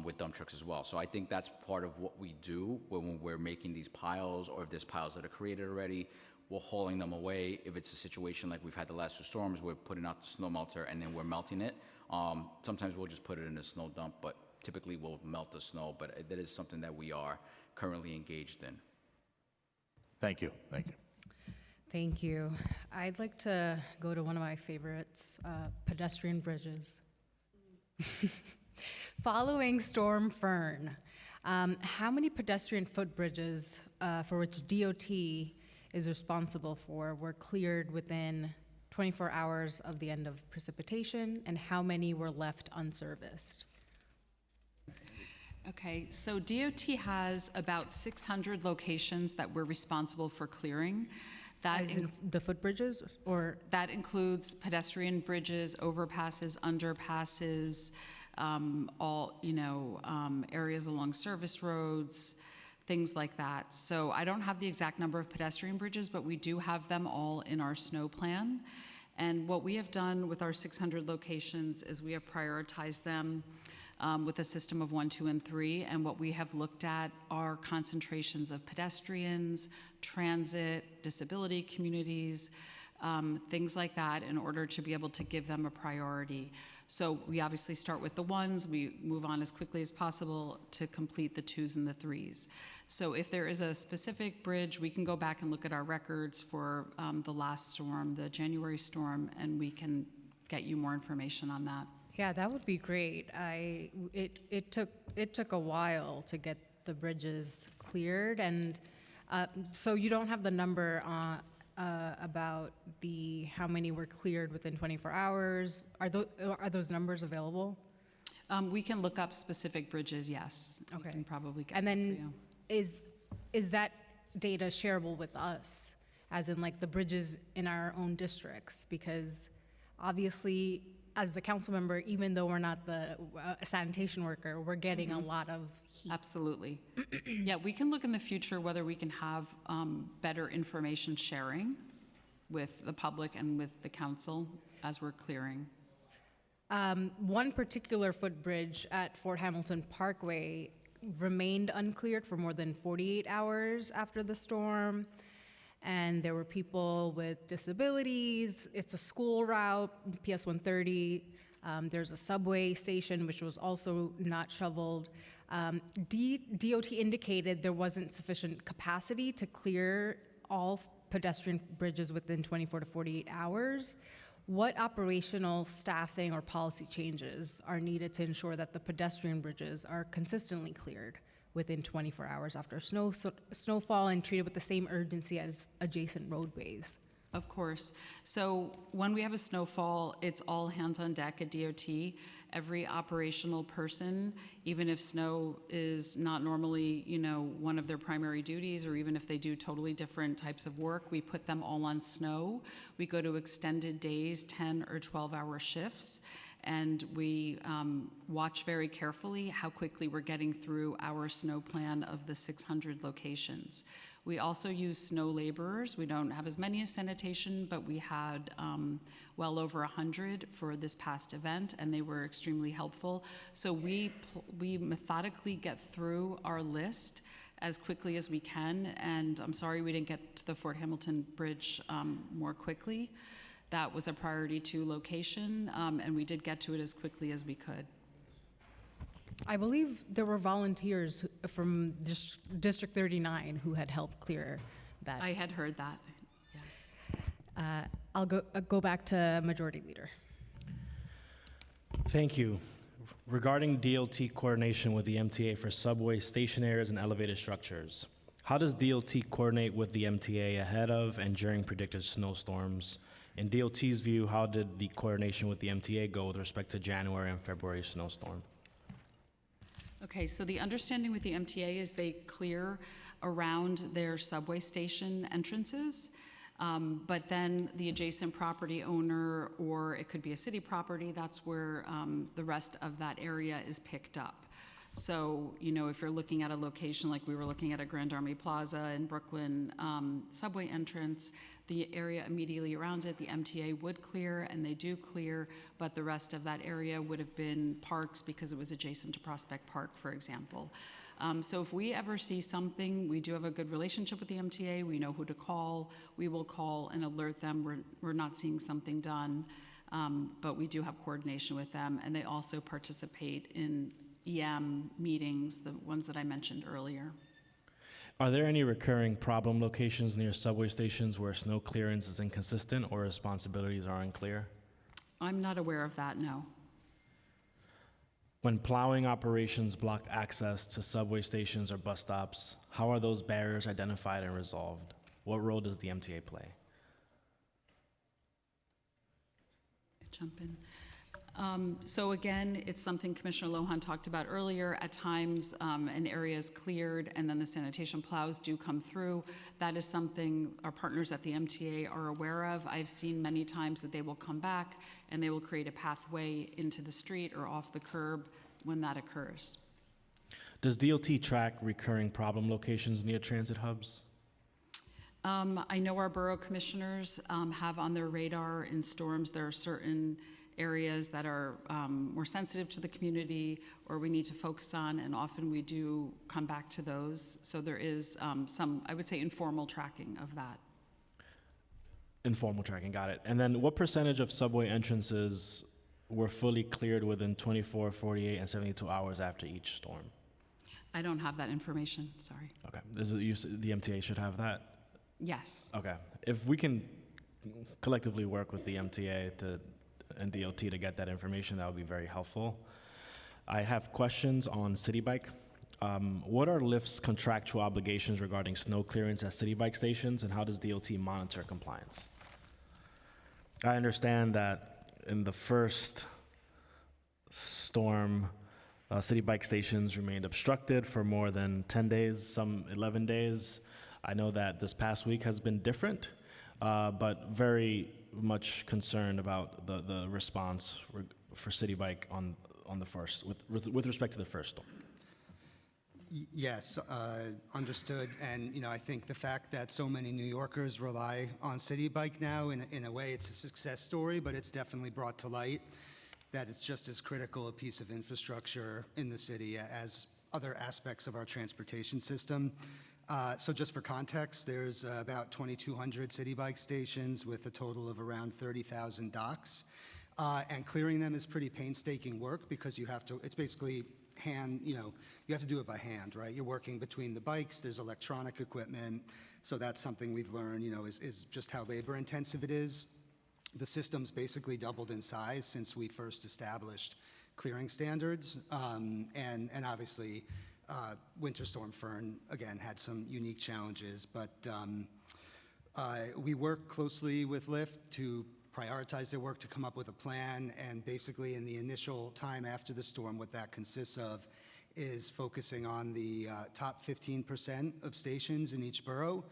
with dump trucks as well. So I think that's part of what we do when we're making these piles, or if there's piles that are created already, we're hauling them away. If it's a situation like we've had the last two storms, we're putting out the snow melter and then we're melting it. Sometimes we'll just put it in a snow dump, but typically we'll melt the snow, but that is something that we are currently engaged in. Thank you. Thank you. I'd like to go to one of my favorites, pedestrian bridges. Following Storm Fern, how many pedestrian footbridges for which DOT is responsible for were cleared within 24 hours of the end of precipitation, and how many were left unserviced? Okay, so DOT has about 600 locations that we're responsible for clearing. That As in the footbridges, or? That includes pedestrian bridges, overpasses, underpasses, areas along service roads, things like that. So I don't have the exact number of pedestrian bridges, but we do have them all in our snow plan. And what we have done with our 600 locations is we have prioritized them with a system of 1, 2, and 3. And what we have looked at are concentrations of pedestrians, transit, disability communities, things like that, in order to be able to give them a priority. So we obviously start with the 1s, we move on as quickly as possible to complete the 2s and the 3s. So if there is a specific bridge, we can go back and look at our records for the last storm, the January storm, and we can get you more information on that. Yeah, that would be great. It took a while to get the bridges cleared, and so you don't have the number about how many were cleared within 24 hours. Are those numbers available? We can look up specific bridges, yes. Okay. We can probably get and that then for you. Is that data shareable with us, as in like the bridges in our own districts? Because obviously, as the council member, even though we're not the sanitation worker, we're getting a lot of heat. Absolutely. Yeah, we can look in the future whether we can have better information sharing with the public and with the council as we're clearing. One particular footbridge at Fort Hamilton Parkway remained uncleared for more than 48 hours after the storm. And there were people with disabilities. It's a school route, PS 130. There's a subway station, which was also not shoveled. DOT indicated there wasn't sufficient capacity to clear all pedestrian bridges within 24 to 48 hours. What operational, staffing, or policy changes are needed to ensure that the pedestrian bridges are consistently cleared within 24 hours after snowfall and treated with the same urgency as adjacent roadways? Of course. So when we have a snowfall, it's all hands on deck at DOT. Every operational person, even if snow is not normally, one of their primary duties, or even if they do totally different types of work, we put them all on snow. We go to extended days, 10 or 12-hour shifts, and we watch very carefully how quickly we're getting through our snow plan of the 600 locations. We also use snow laborers. We don't have as many as sanitation, but we had well over 100 for this past event, and they were extremely helpful. So we methodically get through our list as quickly as we can, and I'm sorry we didn't get to the Fort Hamilton Bridge more quickly. That was a priority 2 location, and we did get to it as quickly as we could. I believe there were volunteers from District 39 who had helped clear that. I had heard that, yes. I'll go back to Majority Leader. Thank you. Regarding DOT coordination with the MTA for subway, station areas, and elevated structures, how does DOT coordinate with the MTA ahead of and during predicted snowstorms? In DOT's view, how did the coordination with the MTA go with respect to January and February snowstorm? Okay, so the understanding with the MTA is they clear around their subway station entrances, but then the adjacent property owner, or it could be a city property, that's where the rest of that area is picked up. So, if you're looking at a location like we were looking at a Grand Army Plaza in Brooklyn subway entrance, the area immediately around it, the MTA would clear, and they do clear, but the rest of that area would have been parks because it was adjacent to Prospect Park, for example. So if we ever see something, we do have a good relationship with the MTA. We know who to call. We will call and alert them we're not seeing something done, but we do have coordination with them, and they also participate in EM meetings, the ones that I mentioned earlier. Are there any recurring problem locations near subway stations where snow clearance is inconsistent or responsibilities are unclear? I'm not aware of that, no. When plowing operations block access to subway stations or bus stops, how are those barriers identified and resolved? What role does the MTA play? jump in. So again, it's something Commissioner Lohan talked about earlier. At times, an area is cleared and then the sanitation plows do come through. That is something our partners at the MTA are aware of. I've seen many times that they will come back and they will create a pathway into the street or off the curb when that occurs. Does DOT track recurring problem locations near transit hubs? I know our borough commissioners have on their radar in storms, there are certain areas that are more sensitive to the community or we need to focus on, and often we do come back to those. So there is some, I would say, informal tracking of that. Informal tracking, got it. And then what percentage of subway entrances were fully cleared within 24, 48, and 72 hours after each storm? I don't have that information, sorry. Okay, the MTA should have that? Yes. Okay, if we can collectively work with the MTA and DOT to get that information, that would be very helpful. I have questions on City Bike. What are Lyft's contractual obligations regarding snow clearance at City Bike stations, and how does DOT monitor compliance? I understand that in the first storm, City Bike stations remained obstructed for more than 10 days, some 11 days. I know that this past week has been different, but very much concerned about the response for City Bike on the first, with respect to the first storm. Yes, understood. And, I think the fact that so many New Yorkers rely on City Bike now, in a way, it's a success story, but it's definitely brought to light that it's just as critical a piece of infrastructure in the city as other aspects of our transportation system. So just for context, there's about 2,200 City Bike stations with a total of around 30,000 docks. And clearing them is pretty painstaking work because you have to, it's basically you have to do it by hand, right? You're working between the bikes, there's electronic equipment. So that's something we've learned, is just how labor intensive it is. The system's basically doubled in size since we first established clearing standards. And obviously, Winter Storm Fern, again, had some unique challenges, but we work closely with Lyft to prioritize their work to come up with a plan, and basically in the initial time after the storm, what that consists of is focusing on the top 15% of stations in each borough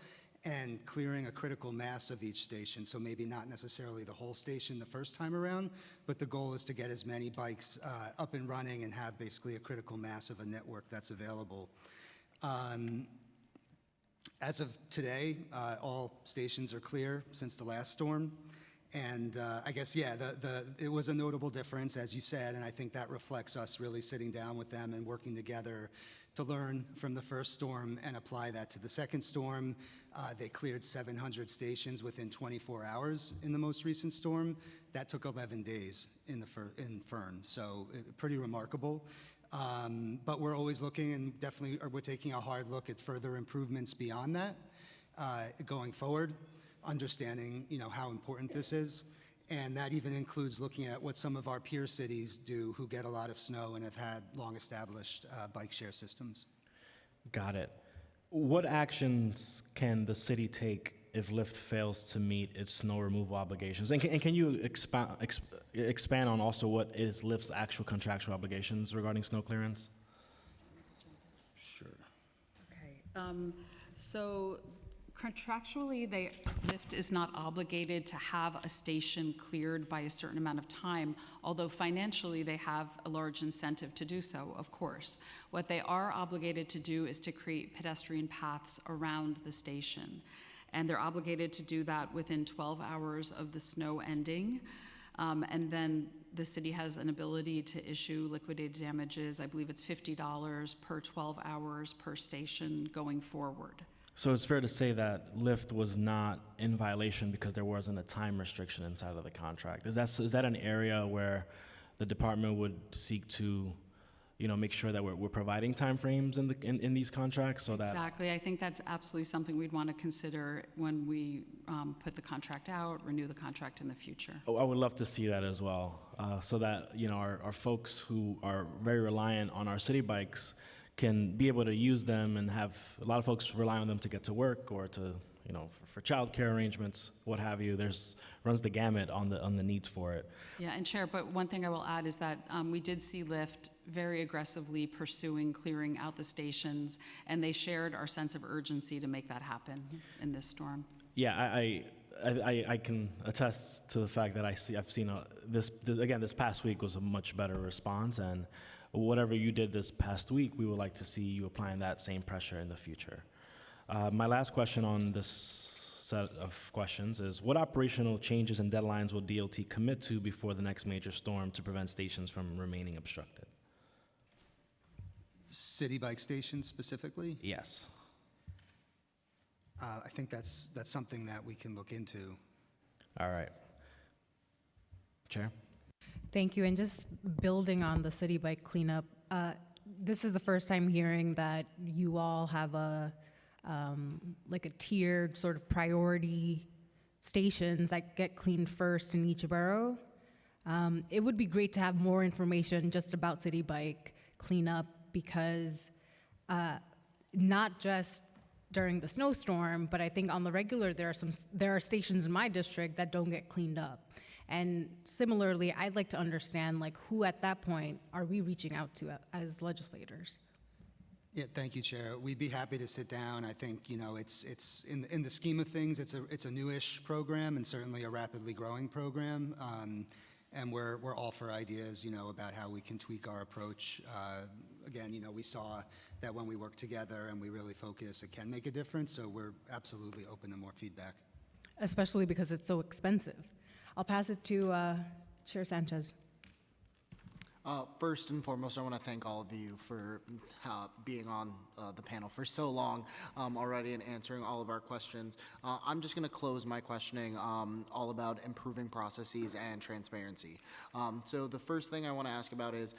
and clearing a critical mass of each station. So maybe not necessarily the whole station the first time around, but the goal is to get as many bikes up and running and have basically a critical mass of a network that's available. As of today, all stations are clear since the last storm. And I guess, yeah, it was a notable difference, as you said, and I think that reflects us really sitting down with them and working together to learn from the first storm and apply that to the second storm. They cleared 700 stations within 24 hours in the most recent storm. That took 11 days in Fern, so pretty remarkable. But we're always looking, and definitely we're taking a hard look at further improvements beyond that going forward, understanding how important this is. And that even includes looking at what some of our peer cities do who get a lot of snow and have had long-established bike share systems. Got it. What actions can the city take if Lyft fails to meet its snow removal obligations? And can you expand on also what is Lyft's actual contractual obligations regarding snow clearance? Sure. Okay. So contractually, Lyft is not obligated to have a station cleared by a certain amount of time, although financially they have a large incentive to do so, of course. What they are obligated to do is to create pedestrian paths around the station. And they're obligated to do that within 12 hours of the snow ending. And then the city has an ability to issue liquidated damages. I believe it's $50 per 12 hours per station going forward. So it's fair to say that Lyft was not in violation because there wasn't a time restriction inside of the contract. Is that an area where the department would seek to, make sure that we're providing timeframes in these contracts so that? Exactly. I think that's absolutely something we'd want to consider when we put the contract out, renew the contract in the future. Oh, I would love to see that as well, so that our folks who are very reliant on our city bikes can be able to use them, and have a lot of folks rely on them to get to work or to for childcare arrangements, what have you. Runs the gamut on the needs for it. Yeah, and Chair, but one thing I will add is that we did see Lyft very aggressively pursuing clearing out the stations, and they shared our sense of urgency to make that happen in this storm. Yeah, I can attest to the fact that I've seen this past week was a much better response, and whatever you did this past week, we would like to see you applying that same pressure in the future. My last question on this set of questions is, what operational changes and deadlines will DOT commit to before the next major storm to prevent stations from remaining obstructed? City bike stations specifically? Yes. I think that's something that we can look into. All right. Chair? Thank you. And just building on the city bike cleanup, this is the first time hearing that you all have a tiered sort of priority stations that get cleaned first in each borough. It would be great to have more information just about city bike cleanup, because not just during the snowstorm, but I think on the regular there are stations in my district that don't get cleaned up. And similarly, I'd like to understand who at that point are we reaching out to as legislators? Yeah, thank you, Chair. We'd be happy to sit down. I think it's in the scheme of things, it's a newish program and certainly a rapidly growing program. And we're all for ideas, about how we can tweak our approach. Again, we saw that when we work together and we really focus, it can make a difference. So we're absolutely open to more feedback. Especially because it's so expensive. I'll pass it to Chair Sanchez. First and foremost, I want to thank all of you for being on the panel for so long already and answering all of our questions. I'm just going to close my questioning all about improving processes and transparency. So the first thing I want to ask about is,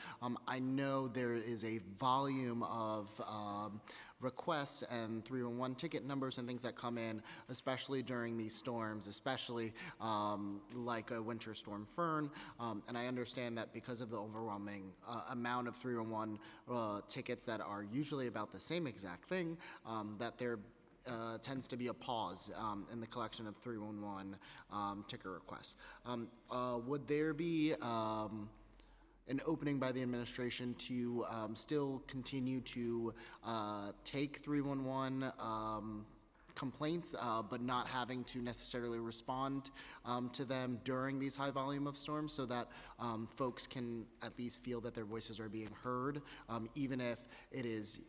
I know there is a volume of requests and 311 ticket numbers and things that come in, especially during these storms, especially like a winter storm Fern. And I understand that because of the overwhelming amount of 311 tickets that are usually about the same exact thing, that there tends to be a pause in the collection of 311 ticket requests. Would there be an opening by the administration to still continue to take 311 complaints, but not having to necessarily respond to them during these high volume of storms, so that folks can at least feel that their voices are being heard, even if it is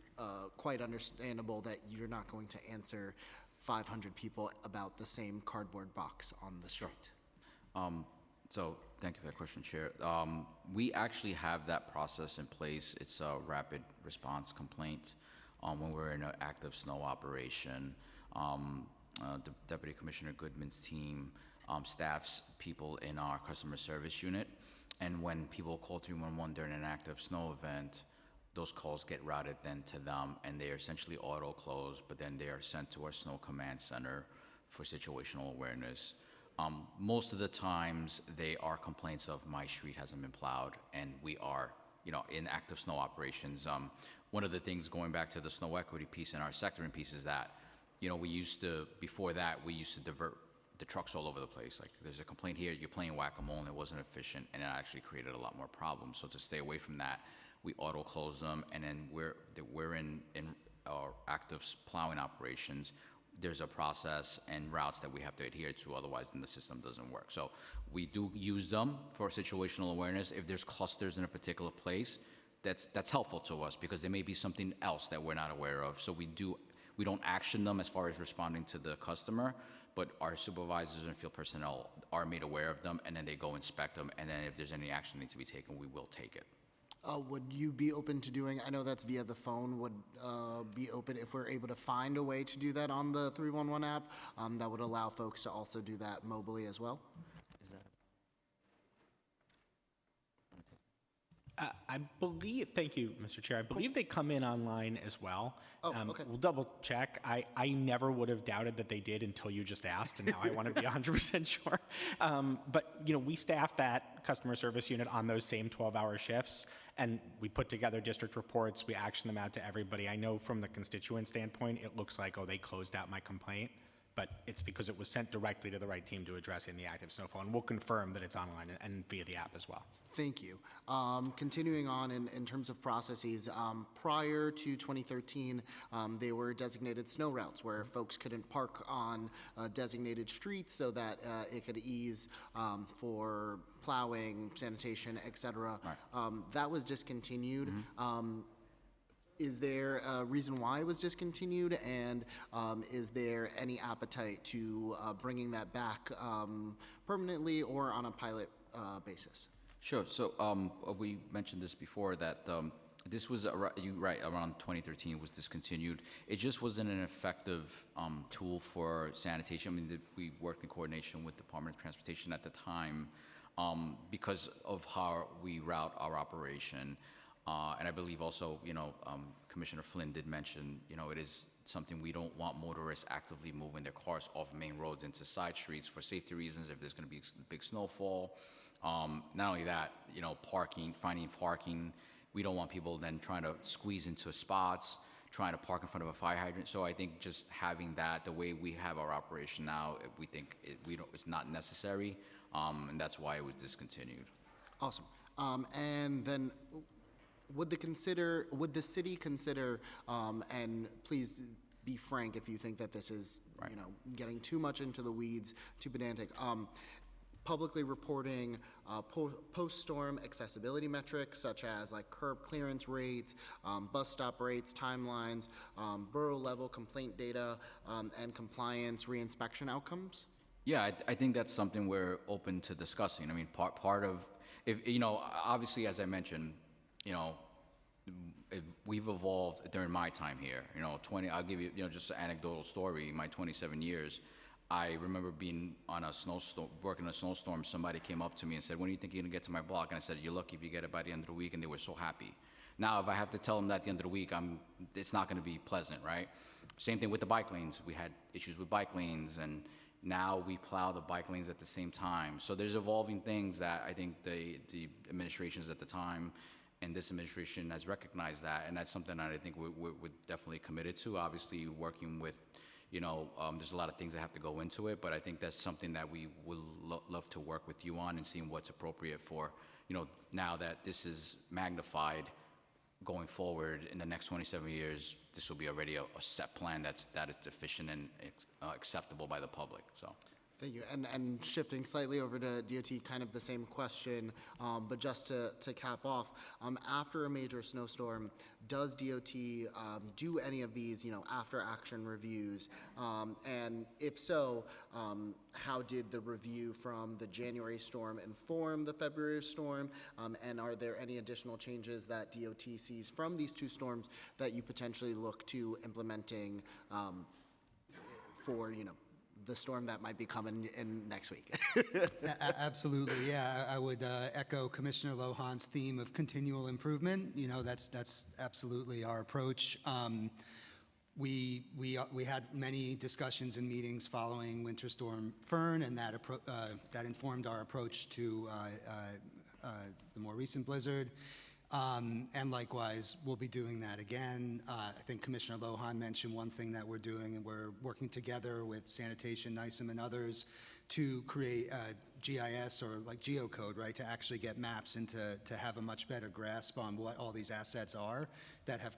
quite understandable that you're not going to answer 500 people about the same cardboard box on the street. So thank you for that question, Chair. We actually have that process in place. It's a rapid response complaint when we're in an active snow operation. The Deputy Commissioner Goodman's team staffs people in our customer service unit, and when people call 311 during an active snow event, those calls get routed then to them, and they are essentially auto-closed, but then they are sent to our Snow Command Center for situational awareness. Most of the times, they are complaints of my street hasn't been plowed, and we are, in active snow operations. One of the things, going back to the snow equity piece and our sectoring piece, is that, before that, we used to divert the trucks all over the place. Like, there's a complaint here, you're playing whack-a-mole, and it wasn't efficient, and it actually created a lot more problems. So to stay away from that, we auto-close them, and then we're in our active plowing operations. There's a process and routes that we have to adhere to, otherwise then the system doesn't work. So we do use them for situational awareness. If there's clusters in a particular place, that's helpful to us, because there may be something else that we're not aware of. So we don't action them as far as responding to the customer, but our supervisors and field personnel are made aware of them, and then they go inspect them, and then if there's any action that needs to be taken, we will take it. Would you be open to doing, I know that's via the phone, would be open if we're able to find a way to do that on the 311 app that would allow folks to also do that mobily as well? I believe, thank you, Mr. Chair, I believe they come in online as well. Oh, okay. We'll double check. I never would have doubted that they did until you just asked, and now I want to be 100% sure. But, we staff that customer service unit on those same 12-hour shifts, and we put together district reports. We action them out to everybody. I know from the constituent standpoint, it looks like, oh, they closed out my complaint. but it's because it was sent directly to the right team to address in the active snowfall, and we'll confirm that it's online and via the app as well. Thank you. Continuing on in terms of processes, prior to 2013, they were designated snow routes where folks couldn't park on designated streets so that it could ease for plowing, sanitation, et cetera. That was discontinued. Is there a reason why it was discontinued, and is there any appetite to bringing that back permanently or on a pilot basis? Sure. So we mentioned this before that this was, around 2013 was discontinued. It just wasn't an effective tool for sanitation. I mean, we worked in coordination with the Department of Transportation at the time because of how we route our operation. And I believe also, Commissioner Flynn did mention, it is something we don't want motorists actively moving their cars off main roads into side streets for safety reasons if there's going to be big snowfall. Not only that, finding parking. We don't want people then trying to squeeze into spots, trying to park in front of a fire hydrant. So I think just having that, the way we have our operation now, we think it's not necessary, and that's why it was discontinued. Awesome. And then would the city consider, and please be frank if you think that this is, getting too much into the weeds, too pedantic, publicly reporting post-storm accessibility metrics such as like curb clearance rates, bus stop rates, timelines, borough level complaint data, and compliance reinspection outcomes? Yeah, I think that's something we're open to discussing. I mean, part of, obviously, as I mentioned, we've evolved during my time here. I'll give you, just an anecdotal story. My 27 years, I remember being on a snowstorm, working in a snowstorm. Somebody came up to me and said, "When do you think you're gonna get to my block?" And I said, "You're lucky if you get it by the end of the week." And they were so happy. Now, if I have to tell them that at the end of the week, it's not gonna be pleasant, right? Same thing with the bike lanes. We had issues with bike lanes, and now we plow the bike lanes at the same time. So there's evolving things that I think the administrations at the time and this administration has recognized that, and that's something that I think we're definitely committed to. Obviously, working with, there's a lot of things that have to go into it, but I think that's something that we would love to work with you on and seeing what's appropriate for, now that this is magnified going forward in the next 27 years, this will be already a set plan that is efficient and acceptable by the public, so. Thank you. And shifting slightly over to DOT, kind of the same question, but just to cap off, after a major snowstorm, does DOT do any of these, after action reviews? And if so, how did the review from the January storm inform the February storm? And are there any additional changes that DOT sees from these two storms that you potentially look to implementing for, the storm that might be coming in next week? Absolutely, yeah. I would echo Commissioner Lohan's theme of continual improvement. That's absolutely our approach. We had many discussions and meetings following Winter Storm Fern, and that informed our approach to the more recent blizzard. And likewise, we'll be doing that again. I think Commissioner Lohan mentioned one thing that we're doing, and we're working together with Sanitation, NYSEM, and others to create a GIS or like geocode, right, to actually get maps and to have a much better grasp on what all these assets are that have,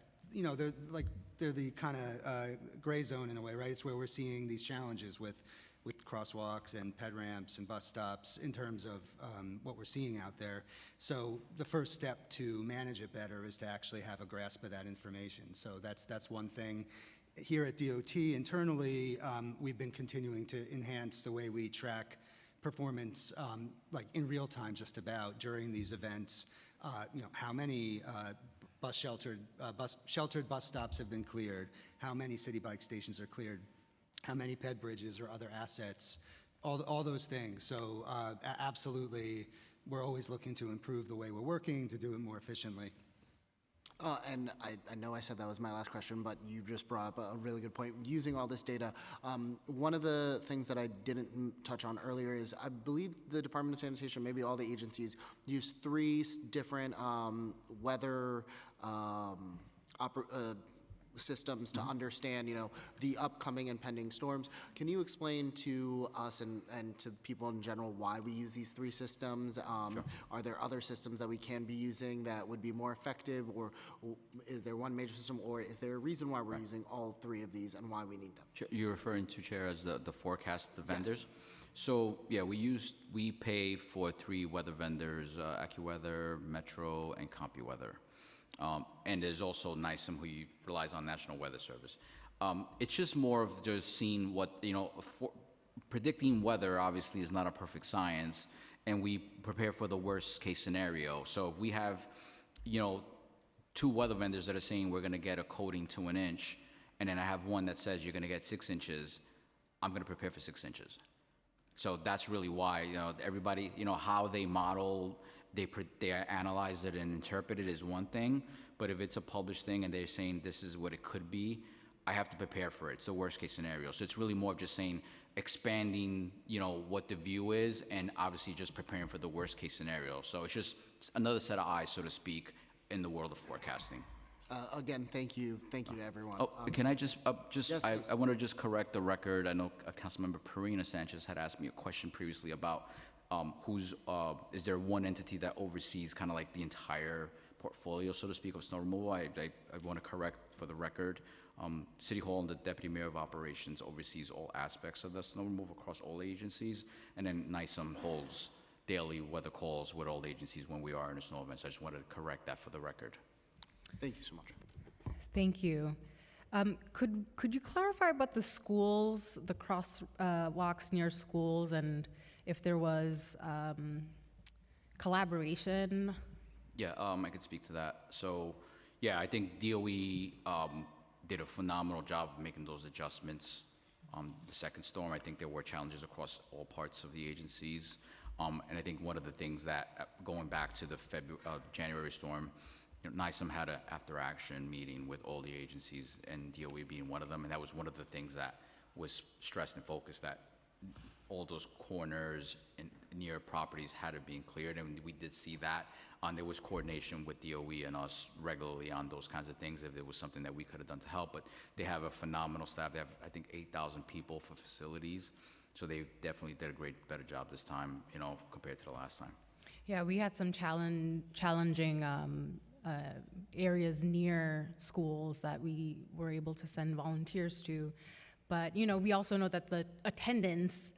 they're the kind of gray zone in a way, right? It's where we're seeing these challenges with crosswalks and ped ramps and bus stops in terms of what we're seeing out there. So the first step to manage it better is to actually have a grasp of that information. So that's one thing. Here at DOT internally, we've been continuing to enhance the way we track performance, like in real time just about during these events. How many sheltered bus stops have been cleared, how many city bike stations are cleared, how many ped bridges or other assets, all those things. So absolutely, we're always looking to improve the way we're working, to do it more efficiently. And I know I said that was my last question, but you just brought up a really good point. Using all this data, one of the things that I didn't touch on earlier is I believe the Department of Sanitation, maybe all the agencies, use 3 different weather systems to understand, the upcoming and pending storms. Can you explain to us and to people in general why we use these three systems? Are there other systems that we can be using that would be more effective, or is there one major system, or is there a reason why we're using all three of these and why we need them? You're referring to, Chair, as the forecast, the vendors? Yes. So, yeah, we pay for 3 weather vendors, AccuWeather, Metro, and CompuWeather. And there's also NISM, who relies on National Weather Service. It's just more of just seeing what, predicting weather obviously is not a perfect science, and we prepare for the worst case scenario. So if we have, 2 weather vendors that are saying we're gonna get a coating to an inch, and then I have one that says you're gonna get 6 inches, I'm gonna prepare for 6 inches. So that's really why, everybody, how they model, they analyze it and interpret it is one thing, but if it's a published thing and they're saying this is what it could be, I have to prepare for it. It's the worst case scenario. So it's really more of just saying, expanding, what the view is, and obviously just preparing for the worst case scenario. So it's just another set of eyes, so to speak, in the world of forecasting. Again, thank you to everyone. Oh, can I just, yes, I want to just correct the record. I know Councilmember Perina Sanchez had asked me a question previously about is there one entity that oversees kind of like the entire portfolio, so to speak, of snow removal? I want to correct for the record. City Hall and the Deputy Mayor of Operations oversees all aspects of the snow removal across all agencies, and then NISM holds daily weather calls with all agencies when we are in a snow event. So I just wanted to correct that for the record. Thank you so much. Thank you. Could you clarify about the schools, the crosswalks near schools, and if there was collaboration? Yeah, I could speak to that. So, yeah, I think DOE did a phenomenal job of making those adjustments. The second storm, I think there were challenges across all parts of the agencies. And I think one of the things that, going back to the January storm, NISM had an after-action meeting with all the agencies, and DOE being one of them, and that was one of the things that was stressed and focused, that all those corners and near properties had to be cleared, and we did see that. There was coordination with DOE and us regularly on those kinds of things if there was something that we could have done to help, but they have a phenomenal staff. They have, I think, 8,000 people for facilities, so they definitely did a better job this time, compared to the last time. Yeah, we had some challenging areas near schools that we were able to send volunteers to. But, we also know that the attendance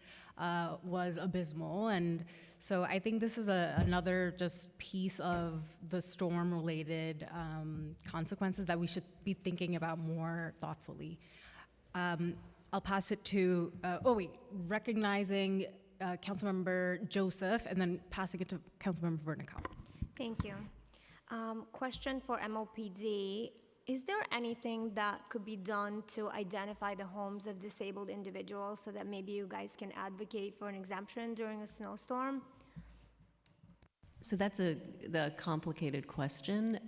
was abysmal. And so I think this is another just piece of the storm-related consequences that we should be thinking about more thoughtfully. I'll pass it to, recognizing Councilmember Joseph, and then passing it to Councilmember Vernicow. Thank you. Question for MOPD. Is there anything that could be done to identify the homes of disabled individuals so that maybe you guys can advocate for an exemption during a snowstorm? So that's the complicated question.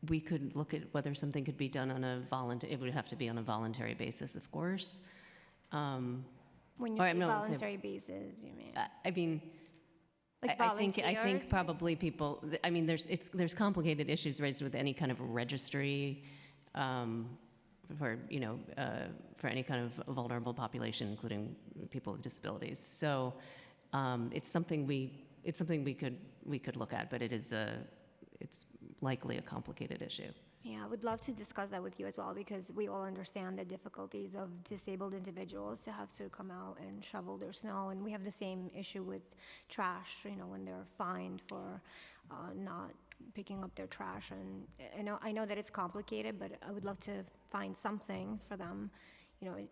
We could look at whether something could be done on a voluntary, it would have to be on a voluntary basis, of course. When you say voluntary basis, you mean? I mean, Like I think probably people, there's complicated issues raised with any kind of registry for any kind of vulnerable population, including people with disabilities. So it's something we could look at, but it's likely a complicated issue. Yeah, I would love to discuss that with you as well, because we all understand the difficulties of disabled individuals to have to come out and shovel their snow, and we have the same issue with trash, when they're fined for not picking up their trash. And I know that it's complicated, but I would love to find something for them.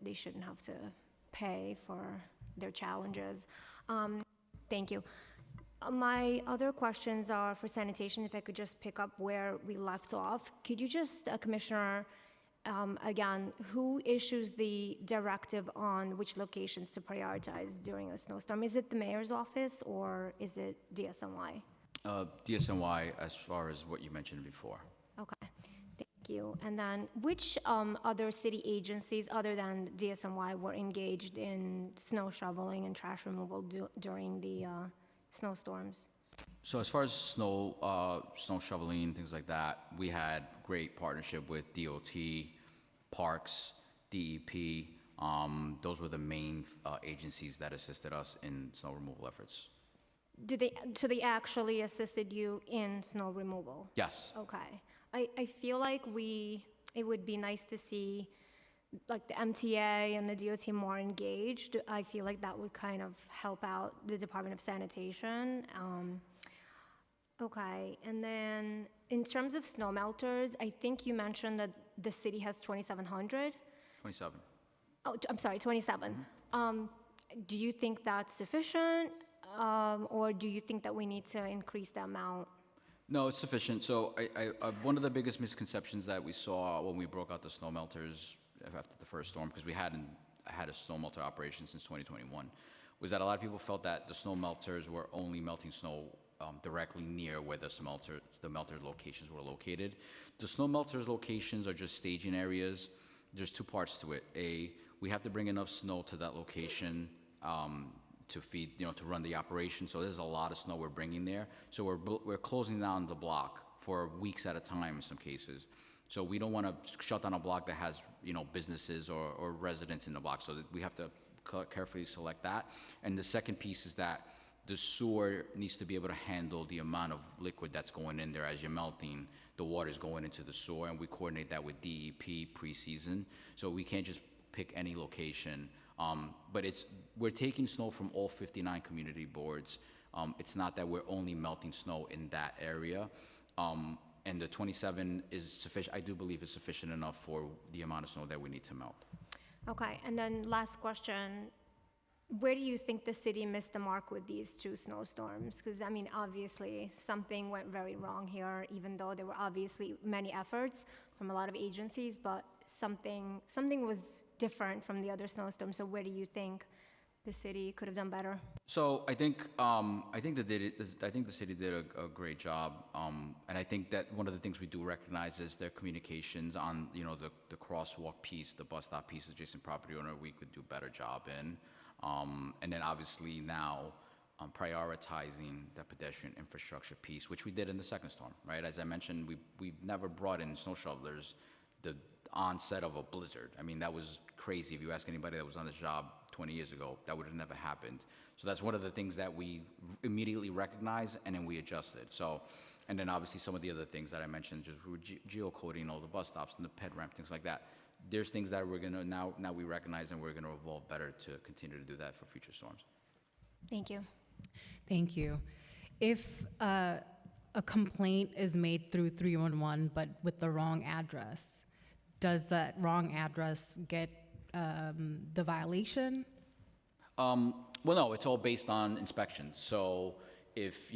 They shouldn't have to pay for their challenges. Thank you. My other questions are for sanitation. If I could just pick up where we left off. Could you just, Commissioner, again, who issues the directive on which locations to prioritize during a snowstorm? Is it the mayor's office or is it DSNY? DSNY, as far as what you mentioned before. Okay, thank you. And then which other city agencies other than DSNY were engaged in snow shoveling and trash removal during the snowstorms? So as far as snow shoveling, things like that, we had great partnership with DOT, Parks, DEP. Those were the main agencies that assisted us in snow removal efforts. So they actually assisted you in snow removal? Yes. Okay. I feel like it would be nice to see like the MTA and the DOT more engaged. I feel like that would kind of help out the Department of Sanitation. Okay, and then in terms of snow melters, I think you mentioned that the city has 2,700? 27. Oh, I'm sorry, 27. Do you think that's sufficient, or do you think that we need to increase the amount? No, it's sufficient. So one of the biggest misconceptions that we saw when we broke out the snow melters after the first storm, because we hadn't had a snow melter operation since 2021, was that a lot of people felt that the snow melters were only melting snow directly near where the melter locations were located. The snow melters locations are just staging areas. There's two parts to it. We have to bring enough snow to that location to feed, to run the operation. So there's a lot of snow we're bringing there. So we're closing down the block for weeks at a time in some cases. So we don't want to shut down a block that has, businesses or residents in the block. So that we have to carefully select that. And the second piece is that the sewer needs to be able to handle the amount of liquid that's going in there as you're melting. The water's going into the sewer, and we coordinate that with DEP pre-season. So we can't just pick any location. But we're taking snow from all 59 community boards. It's not that we're only melting snow in that area. And the 27 is sufficient. I do believe is sufficient enough for the amount of snow that we need to melt. Okay, and then last question. Where do you think the city missed the mark with these two snowstorms? Because, obviously, something went very wrong here, even though there were obviously many efforts from a lot of agencies, but something was different from the other snowstorms. So where do you think the city could have done better? So I think the city did a great job, and I think that one of the things we do recognize is their communications on the crosswalk piece, the bus stop piece, adjacent property owner. We could do a better job in. And then obviously now prioritizing the pedestrian infrastructure piece, which we did in the second storm, right? As I mentioned, we never brought in snow shovelers the onset of a blizzard. That was crazy. If you ask anybody that was on this job 20 years ago, that would have never happened. So that's one of the things that we immediately recognized, and then we adjusted. So, and then obviously some of the other things that I mentioned, just geocoding all the bus stops and the ped ramp, things like that. There's things that we're gonna now we recognize, and we're gonna evolve better to continue to do that for future storms. Thank you. Thank you. If a complaint is made through 311 but with the wrong address, does that wrong address get the violation? Well, no, it's all based on inspections. So if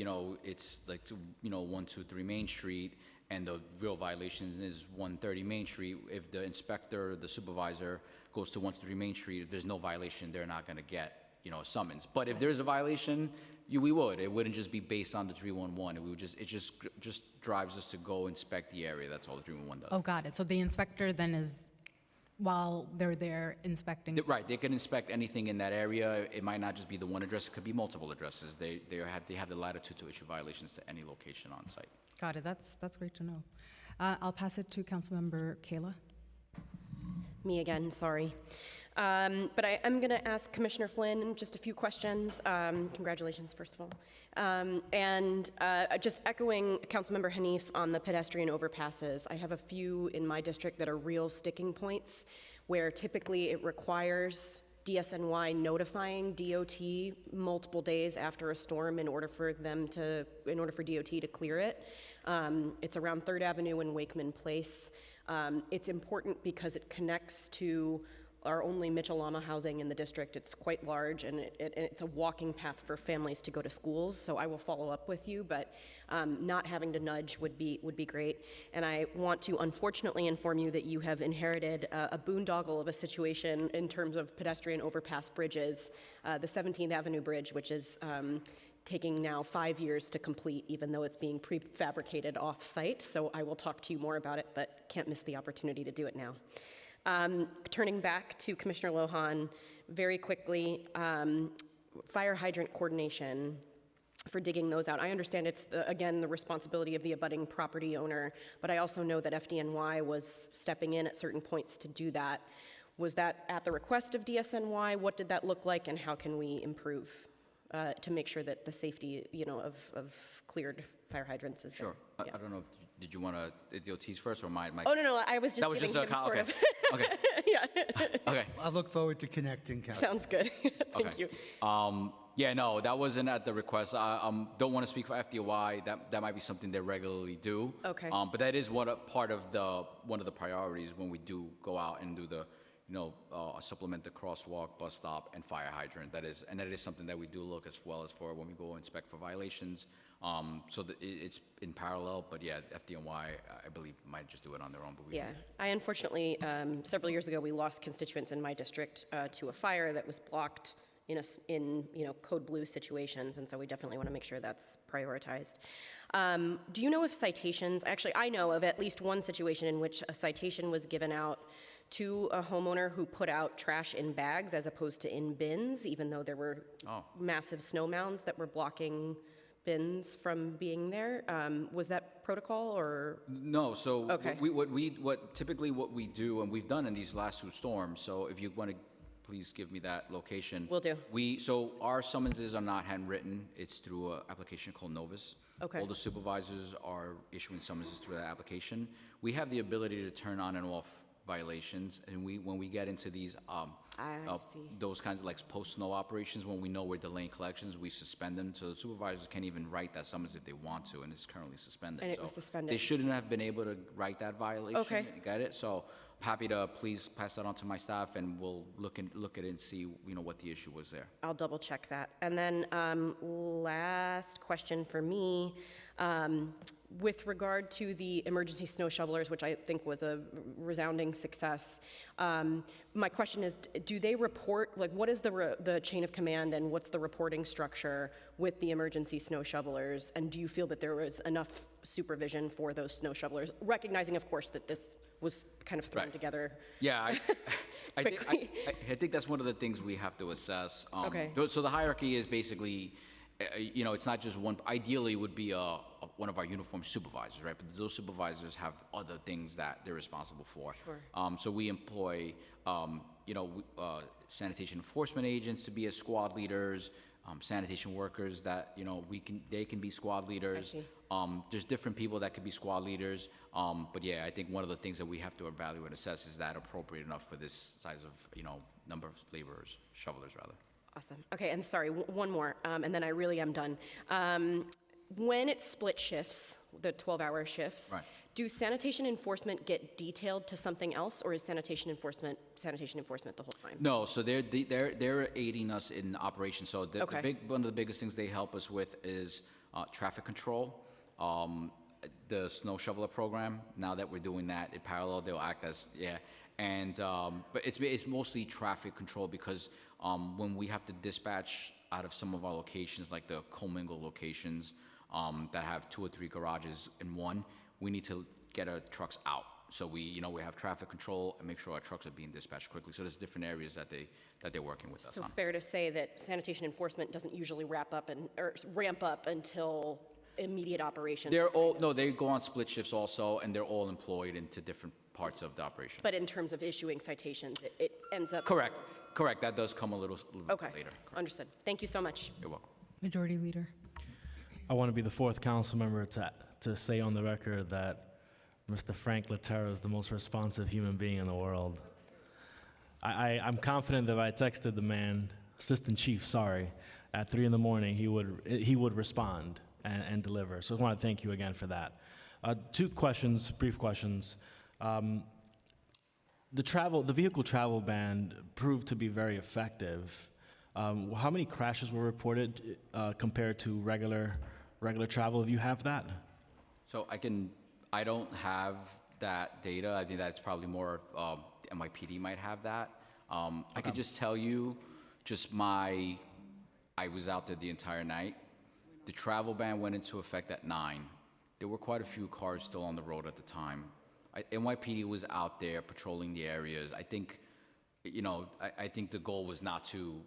it's like 123 Main Street, and the real violation is 130 Main Street, if the inspector, the supervisor, goes to 123 Main Street, if there's no violation, they're not going to get, a summons. But if there's a violation, we would. It wouldn't just be based on the 311. It just drives us to go inspect the area. That's all the 311 does. Oh, got it. So the inspector then is, while they're there inspecting. Right. They can inspect anything in that area. It might not just be the one address. It could be multiple addresses. They have the latitude to issue violations to any location on site. Got it. That's great to know. I'll pass it to Councilmember Kayla. Me again, sorry. But I'm going to ask Commissioner Flynn just a few questions. Congratulations, first of all. And just echoing Councilmember Hanif on the pedestrian overpasses, I have a few in my district that are real sticking points where typically it requires DSNY notifying DOT multiple days after a storm in order for DOT to clear it. It's around 3rd Avenue and Wakeman Place. It's important because it connects to our only Mitchell-Lama housing in the district. It's quite large, and it's a walking path for families to go to schools. So I will follow up with you, but not having to nudge would be great. And I want to unfortunately inform you that you have inherited a boondoggle of a situation in terms of pedestrian overpass bridges. The 17th Avenue Bridge, which is taking now 5 years to complete, even though it's being prefabricated off-site. So I will talk to you more about it, but can't miss the opportunity to do it now. Turning back to Commissioner Lohan, very quickly, fire hydrant coordination. for digging those out. I understand it's, again, the responsibility of the abutting property owner, but I also know that FDNY was stepping in at certain points to do that. Was that at the request of DSNY? What did that look like, and how can we improve to make sure that the safety, of cleared fire hydrants is Sure. there? I don't know, did you want to, DOT's first or my? Oh, no, I was just That was giving just a him sort okay. of. Okay. Yeah. Okay. I look forward to connecting, Council. Sounds good. Thank Okay. you. Yeah, no, that wasn't at the request. I don't want to speak for FDY. That might be something they regularly do. Okay. But that is one of the priorities when we do go out and do the, supplement the crosswalk, bus stop, and fire hydrant. That is something that we do look as well as for when we go inspect for violations. So it's in parallel, but yeah, FDNY, I believe, might just do it on their own. But we Yeah, I unfortunately, several years ago, we lost constituents in my district to a fire that was blocked in code blue situations, and so we definitely want to make sure that's prioritized. Do you know if citations, actually, I know of at least one situation in which a citation was given out to a homeowner who put out trash in bags as opposed to in bins, even though there were massive snow mounds that were blocking bins from being there. Was that protocol or? No, so Okay. what typically what we do, and we've done in these last two storms, so if you want to please give me that location. Will do. So our summonses are not handwritten. It's through an application called Novus. Okay. All the supervisors are issuing summonses through that application. We have the ability to turn on and off violations, and when we get into these those kinds of like post-snow operations, when we know we're delaying collections, we suspend them, so the supervisors can't even write that summons if they want to, and it's currently suspended. And it So was suspended. They shouldn't have been able to write that violation. Okay. Got it? So I'm happy to please pass that on to my staff, and we'll look at it and see what the issue was there. I'll double check that. And then last question for me, with regard to the emergency snow shovelers, which I think was a resounding success, my question is, do they report, like what is the chain of command and what's the reporting structure with the emergency snow shovelers? And do you feel that there was enough supervision for those snow shovelers, recognizing of course that this was kind of thrown together? Yeah, I think that's one of the things we have to assess. Okay. So the hierarchy is basically, it's not just one. Ideally, it would be one of our uniform supervisors, right? But those supervisors have other things that they're responsible for. Sure. So we employ, sanitation enforcement agents to be as squad leaders, sanitation workers that they can be squad leaders. I see. There's different people that could be squad leaders. But yeah, I think one of the things that we have to evaluate and assess is that appropriate enough for this size of number of laborers, shovelers rather. Awesome. Okay, and sorry, one more, and then I really am done. When it's split shifts, the 12-hour shifts, Right. do sanitation enforcement get detailed to something else, or is sanitation enforcement the whole time? No, so they're aiding us in operations. So Okay. one of the biggest things they help us with is traffic control. The snow shoveler program. Now that we're doing that in parallel, they'll act as and but it's mostly traffic control because when we have to dispatch out of some of our locations, like the commingled locations that have 2 or 3 garages in one, we need to get our trucks out. So we have traffic control and make sure our trucks are being dispatched quickly. So there's different areas that they're working with us So on. fair to say that sanitation enforcement doesn't usually ramp up until immediate operation? They go on split shifts also, and they're all employed into different parts of the operation. But in terms of issuing citations, it ends up... Correct. That does come a little Okay, bit later. understood. Thank you so much. You're welcome. Majority Leader. I want to be the 4th council member to say on the record that Mr. Frank Laterra is the most responsive human being in the world. I'm confident that if I texted the man, Assistant Chief, at 3 in the morning, he would respond and deliver. So I want to thank you again for that. 2 questions, brief questions. The vehicle travel ban proved to be very effective. How many crashes were reported compared to regular travel? If you have that? So I don't have that data. I think that's probably more NYPD might have that. I could just tell you, I was out there the entire night. The travel ban went into effect at 9. There were quite a few cars still on the road at the time. NYPD was out there patrolling the areas. I think I think the goal was not to,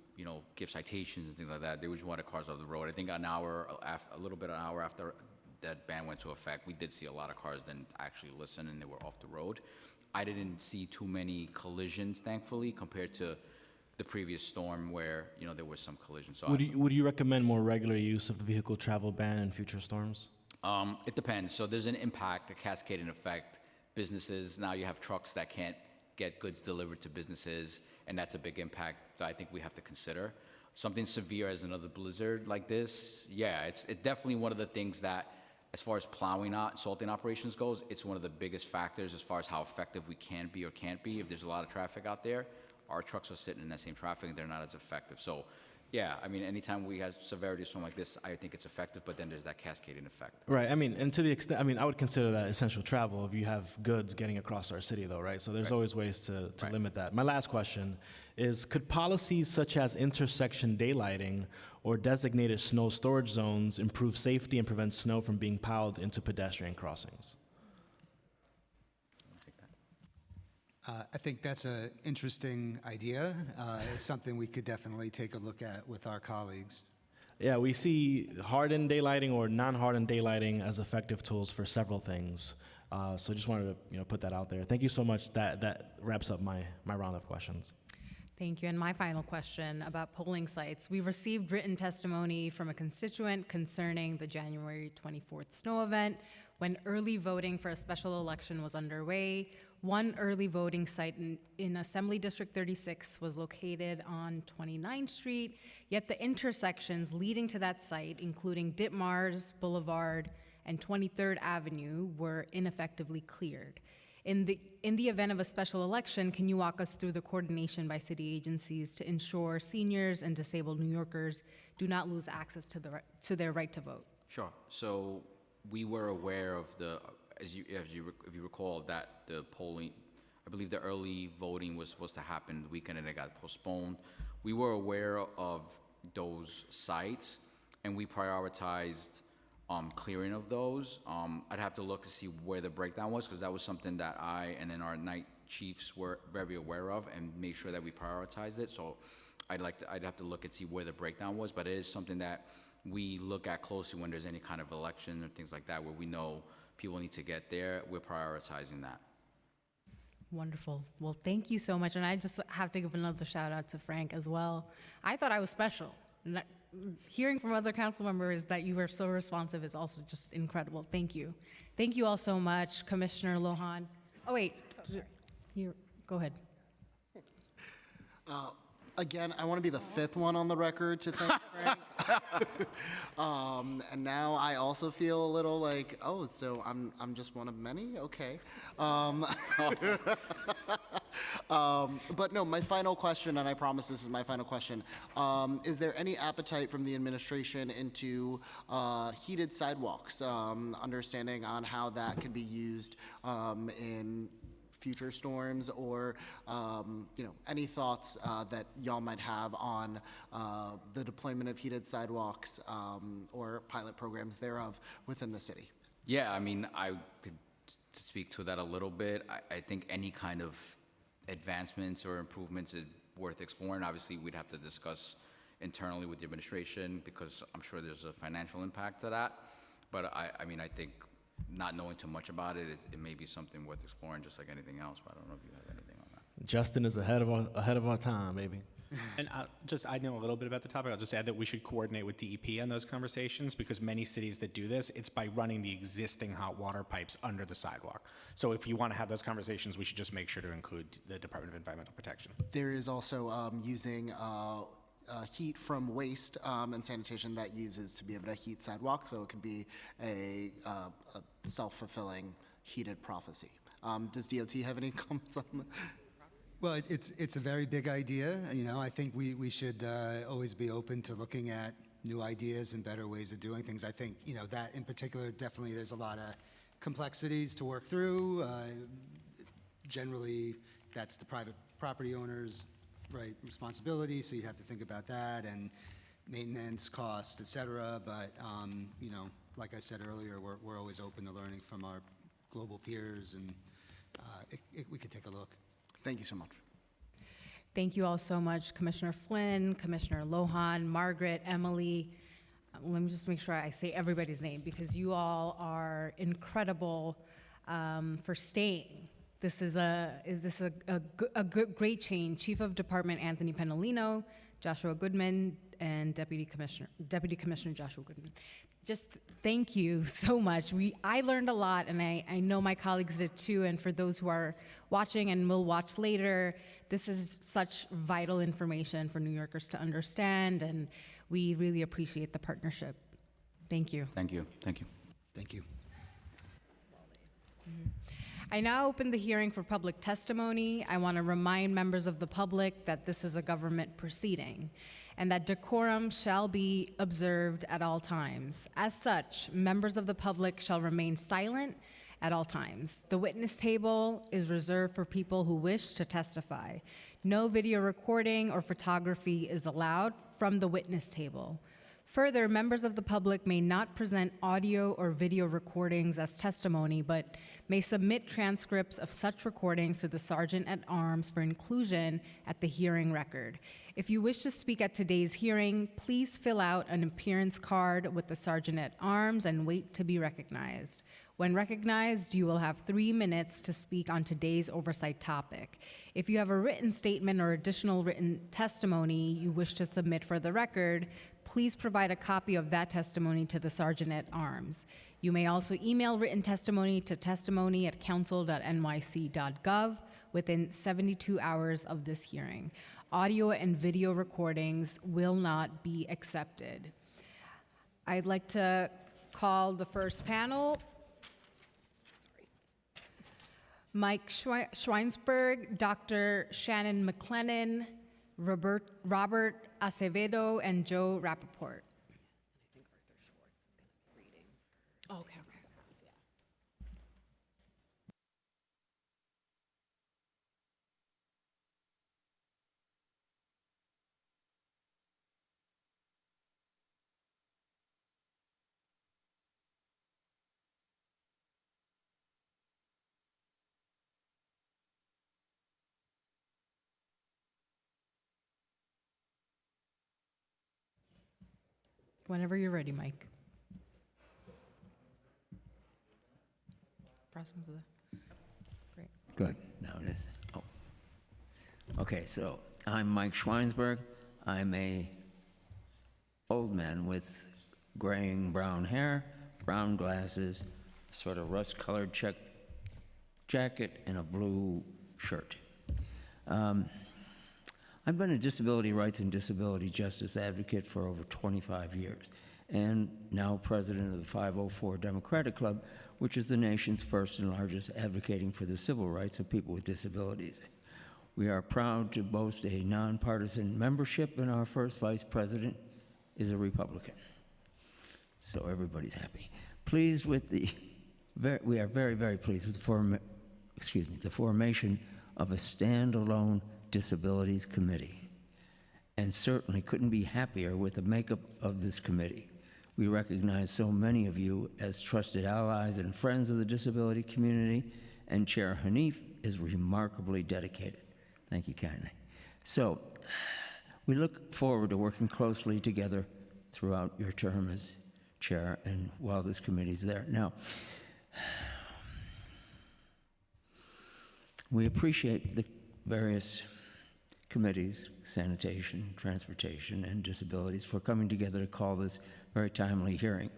give citations and things like that. They just wanted cars off the road. I think a little bit an hour after that ban went into effect, we did see a lot of cars then actually listen and they were off the road. I didn't see too many collisions, thankfully, compared to the previous storm where, there was some collisions. So Would you recommend more regular use of the vehicle travel ban in future storms? It depends. So there's an impact, a cascading effect. Businesses, now you have trucks that can't get goods delivered to businesses, and that's a big impact I think we have to consider. Something severe as another blizzard like this, yeah, it's definitely one of the things that, as far as plowing out, salting operations goes, it's one of the biggest factors as far as how effective we can be or can't be. If there's a lot of traffic out there, our trucks are sitting in that same traffic and they're not as effective. So yeah, anytime we have severity of storm like this, I think it's effective, but then there's that cascading effect. Right. And to the extent, I would consider that essential travel if you have goods getting across our city, though, right? So there's always ways to limit that. My last question is, could policies such as intersection daylighting or designated snow storage zones improve safety and prevent snow from being piled into pedestrian crossings? I think that's an interesting idea. It's something we could definitely take a look at with our colleagues. Yeah, we see hardened daylighting or non-hardened daylighting as effective tools for several things. So just wanted to put that out there. Thank you so much. That wraps up my round of questions. Thank you. And my final question about polling sites. We received written testimony from a constituent concerning the January 24th snow event when early voting for a special election was underway. One early voting site in Assembly District 36 was located on 29th Street, yet the intersections leading to that site, including Ditmars Boulevard and 23rd Avenue, were ineffectively cleared. In the event of a special election, can you walk us through the coordination by city agencies to ensure seniors and disabled New Yorkers do not lose access to their right to vote? Sure. So we were aware of if you recall, that the polling, I believe the early voting was supposed to happen the weekend and it got postponed. We were aware of those sites and we prioritized clearing of those. I'd have to look to see where the breakdown was, because that was something that I and then our night chiefs were very aware of and made sure that we prioritized it. So I'd have to look and see where the breakdown was, but it is something that we look at closely when there's any kind of election or things like that where we know people need to get there. We're prioritizing that. Wonderful. Well, thank you so much. And I just have to give another shout out to Frank as well. I thought I was special. Hearing from other council members that you were so responsive is also just incredible. Thank you. Thank you all so much, Commissioner Lohan. Oh, wait. Go ahead. Again, I want to be the fifth one on the record to thank Frank. And now I also feel a little like, oh, so I'm just one of many? Okay. But no, my final question, and I promise this is my final question, is there any appetite from the administration into heated sidewalks, understanding on how that could be used in future storms, or any thoughts that y'all might have on the deployment of heated sidewalks or pilot programs thereof within the city? Yeah, I could speak to that a little bit. I think any kind of advancements or improvements is worth exploring. Obviously, we'd have to discuss internally with the administration because I'm sure there's a financial impact to that. But I think not knowing too much about it, it may be something worth exploring, just like anything else. But I don't know if you have anything on that. Justin is ahead of our time, maybe. And I know a little bit about the topic. I'll just add that we should coordinate with DEP on those conversations, because many cities that do this, it's by running the existing hot water pipes under the sidewalk. So if you want to have those conversations, we should just make sure to include the Department of Environmental Protection. There is also using heat from waste and sanitation that uses to be able to heat sidewalks, so it could be a self-fulfilling heated prophecy. Does DOT have any comments on that? Well, it's a very big idea. I think we should always be open to looking at new ideas and better ways of doing things. I think, that in particular, definitely there's a lot of complexities to work through. Generally, that's the private property owner's responsibility, so you have to think about that and maintenance costs, et cetera. But, like I said earlier, we're always open to learning from our global peers, and we could take a look. Thank you so much. Thank you all so much, Commissioner Flynn, Commissioner Lohan, Margaret, Emily. Let me just make sure I say everybody's name because you all are incredible for staying. This is a great change. Chief of Department Anthony Penolino, Joshua Goodman, and Deputy Commissioner Joshua Goodman. Just thank you so much. I learned a lot, and I know my colleagues did too. And for those who are watching and will watch later, this is such vital information for New Yorkers to understand, and we really appreciate the partnership. Thank you. Thank you. Thank you. Thank you. I now open the hearing for public testimony. I want to remind members of the public that this is a government proceeding and that decorum shall be observed at all times. As such, members of the public shall remain silent at all times. The witness table is reserved for people who wish to testify. No video recording or photography is allowed from the witness table. Further, members of the public may not present audio or video recordings as testimony, but may submit transcripts of such recordings to the Sergeant at Arms for inclusion at the hearing record. If you wish to speak at today's hearing, please fill out an appearance card with the Sergeant at Arms and wait to be recognized. When recognized, you will have 3 minutes to speak on today's oversight topic. If you have a written statement or additional written testimony you wish to submit for the record, please provide a copy of that testimony to the Sergeant at Arms. You may also email written testimony to testimony@council.nyc.gov within 72 hours of this hearing. Audio and video recordings will not be accepted. I'd like to call the first panel. Mike Schweinsberg, Dr. Shannon McLennan, Robert Acevedo, and Joe Rappaport. Okay. Whenever you're ready, Mike. Great. Good. Now it is. Oh. Okay, so I'm Mike Schweinsberg. I'm a old man with graying brown hair, brown glasses, sort of rust-colored check jacket, and a blue shirt. I've been a disability rights and disability justice advocate for over 25 years, and now president of the 504 Democratic Club, which is the nation's first and largest advocating for the civil rights of people with disabilities. We are proud to boast a nonpartisan membership, and our first vice president is a Republican. So everybody's happy. Pleased with we are very, very pleased with the formation of a standalone Disabilities Committee, and certainly couldn't be happier with the makeup of this committee. We recognize so many of you as trusted allies and friends of the disability community, and Chair Hanif is remarkably dedicated. Thank you kindly. So, we look forward to working closely together throughout your term as chair and while this committee's there. Now, we appreciate the various committees, sanitation, transportation, and disabilities, for coming together to call this very timely hearing.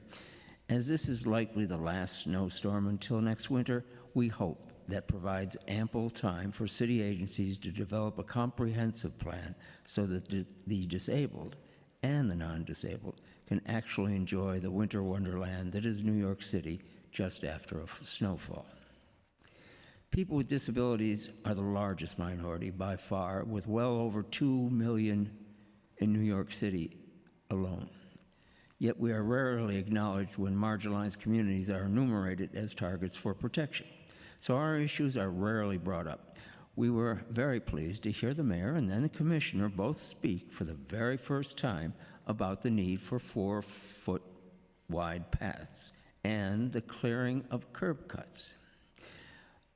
As this is likely the last snowstorm until next winter, we hope that provides ample time for city agencies to develop a comprehensive plan so that the disabled and the non-disabled can actually enjoy the winter wonderland that is New York City just after a snowfall. People with disabilities are the largest minority by far, with well over 2 million in New York City alone. Yet we are rarely acknowledged when marginalized communities are enumerated as targets for protection. So our issues are rarely brought up. We were very pleased to hear the mayor and then the commissioner both speak for the very first time about the need for 4-foot wide paths and the clearing of curb cuts.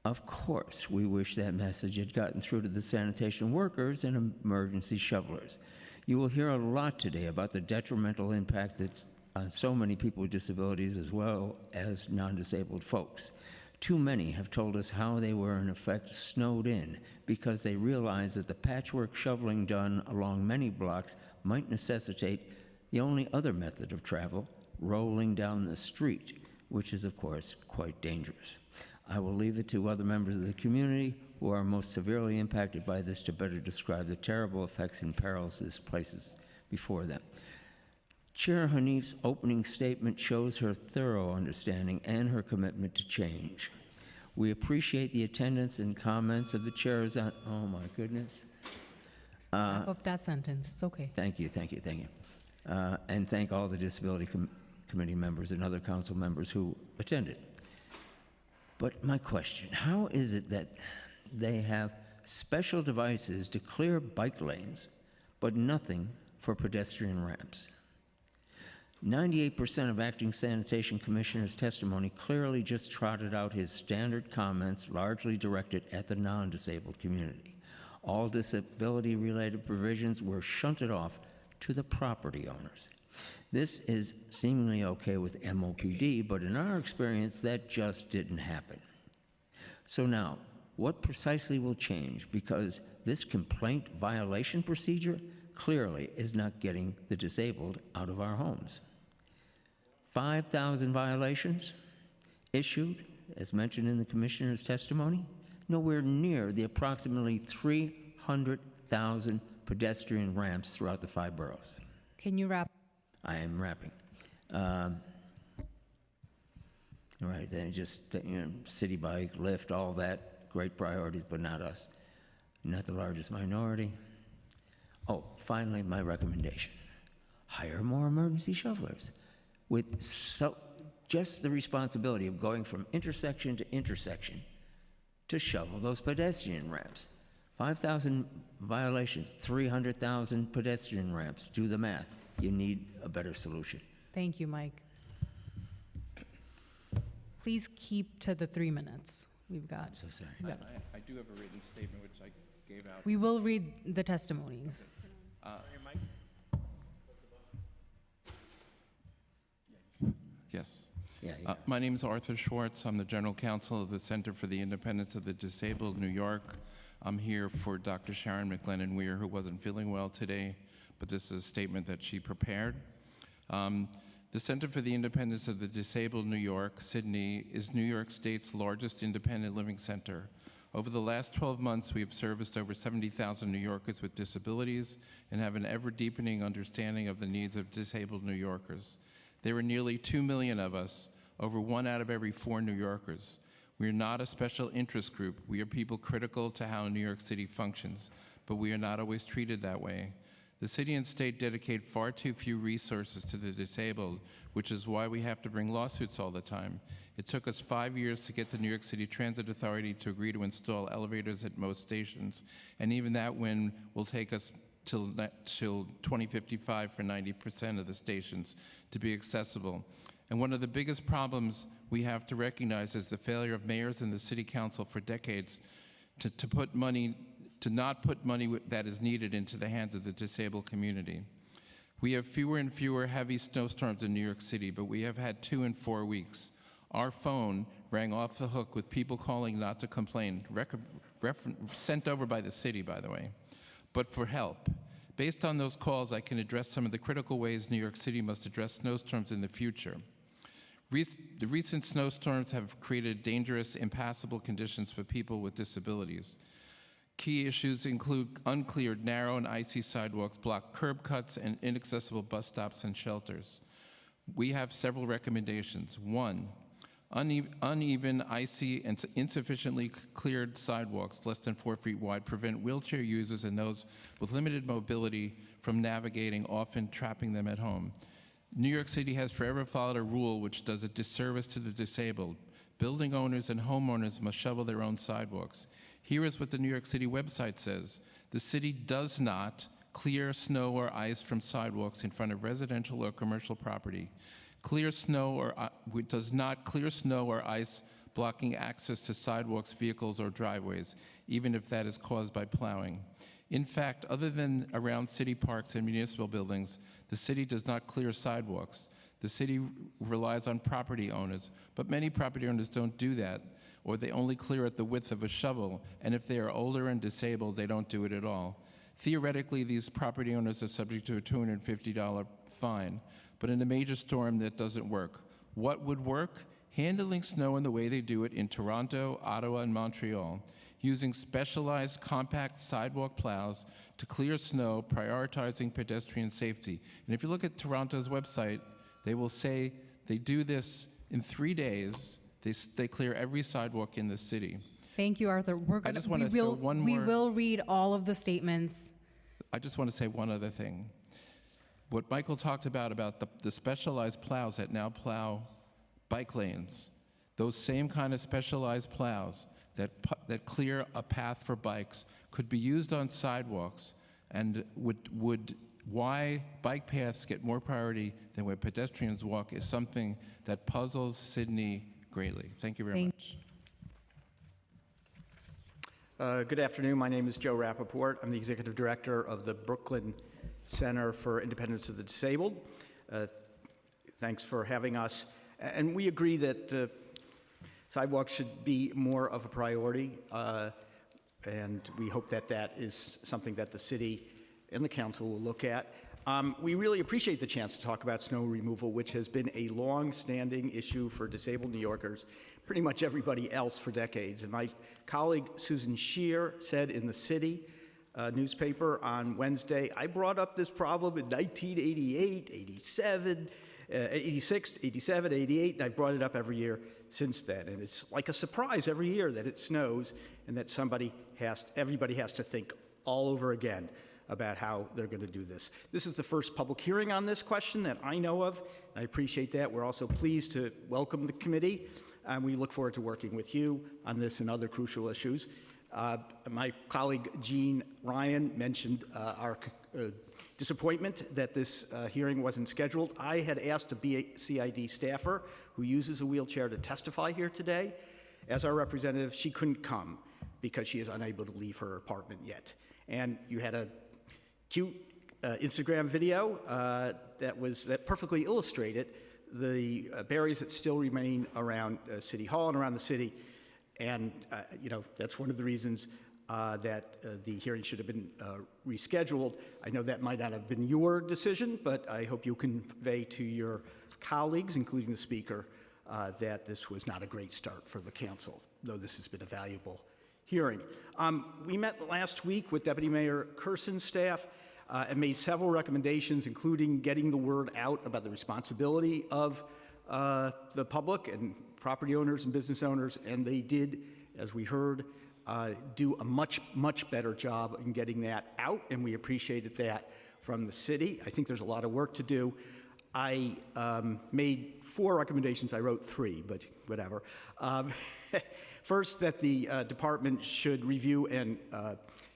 Of course, we wish that message had gotten through to the sanitation workers and emergency shovelers. You will hear a lot today about the detrimental impact that's on so many people with disabilities as well as non-disabled folks. Too many have told us how they were in effect snowed in because they realized that the patchwork shoveling done along many blocks might necessitate the only other method of travel, rolling down the street, which is of course quite dangerous. I will leave it to other members of the community who are most severely impacted by this to better describe the terrible effects and perils this places before them. Chair Hanif's opening statement shows her thorough understanding and her commitment to change. We appreciate the attendance and comments of the chairs on, oh my goodness. Wrap up that sentence. It's okay. Thank you. And thank all the Disability Committee members and other council members who attended. But my question, how is it that they have special devices to clear bike lanes, but nothing for pedestrian ramps? 98% of Acting Sanitation Commissioner's testimony clearly just trotted out his standard comments largely directed at the non-disabled community. All disability-related provisions were shunted off to the property owners. This is seemingly okay with MOPD, but in our experience, that just didn't happen. So now, what precisely will change? Because this complaint violation procedure clearly is not getting the disabled out of our homes. 5,000 violations issued, as mentioned in the commissioner's testimony, nowhere near the approximately 300,000 pedestrian ramps throughout the 5 boroughs. Can you wrap? I am wrapping. All right, then just, city bike, Lyft, all that, great priorities, but not us. Not the largest minority. Oh, finally, my recommendation. Hire more emergency shovelers with just the responsibility of going from intersection to intersection to shovel those pedestrian ramps. 5,000 violations, 300,000 pedestrian ramps. Do the math. You need a better solution. Thank you, Mike. Please keep to the 3 minutes we've got. So sorry. Yeah. I do have a written statement which I gave out. We will read the testimonies. Yes. Yeah, my name is Arthur Schwartz. I'm the General Counsel of the Center for the Independence of the Disabled, New York. I'm here for Dr. Sharon McLennan Weir, who wasn't feeling well today, but this is a statement that she prepared. The Center for the Independence of the Disabled, New York, Sydney, is New York State's largest independent living center. Over the last 12 months, we have serviced over 70,000 New Yorkers with disabilities and have an ever-deepening understanding of the needs of disabled New Yorkers. There are nearly 2 million of us, over 1 out of every 4 New Yorkers. We are not a special interest group. We are people critical to how New York City functions, but we are not always treated that way. The city and state dedicate far too few resources to the disabled, which is why we have to bring lawsuits all the time. It took us 5 years to get the New York City Transit Authority to agree to install elevators at most stations, and even that win will take us till 2055 for 90% of the stations to be accessible. And one of the biggest problems we have to recognize is the failure of mayors and the city council for decades to not put money that is needed into the hands of the disabled community. We have fewer and fewer heavy snowstorms in New York City, but we have had 2 in 4 weeks. Our phone rang off the hook with people calling not to complain, sent over by the city, by the way, but for help. Based on those calls, I can address some of the critical ways New York City must address snowstorms in the future. The recent snowstorms have created dangerous, impassable conditions for people with disabilities. Key issues include uncleared, narrow, and icy sidewalks, blocked curb cuts, and inaccessible bus stops and shelters. We have several recommendations. 1, uneven, icy, and insufficiently cleared sidewalks less than 4 feet wide prevent wheelchair users and those with limited mobility from navigating, often trapping them at home. New York City has forever followed a rule which does a disservice to the disabled. Building owners and homeowners must shovel their own sidewalks. Here is what the New York City website says. The city does not clear snow or ice from sidewalks in front of residential or commercial property. Does not clear snow or ice blocking access to sidewalks, vehicles, or driveways, even if that is caused by plowing. In fact, other than around city parks and municipal buildings, the city does not clear sidewalks. The city relies on property owners, but many property owners don't do that, or they only clear at the width of a shovel, and if they are older and disabled, they don't do it at all. Theoretically, these property owners are subject to a $250 fine, but in a major storm, that doesn't work. What would work? Handling snow in the way they do it in Toronto, Ottawa, and Montreal, using specialized compact sidewalk plows to clear snow, prioritizing pedestrian safety. And if you look at Toronto's website, they will say they do this in 3 days. They clear every sidewalk in the city. Thank you, Arthur. We will read all of the statements. I just want to say one other thing. What Michael talked about the specialized plows that now plow bike lanes, those same kind of specialized plows that clear a path for bikes could be used on sidewalks, and why bike paths get more priority than where pedestrians walk is something that puzzles Sydney greatly. Thank you very much. Good afternoon. My name is Joe Rappaport. I'm the Executive Director of the Brooklyn Center for Independence of the Disabled. Thanks for having us. And we agree that sidewalks should be more of a priority, and we hope that that is something that the city and the council will look at. We really appreciate the chance to talk about snow removal, which has been a long-standing issue for disabled New Yorkers, pretty much everybody else for decades. And my colleague Susan Shear said in the City newspaper on Wednesday, I brought up this problem in 1988, 87, 86, 87, 88, and I brought it up every year since then. And it's like a surprise every year that it snows and that everybody has to think all over again about how they're going to do this. This is the first public hearing on this question that I know of. I appreciate that. We're also pleased to welcome the committee, and we look forward to working with you on this and other crucial issues. My colleague Jean Ryan mentioned our disappointment that this hearing wasn't scheduled. I had asked a BCID staffer who uses a wheelchair to testify here today. As our representative, she couldn't come because she is unable to leave her apartment yet. And you had a cute Instagram video that perfectly illustrated the barriers that still remain around City Hall and around the city. And that's one of the reasons that the hearing should have been rescheduled. I know that might not have been your decision, but I hope you convey to your colleagues, including the speaker, that this was not a great start for the council, though this has been a valuable hearing. We met last week with Deputy Mayor Kerson's staff and made several recommendations, including getting the word out about the responsibility of the public and property owners and business owners, and they did, as we heard, do a much, much better job in getting that out, and we appreciated that from the city. I think there's a lot of work to do. I made 4 recommendations. I wrote 3, but whatever. First, that the department should review and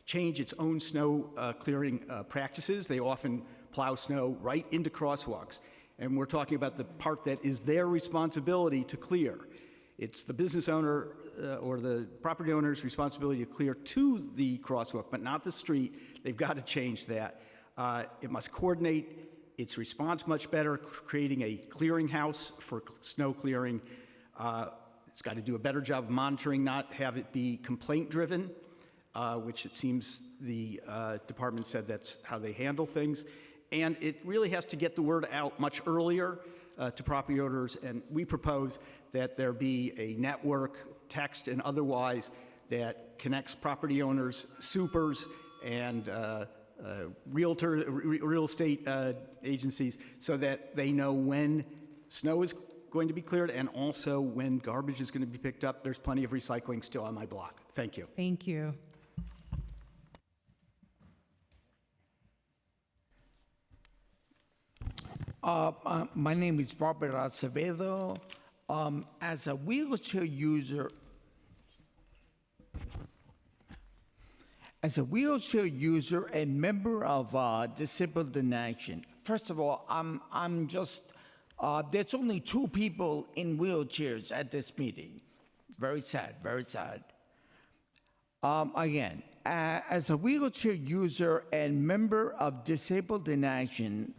change its own snow clearing practices. They often plow snow right into crosswalks, and we're talking about the part that is their responsibility to clear. It's the business owner or the property owner's responsibility to clear to the crosswalk, but not the street. They've got to change that. It must coordinate its response much better, creating a clearinghouse for snow clearing. It's got to do a better job of monitoring, not have it be complaint-driven, which it seems the department said that's how they handle things. And it really has to get the word out much earlier to property owners, and we propose that there be a network, text and otherwise, that connects property owners, supers, and real estate agencies so that they know when snow is going to be cleared and also when garbage is going to be picked up. There's plenty of recycling still on my block. Thank you. Thank you. My name is Robert Acevedo. As a wheelchair user, and member of Disabled in Action, first of all, I'm just, there's only 2 people in wheelchairs at this meeting. Very sad, very sad. Again, as a wheelchair user and member of Disabled in Action,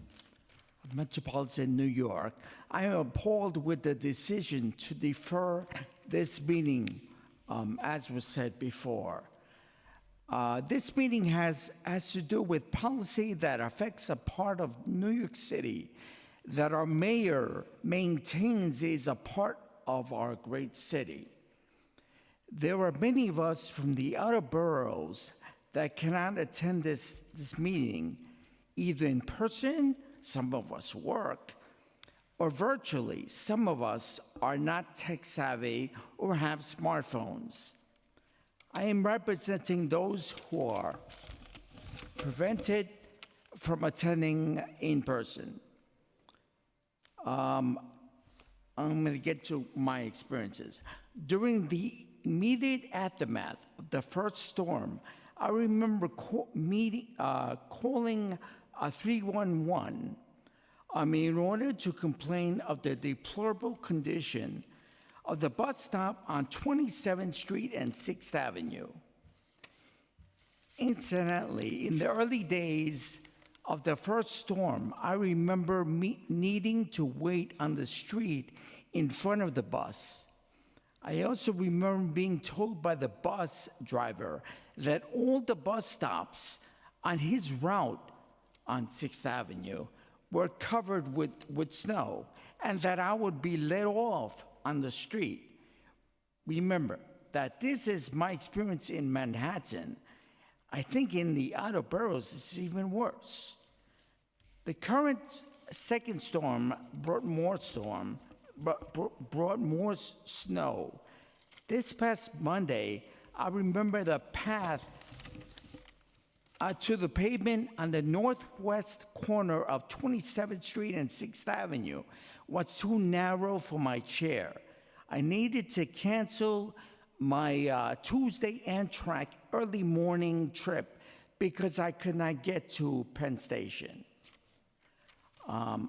Metropolitan New York, I am appalled with the decision to defer this meeting, as was said before. This meeting has to do with policy that affects a part of New York City that our mayor maintains is a part of our great city. There are many of us from the outer boroughs that cannot attend this meeting, either in person, some of us work, or virtually. Some of us are not tech savvy or have smartphones. I am representing those who are prevented from attending in person. I'm going to get to my experiences. During the immediate aftermath of the first storm, I remember calling 311 in order to complain of the deplorable condition of the bus stop on 27th Street and 6th Avenue. Incidentally, in the early days of the first storm, I remember needing to wait on the street in front of the bus. I also remember being told by the bus driver that all the bus stops on his route on 6th Avenue were covered with snow and that I would be let off on the street. Remember that this is my experience in Manhattan. I think in the outer boroughs it's even worse. The current second storm brought more snow. This past Monday, I remember the path to the pavement on the northwest corner of 27th Street and 6th Avenue was too narrow for my chair. I needed to cancel my Tuesday Amtrak early morning trip because I could not get to Penn Station.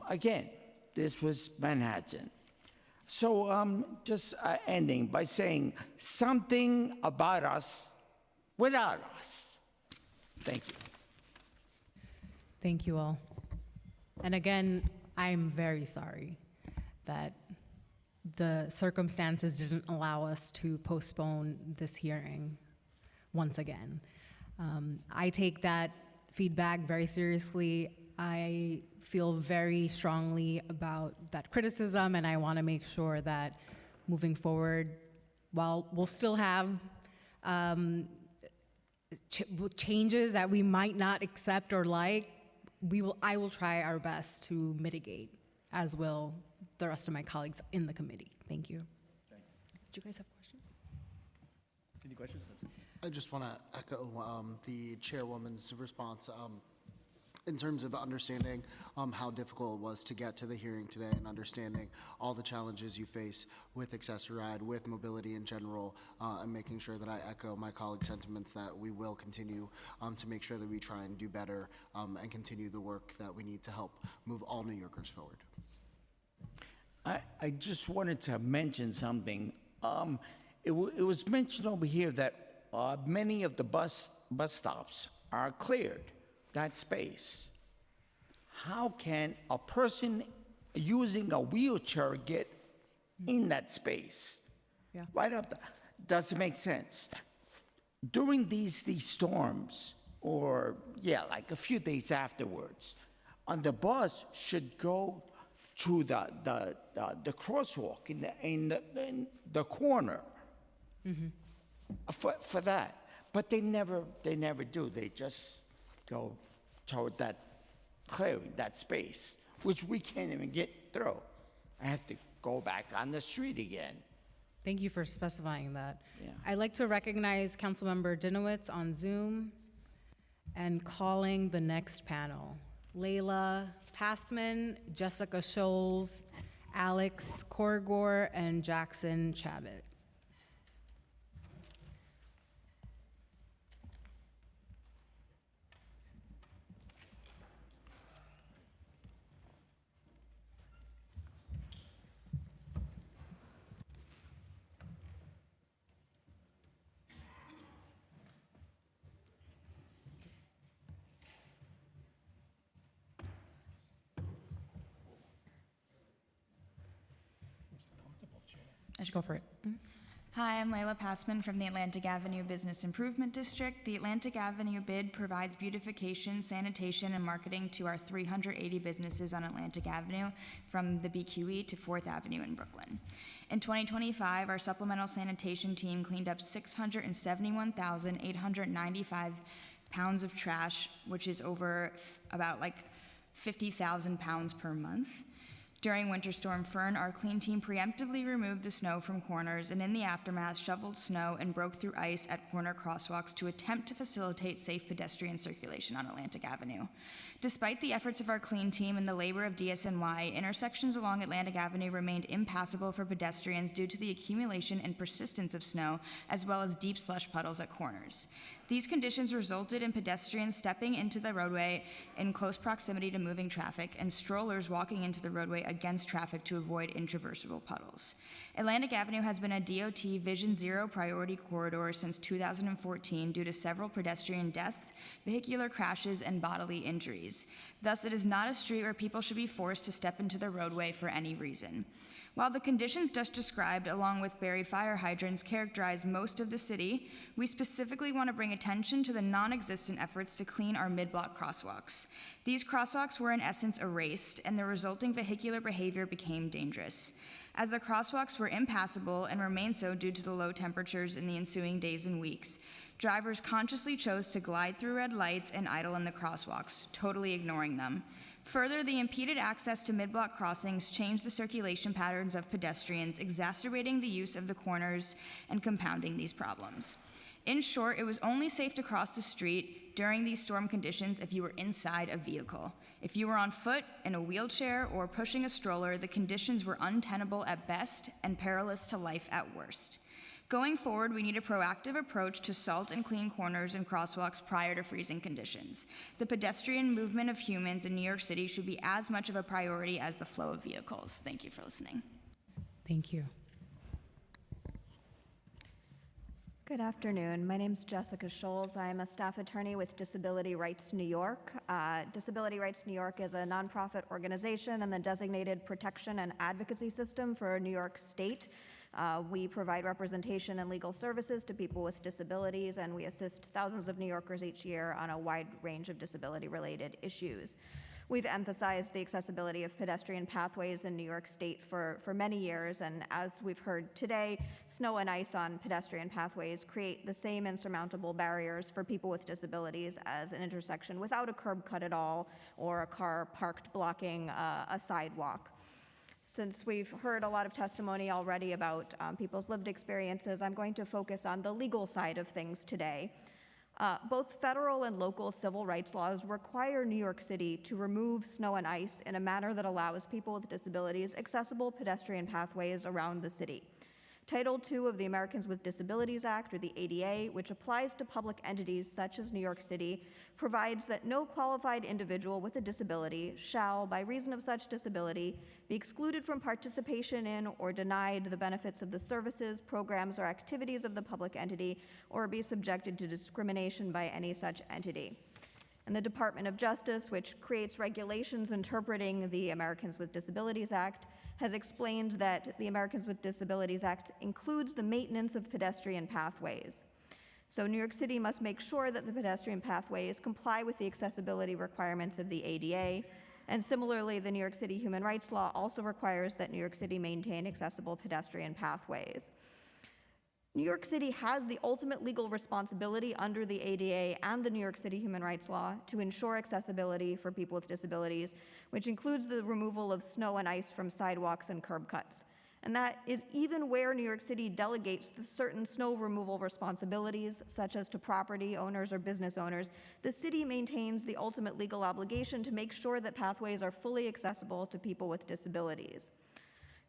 Again, this was Manhattan. So just ending by saying something about us without us. Thank you. Thank you all. And again, I'm very sorry that the circumstances didn't allow us to postpone this hearing once again. I take that feedback very seriously. I feel very strongly about that criticism, and I want to make sure that moving forward, while we'll still have changes that we might not accept or like, I will try our best to mitigate, as will the rest of my colleagues in the committee. Thank you. Do you guys have questions? Any questions? I just want to echo the chairwoman's response. In terms of understanding how difficult it was to get to the hearing today and understanding all the challenges you face with Access-a-Ride, with mobility in general, and making sure that I echo my colleagues' sentiments that we will continue to make sure that we try and do better and continue the work that we need to help move all New Yorkers forward. I just wanted to mention something. It was mentioned over here that many of the bus stops are cleared. That space. How can a person using a wheelchair get in that space? Yeah. Right up there. Does it make sense? During these storms, or like a few days afterwards, on the bus should go to the crosswalk in the corner for that. But they never do. They just go toward that clearing, that space, which we can't even get through. I have to go back on the street again. Thank you for specifying that. Yeah. I'd like to recognize Councilmember Dinowitz on Zoom and calling the next panel. Layla Passman, Jessica Scholes, Alex Korgor, and Jackson Chabot. should go for it. Hi, I'm Layla Passman from the Atlantic Avenue Business Improvement District. The Atlantic Avenue bid provides beautification, sanitation, and marketing to our 380 businesses on Atlantic Avenue from the BQE to 4th Avenue in Brooklyn. In 2025, our supplemental sanitation team cleaned up 671,895 pounds of trash, which is over about 50,000 pounds per month. During Winter Storm Fern, our clean team preemptively removed the snow from corners and in the aftermath shoveled snow and broke through ice at corner crosswalks to attempt to facilitate safe pedestrian circulation on Atlantic Avenue. Despite the efforts of our clean team and the labor of DSNY, intersections along Atlantic Avenue remained impassable for pedestrians due to the accumulation and persistence of snow, as well as deep slush puddles at corners. These conditions resulted in pedestrians stepping into the roadway in close proximity to moving traffic and strollers walking into the roadway against traffic to avoid intraversable puddles. Atlantic Avenue has been a DOT Vision Zero priority corridor since 2014 due to several pedestrian deaths, vehicular crashes, and bodily injuries. Thus, it is not a street where people should be forced to step into the roadway for any reason. While the conditions just described, along with buried fire hydrants, characterize most of the city, we specifically want to bring attention to the non-existent efforts to clean our mid-block crosswalks. These crosswalks were in essence erased, and the resulting vehicular behavior became dangerous. As the crosswalks were impassable and remained so due to the low temperatures in the ensuing days and weeks, drivers consciously chose to glide through red lights and idle in the crosswalks, totally ignoring them. Further, the impeded access to mid-block crossings changed the circulation patterns of pedestrians, exacerbating the use of the corners and compounding these problems. In short, it was only safe to cross the street during these storm conditions if you were inside a vehicle. If you were on foot, in a wheelchair, or pushing a stroller, the conditions were untenable at best and perilous to life at worst. Going forward, we need a proactive approach to salt and clean corners and crosswalks prior to freezing conditions. The pedestrian movement of humans in New York City should be as much of a priority as the flow of vehicles. Thank you for listening. Thank you. Good afternoon. My name is Jessica Scholes. I'm a staff attorney with Disability Rights New York. Disability Rights New York is a nonprofit organization and the designated protection and advocacy system for New York State. We provide representation and legal services to people with disabilities, and we assist thousands of New Yorkers each year on a wide range of disability-related issues. We've emphasized the accessibility of pedestrian pathways in New York State for many years, and as we've heard today, snow and ice on pedestrian pathways create the same insurmountable barriers for people with disabilities as an intersection without a curb cut at all or a car parked blocking a sidewalk. Since we've heard a lot of testimony already about people's lived experiences, I'm going to focus on the legal side of things today. Both federal and local civil rights laws require New York City to remove snow and ice in a manner that allows people with disabilities accessible pedestrian pathways around the city. Title II of the Americans with Disabilities Act, or the ADA, which applies to public entities such as New York City, provides that no qualified individual with a disability shall, by reason of such disability, be excluded from participation in or denied the benefits of the services, programs, or activities of the public entity, or be subjected to discrimination by any such entity. And the Department of Justice, which creates regulations interpreting the Americans with Disabilities Act, has explained that the Americans with Disabilities Act includes the maintenance of pedestrian pathways. So New York City must make sure that the pedestrian pathways comply with the accessibility requirements of the ADA. And similarly, the New York City Human Rights Law also requires that New York City maintain accessible pedestrian pathways. New York City has the ultimate legal responsibility under the ADA and the New York City Human Rights Law to ensure accessibility for people with disabilities, which includes the removal of snow and ice from sidewalks and curb cuts. And that is even where New York City delegates the certain snow removal responsibilities, such as to property owners or business owners, the city maintains the ultimate legal obligation to make sure that pathways are fully accessible to people with disabilities.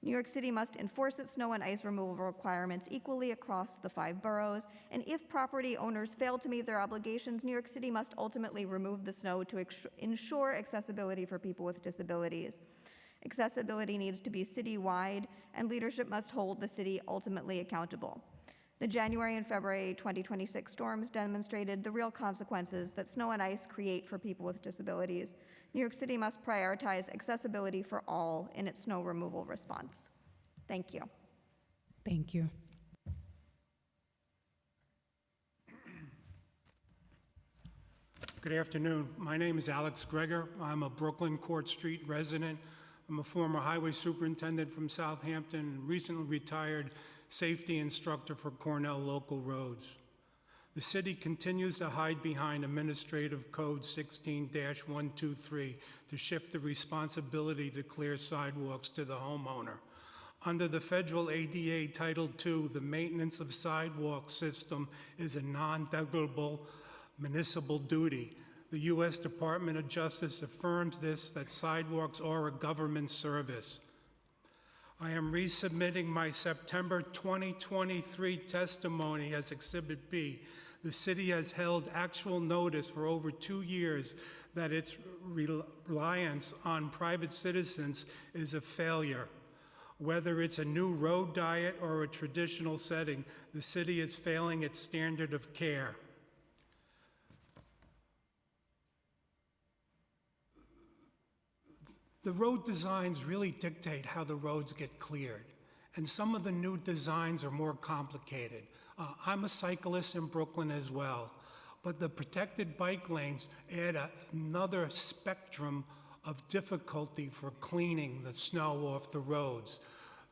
New York City must enforce its snow and ice removal requirements equally across the 5 boroughs, and if property owners fail to meet their obligations, New York City must ultimately remove the snow to ensure accessibility for people with disabilities. Accessibility needs to be citywide, and leadership must hold the city ultimately accountable. The January and February 2026 storms demonstrated the real consequences that snow and ice create for people with disabilities. New York City must prioritize accessibility for all in its snow removal response. Thank you. Thank you. Good afternoon. My name is Alex Greger. I'm a Brooklyn Court Street resident. I'm a former highway superintendent from Southampton and recently retired safety instructor for Cornell Local Roads. The city continues to hide behind Administrative Code 16-123 to shift the responsibility to clear sidewalks to the homeowner. Under the federal ADA Title II, the maintenance of sidewalk system is a non-delegable municipal duty. The U.S. Department of Justice affirms this, that sidewalks are a government service. I am resubmitting my September 2023 testimony as Exhibit B. The city has held actual notice for over 2 years that its reliance on private citizens is a failure. Whether it's a new road diet or a traditional setting, the city is failing its standard of care. The road designs really dictate how the roads get cleared, and some of the new designs are more complicated. I'm a cyclist in Brooklyn as well, but the protected bike lanes add another spectrum of difficulty for cleaning the snow off the roads.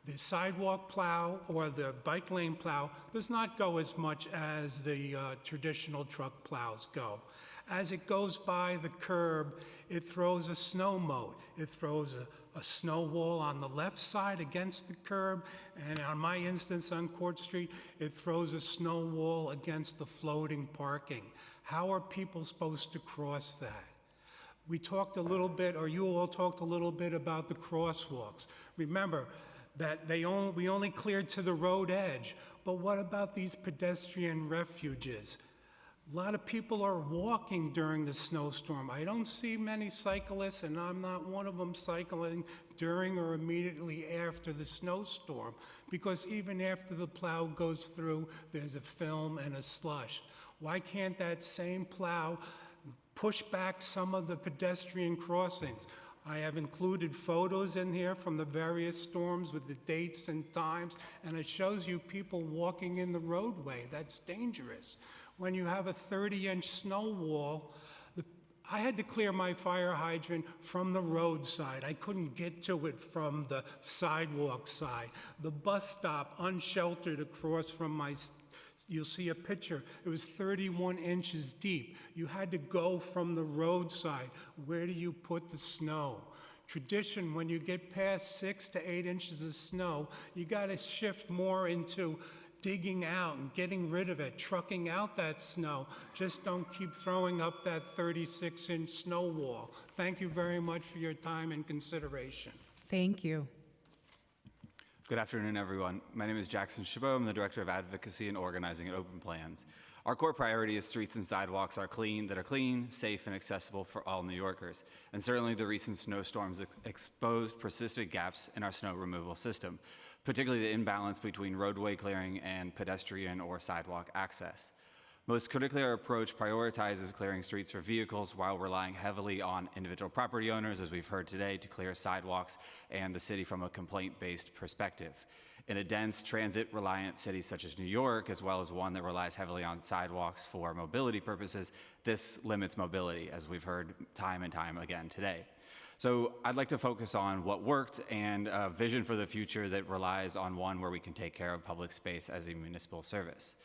The sidewalk plow or the bike lane plow does not go as much as the traditional truck plows go. As it goes by the curb, it throws a snow moat. It throws a snow wall on the left side against the curb, and on my instance on Court Street, it throws a snow wall against the floating parking. How are people supposed to cross that? We talked a little bit, or you all talked a little bit about the crosswalks. Remember that we only cleared to the road edge, but what about these pedestrian refuges? A lot of people are walking during the snowstorm. I don't see many cyclists, and I'm not one of them cycling during or immediately after the snowstorm, because even after the plow goes through, there's a film and a slush. Why can't that same plow push back some of the pedestrian crossings? I have included photos in here from the various storms with the dates and times, and it shows you people walking in the roadway. That's dangerous. When you have a 30-inch snow wall, I had to clear my fire hydrant from the roadside. I couldn't get to it from the sidewalk side. The bus stop, unsheltered across from my, you'll see a picture, it was 31 inches deep. You had to go from the roadside. Where do you put the snow? Tradition, when you get past 6 to 8 inches of snow, you gotta shift more into digging out and getting rid of it, trucking out that snow. Just don't keep throwing up that 36-inch snow wall. Thank you very much for your time and consideration. Thank you. Good afternoon, everyone. My name is Jackson Chabot. I'm the Director of Advocacy and Organizing at Open Plans. Our core priority is streets and sidewalks that are clean, safe, and accessible for all New Yorkers. And certainly the recent snowstorms exposed persistent gaps in our snow removal system, particularly the imbalance between roadway clearing and pedestrian or sidewalk access. Most critically, our approach prioritizes clearing streets for vehicles while relying heavily on individual property owners, as we've heard today, to clear sidewalks and the city from a complaint-based perspective. In a dense, transit-reliant city such as New York, as well as one that relies heavily on sidewalks for mobility purposes, this limits mobility, as we've heard time and time again today. So I'd like to focus on what worked and a vision for the future that relies on one where we can take care of public space as a municipal service.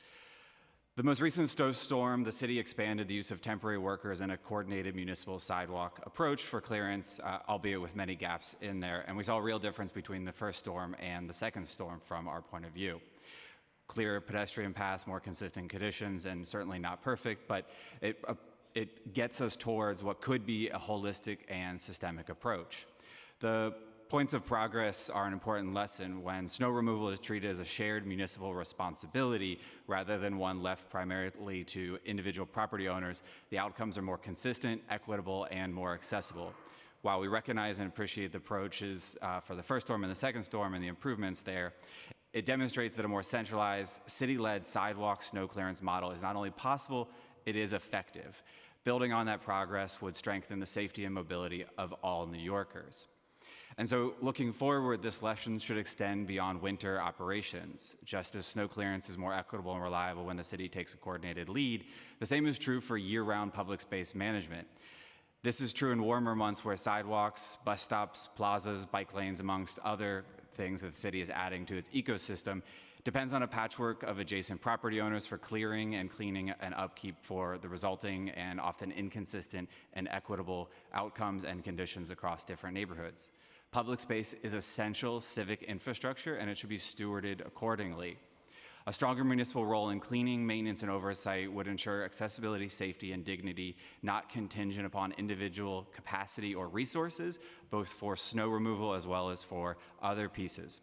The most recent snowstorm, the city expanded the use of temporary workers and a coordinated municipal sidewalk approach for clearance, albeit with many gaps in there. And we saw a real difference between the first storm and the second storm from our point of view. Clearer pedestrian paths, more consistent conditions, and certainly not perfect, but it gets us towards what could be a holistic and systemic approach. The points of progress are an important lesson when snow removal is treated as a shared municipal responsibility rather than one left primarily to individual property owners. The outcomes are more consistent, equitable, and more accessible. While we recognize and appreciate the approaches for the first storm and the second storm and the improvements there, it demonstrates that a more centralized, city-led sidewalk snow clearance model is not only possible, it is effective. Building on that progress would strengthen the safety and mobility of all New Yorkers. And so looking forward, this lesson should extend beyond winter operations. Just as snow clearance is more equitable and reliable when the city takes a coordinated lead, the same is true for year-round public space management. This is true in warmer months where sidewalks, bus stops, plazas, bike lanes, amongst other things that the city is adding to its ecosystem, depends on a patchwork of adjacent property owners for clearing and cleaning and upkeep for the resulting and often inconsistent and equitable outcomes and conditions across different neighborhoods. Public space is essential civic infrastructure, and it should be stewarded accordingly. A stronger municipal role in cleaning, maintenance, and oversight would ensure accessibility, safety, and dignity, not contingent upon individual capacity or resources, both for snow removal as well as for other pieces.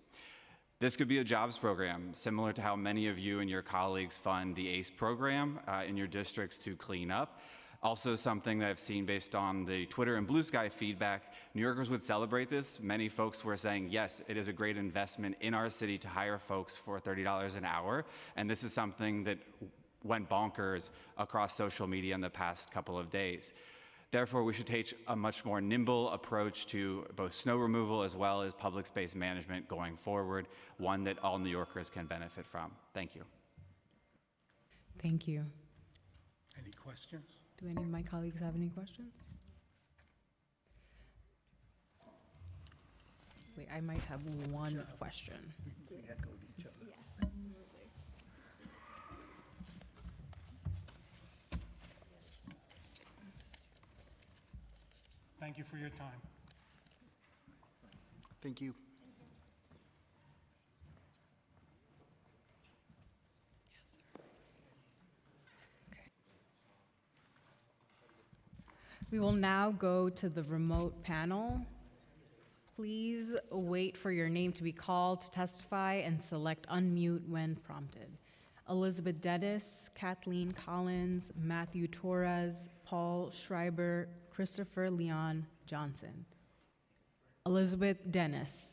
This could be a jobs program, similar to how many of you and your colleagues fund the ACE program in your districts to clean up. Also something that I've seen based on the Twitter and Blue Sky feedback, New Yorkers would celebrate this. Many folks were saying, yes, it is a great investment in our city to hire folks for $30 an hour. And this is something that went bonkers across social media in the past couple of days. Therefore, we should take a much more nimble approach to both snow removal as well as public space management going forward, one that all New Yorkers can benefit from. Thank you. Thank you. Any questions? Do any of my colleagues have any questions? Wait, I might have one question. We echoed each other. Yes, absolutely. Thank you for your time. Thank you. We will now go to the remote panel. Please wait for your name to be called to testify and select unmute when prompted. Elizabeth Dennis, Kathleen Collins, Matthew Torres, Paul Schreiber, Christopher Leon Johnson. Elizabeth Dennis.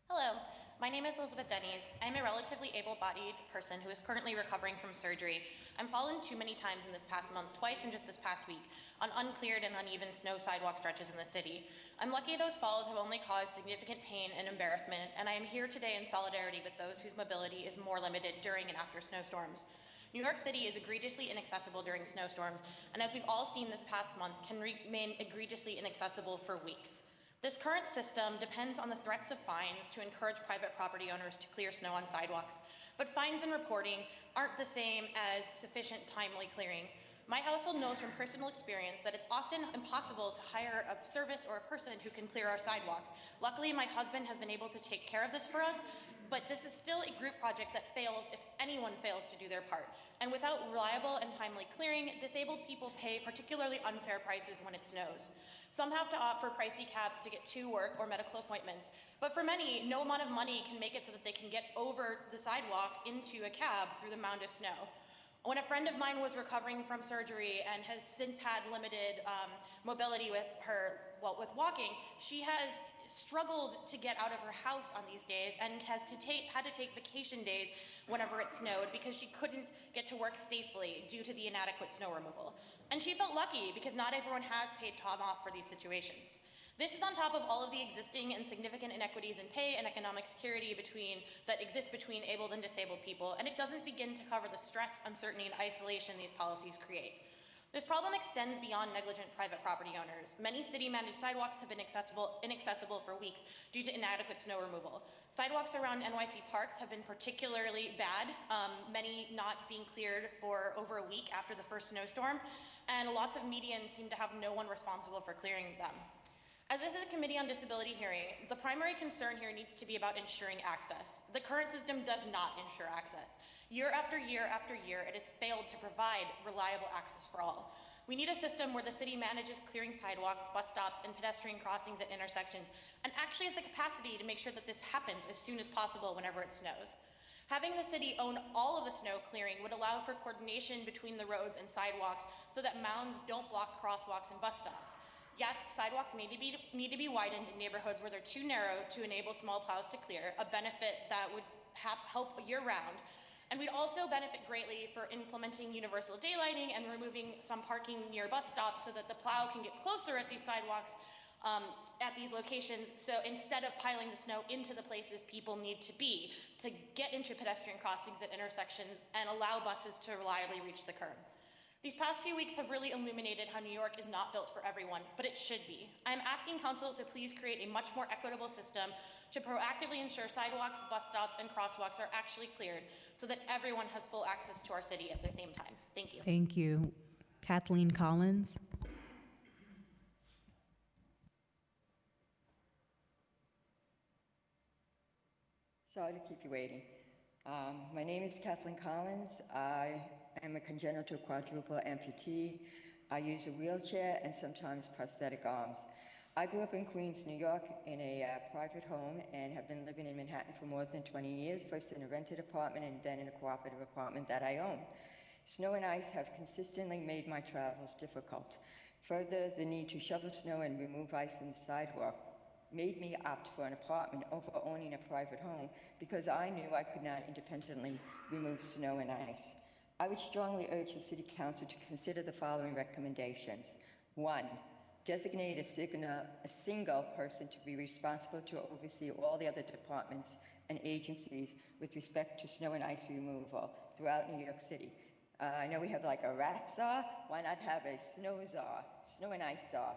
Hello, my name is Elizabeth Dennis. I'm a relatively able-bodied person who is currently recovering from surgery. I'm fallen too many times in this past month, twice in just this past week, on uncleared and uneven snow sidewalk stretches in the city. I'm lucky those falls have only caused significant pain and embarrassment, and I am here today in solidarity with those whose mobility is more limited during and after snowstorms. New York City is egregiously inaccessible during snowstorms, and as we've all seen this past month, can remain egregiously inaccessible for weeks. This current system depends on the threats of fines to encourage private property owners to clear snow on sidewalks, but fines and reporting aren't the same as sufficient timely clearing. My household knows from personal experience that it's often impossible to hire a service or a person who can clear our sidewalks. Luckily, my husband has been able to take care of this for us, but this is still a group project that fails if anyone fails to do their part. And without reliable and timely clearing, disabled people pay particularly unfair prices when it snows. Some have to opt for pricey cabs to get to work or medical appointments, but for many, no amount of money can make it so that they can get over the sidewalk into a cab through the mound of snow. When a friend of mine was recovering from surgery and has since had limited mobility with with walking, she has struggled to get out of her house on these days and had to take vacation days whenever it snowed because she couldn't get to work safely due to the inadequate snow removal. And she felt lucky because not everyone has paid time off for these situations. This is on top of all of the existing and significant inequities in pay and economic security that exist between abled and disabled people, and it doesn't begin to cover the stress, uncertainty, and isolation these policies create. This problem extends beyond negligent private property owners. Many city-managed sidewalks have been inaccessible for weeks due to inadequate snow removal. Sidewalks around NYC parks have been particularly bad, many not being cleared for over a week after the first snowstorm, and lots of medians seem to have no one responsible for clearing them. As this is a Committee on Disability hearing, the primary concern here needs to be about ensuring access. The current system does not ensure access. Year after year after year, it has failed to provide reliable access for all. We need a system where the city manages clearing sidewalks, bus stops, and pedestrian crossings at intersections, and actually has the capacity to make sure that this happens as soon as possible whenever it snows. Having the city own all of the snow clearing would allow for coordination between the roads and sidewalks so that mounds don't block crosswalks and bus stops. Yes, sidewalks need to be widened in neighborhoods where they're too narrow to enable small plows to clear, a benefit that would help year-round. And we'd also benefit greatly for implementing universal daylighting and removing some parking near bus stops so that the plow can get closer at these sidewalks at these locations. So instead of piling the snow into the places people need to be to get into pedestrian crossings at intersections and allow buses to reliably reach the curb. These past few weeks have really illuminated how New York is not built for everyone, but it should be. I'm asking council to please create a much more equitable system to proactively ensure sidewalks, bus stops, and crosswalks are actually cleared so that everyone has full access to our city at the same time. Thank you. Thank you. Kathleen Collins. Sorry to keep you waiting. My name is Kathleen Collins. I am a congenital quadruple amputee. I use a wheelchair and sometimes prosthetic arms. I grew up in Queens, New York in a private home and have been living in Manhattan for more than 20 years, first in a rented apartment and then in a cooperative apartment that I own. Snow and ice have consistently made my travels difficult. Further, the need to shovel snow and remove ice from the sidewalk made me opt for an apartment over owning a private home because I knew I could not independently remove snow and ice. I would strongly urge the City Council to consider the following recommendations. 1, designate a single person to be responsible to oversee all the other departments and agencies with respect to snow and ice removal throughout New York City. I know we have like a rat czar. Why not have a snow czar, snow and ice czar?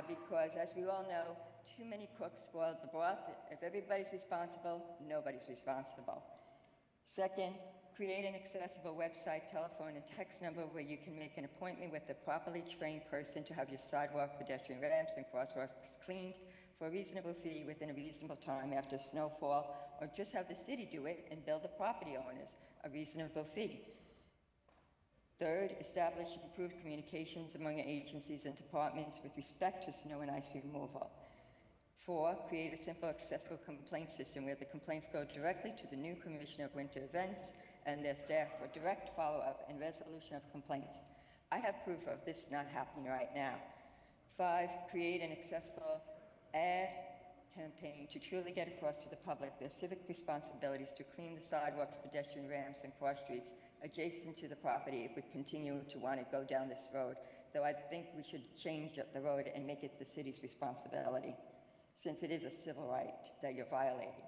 Because as we all know, too many cooks spoiled the broth. If everybody's responsible, nobody's responsible. Second, create an accessible website, telephone, and text number where you can make an appointment with a properly trained person to have your sidewalk, pedestrian ramps, and crosswalks cleaned for a reasonable fee within a reasonable time after snowfall, or just have the city do it and bill the property owners a reasonable fee. Third, establish improved communications among agencies and departments with respect to snow and ice removal. 4, create a simple, accessible complaint system where the complaints go directly to the new Commissioner of Winter Events and their staff for direct follow-up and resolution of complaints. I have proof of this not happening right now. 5, create an accessible ad campaign to truly get across to the public their civic responsibilities to clean the sidewalks, pedestrian ramps, and cross streets adjacent to the property if we continue to want to go down this road, though I think we should change up the road and make it the city's responsibility, since it is a civil right that you're violating.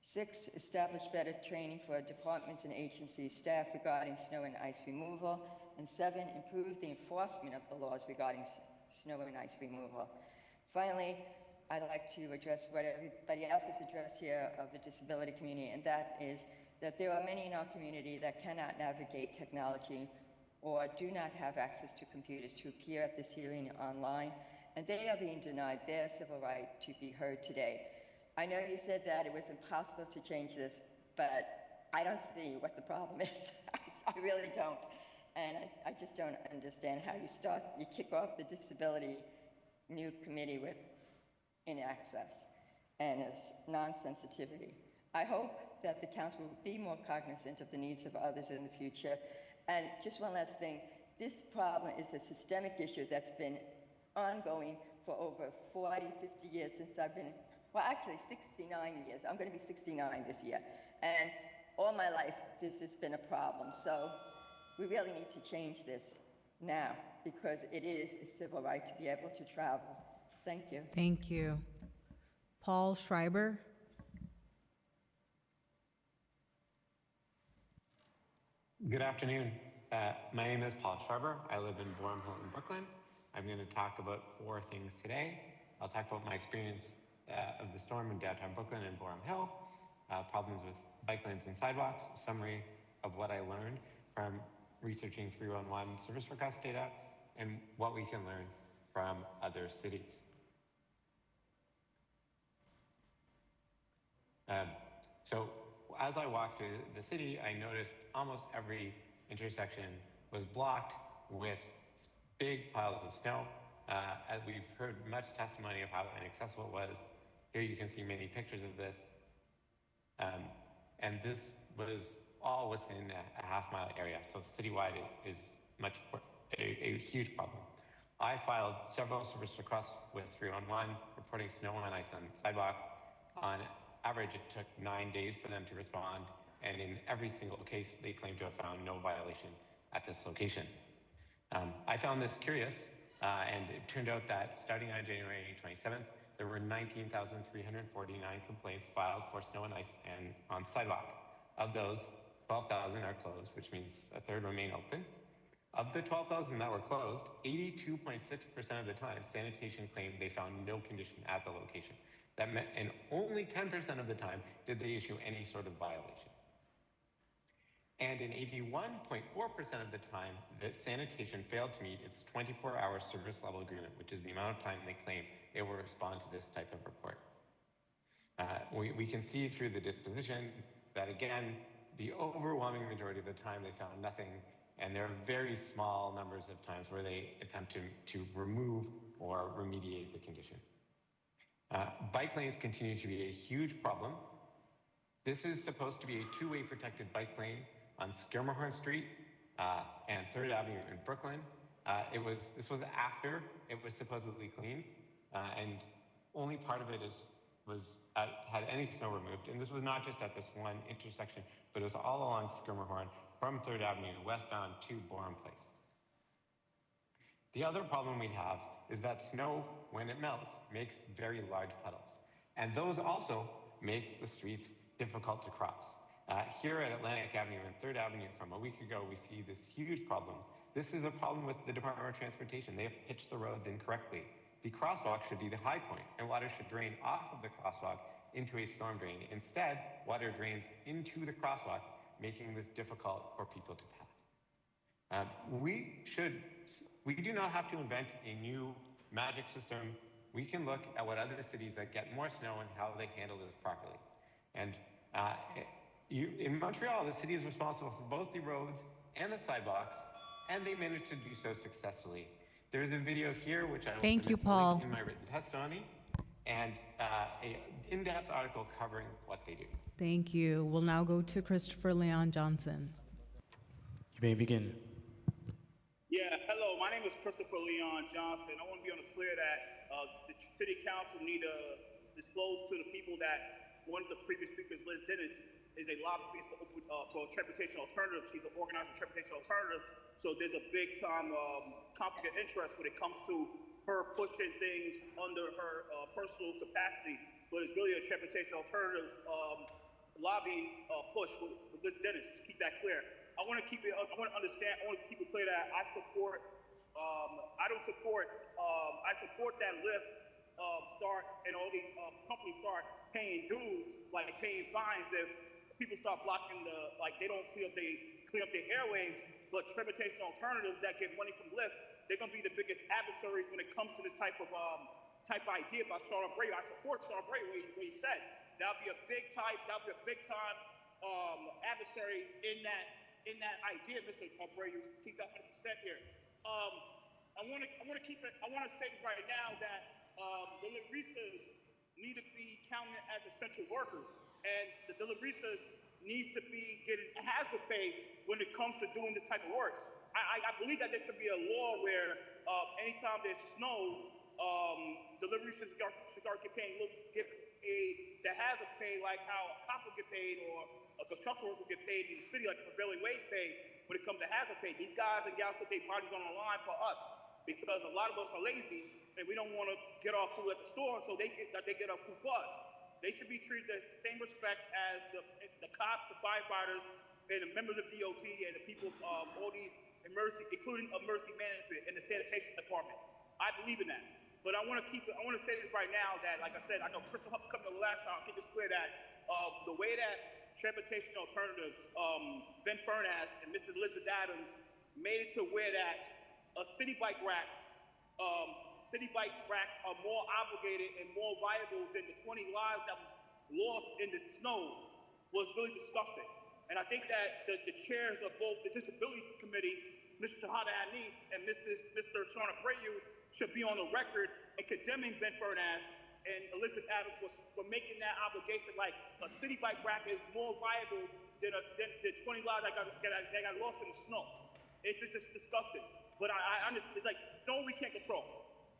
6, establish better training for departments and agencies staff regarding snow and ice removal. And 7, improve the enforcement of the laws regarding snow and ice removal. Finally, I'd like to address what everybody else has addressed here of the disability community, and that is that there are many in our community that cannot navigate technology or do not have access to computers to appear at this hearing online, and they are being denied their civil right to be heard today. I know you said that it was impossible to change this, but I don't see what the problem is. I really don't. And I just don't understand how you kick off the disability new committee with inaccess and its non-sensitivity. I hope that the council will be more cognizant of the needs of others in the future. And just one last thing, this problem is a systemic issue that's been ongoing for over 40, 50 years since I've been, well, actually 69 years. I'm going to be 69 this year. And all my life, this has been a problem. So we really need to change this now because it is a civil right to be able to travel. Thank you. Thank you. Paul Schreiber. Good afternoon. My name is Paul Schreiber. I live in Boerum Hill in Brooklyn. I'm going to talk about 4 things today. I'll talk about my experience of the storm in downtown Brooklyn and Boerum Hill, problems with bike lanes and sidewalks, a summary of what I learned from researching 311 service request data, and what we can learn from other cities. So as I walked through the city, I noticed almost every intersection was blocked with big piles of snow. As we've heard much testimony of how inaccessible it was. Here you can see many pictures of this. And this was all within a half-mile area, so citywide it is a huge problem. I filed several service requests with 311, reporting snow and ice on the sidewalk. On average, it took 9 days for them to respond, and in every single case, they claimed to have found no violation at this location. I found this curious And it turned out that starting on January 27th, there were 19,349 complaints filed for snow and ice and on sidewalk. Of those, 12,000 are closed, which means a third remain open. Of the 12,000 that were closed, 82.6% of the time, sanitation claimed they found no condition at the location. That meant, and only 10% of the time did they issue any sort of violation. And in 81.4% of the time, that sanitation failed to meet its 24-hour service level agreement, which is the amount of time they claim they will respond to this type of report. We can see through the disposition that, again, the overwhelming majority of the time they found nothing, and there are very small numbers of times where they attempt to remove or remediate the condition. Bike lanes continue to be a huge problem. This is supposed to be a two-way protected bike lane on Skirmahorn Street and 3rd Avenue in Brooklyn. This was after it was supposedly cleaned, and only part of it had any snow removed. And this was not just at this one intersection, but it was all along Skirmahorn from 3rd Avenue westbound to Borum Place. The other problem we have is that snow, when it melts, makes very large puddles. And those also make the streets difficult to cross. Here at Atlantic Avenue and 3rd Avenue from a week ago, we see this huge problem. This is a problem with the Department of Transportation. They have pitched the roads incorrectly. The crosswalk should be the high point, and water should drain off of the crosswalk into a storm drain. Instead, water drains into the crosswalk, making this difficult for people to pass. We do not have to invent a new magic system. We can look at what other cities that get more snow and how they handle this properly. And in Montreal, the city is responsible for both the roads and the sidewalks, and they managed to do so successfully. There's a video here, which I will Thank you, Paul. in my written testimony, and an in-depth article covering what they do. Thank you. We'll now go to Christopher Leon Johnson. You may begin. Yeah, hello, my name is Christopher Leon Johnson. I want to be on the clear that the city council need to disclose to the people that one of the previous speakers, Liz Dennis, is a lobbyist for transportation alternatives. She's an organizer of transportation alternatives. So there's a big time conflict of interest when it comes to her pushing things under her personal capacity. But it's really a transportation alternatives lobbying push with Liz Dennis. Just keep that clear. I want to keep it clear that I support. I support that Lyft start and all these companies start paying dues, like paying fines if people start blocking they don't clean up their airwaves. But transportation alternatives that get money from Lyft, they're gonna be the biggest adversaries when it comes to this type of idea about Sean Abreu. I support Sean Abreu what he said. That'll be a big time adversary in that idea, Mr. Abreu. Keep that 100% here. I want to say this right now that the deliveristas need to be counted as essential workers, and the deliveristas needs to be getting hazard pay when it comes to doing this type of work. I believe that there should be a law where anytime there's snow, deliveristas start get the hazard pay like how a cop will get paid or a construction worker will get paid in the city, like the prevailing wage pay. When it comes to hazard pay, these guys and gals put their bodies on the line for us because a lot of us are lazy and we don't want to get our food at the store, so they get our food for us. They should be treated with the same respect as the cops, the firefighters, and the members of DOT and the people of all these emergency, including emergency management and the sanitation department. I believe in that. But I want to say this right now that, like I said, I know Crystal Hupp coming over last time. I'll keep this clear that the way that transportation alternatives, Ben Furness and Mrs. Elizabeth Adams made it to where that a city bike racks are more obligated and more viable than the 20 lives that was lost in the snow was really disgusting. And I think that the chairs of both the Disability Committee, Mr. Shahada Hanif and Mr. Sean Abreu, should be on the record in condemning Ben Furness and Elizabeth Adams for making that obligation like a city bike rack is more viable than 20 lives that got lost in the snow. It's just disgusting. But I understand, it's like snow we can't control.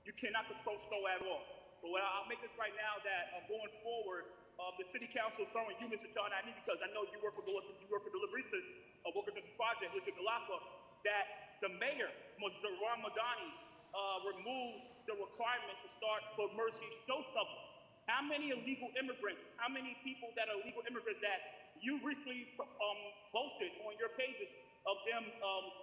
You cannot control snow at all. But I'll make this right now that going forward, the city council is throwing you, Mr. Sean Hanif, because I know you work with the Deliveristas, Workers' Justice Project, Legit Galapa, that the mayor, Ron Madani, removes the requirements to start for emergency showstoppers? How many illegal immigrants, how many people that are illegal immigrants that you recently posted on your pages of them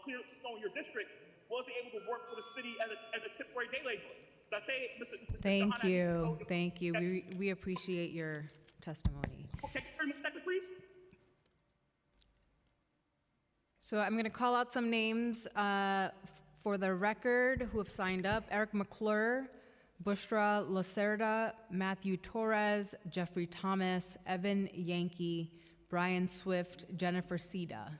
clear snow in your district wasn't able to work for the city as a temporary day laborer? So I say, Mr. Thank Shahana, you. Thank you. We appreciate your testimony. Okay, 30 seconds, please. So I'm going to call out some names for the record who have signed up. Eric McClure, Bushra Lacerda, Matthew Torres, Jeffrey Thomas, Evan Yankee, Brian Swift, Jennifer Sida.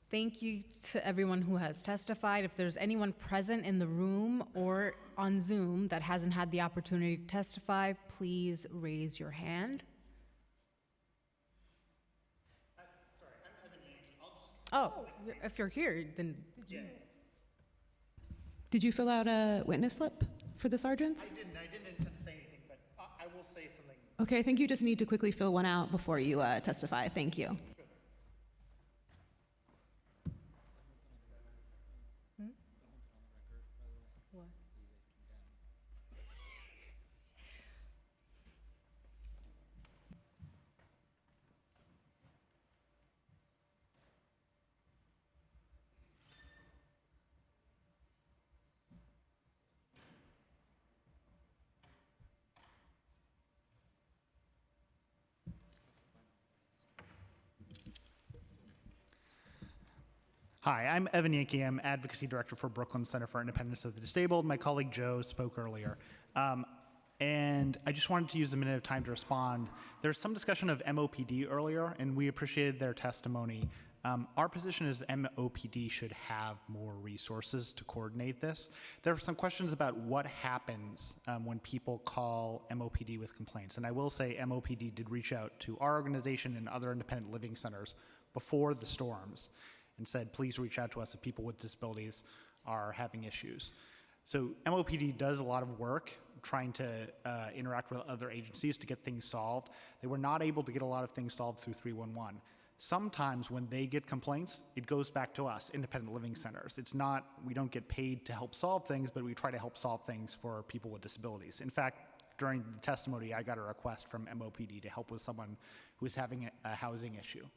Thank you to everyone who has testified. If there's anyone present in the room or on Zoom that hasn't had the opportunity to testify, please raise your hand. Oh, if you're here, then. Did you fill out a witness slip for the sergeants? I didn't intend to say anything, but I will say something. Okay, I think you just need to quickly fill one out before you testify. Thank you. Hi, I'm Evan Yankee. I'm Advocacy Director for Brooklyn Center for Independence of the Disabled. My colleague Joe spoke earlier. And I just wanted to use a minute of time to respond. There's some discussion of MOPD earlier, and we appreciated their testimony. Our position is MOPD should have more resources to coordinate this. There are some questions about what happens when people call MOPD with complaints. And I will say MOPD did reach out to our organization and other independent living centers before the storms and said, please reach out to us if people with disabilities are having issues. So MOPD does a lot of work trying to interact with other agencies to get things solved. They were not able to get a lot of things solved through 311. Sometimes when they get complaints, it goes back to us, independent living centers. It's not, we don't get paid to help solve things, but we try to help solve things for people with disabilities. In fact, during the testimony, I got a request from MOPD to help with someone who was having a housing issue.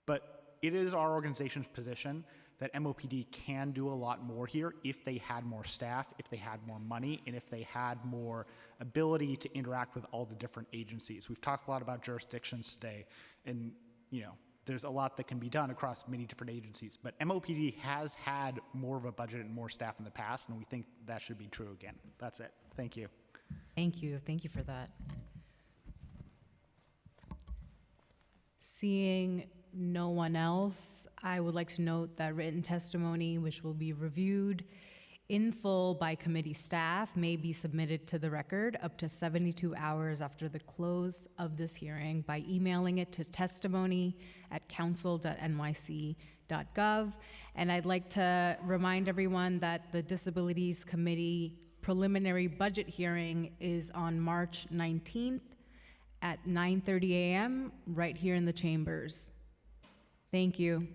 But it is our organization's position that MOPD can do a lot more here if they had more staff, if they had more money, and if they had more ability to interact with all the different agencies. We've talked a lot about jurisdictions today, and there's a lot that can be done across many different agencies. But MOPD has had more of a budget and more staff in the past, and we think that should be true again. That's it. Thank you. Thank you. Thank you for that. Seeing no one else, I would like to note that written testimony, which will be reviewed in full by committee staff, may be submitted to the record up to 72 hours after the close of this hearing by emailing it to testimony@council.nyc.gov. And I'd like to remind everyone that the Disabilities Committee preliminary budget hearing is on March 19th at 9:30 a.m. right here in the chambers. Thank you.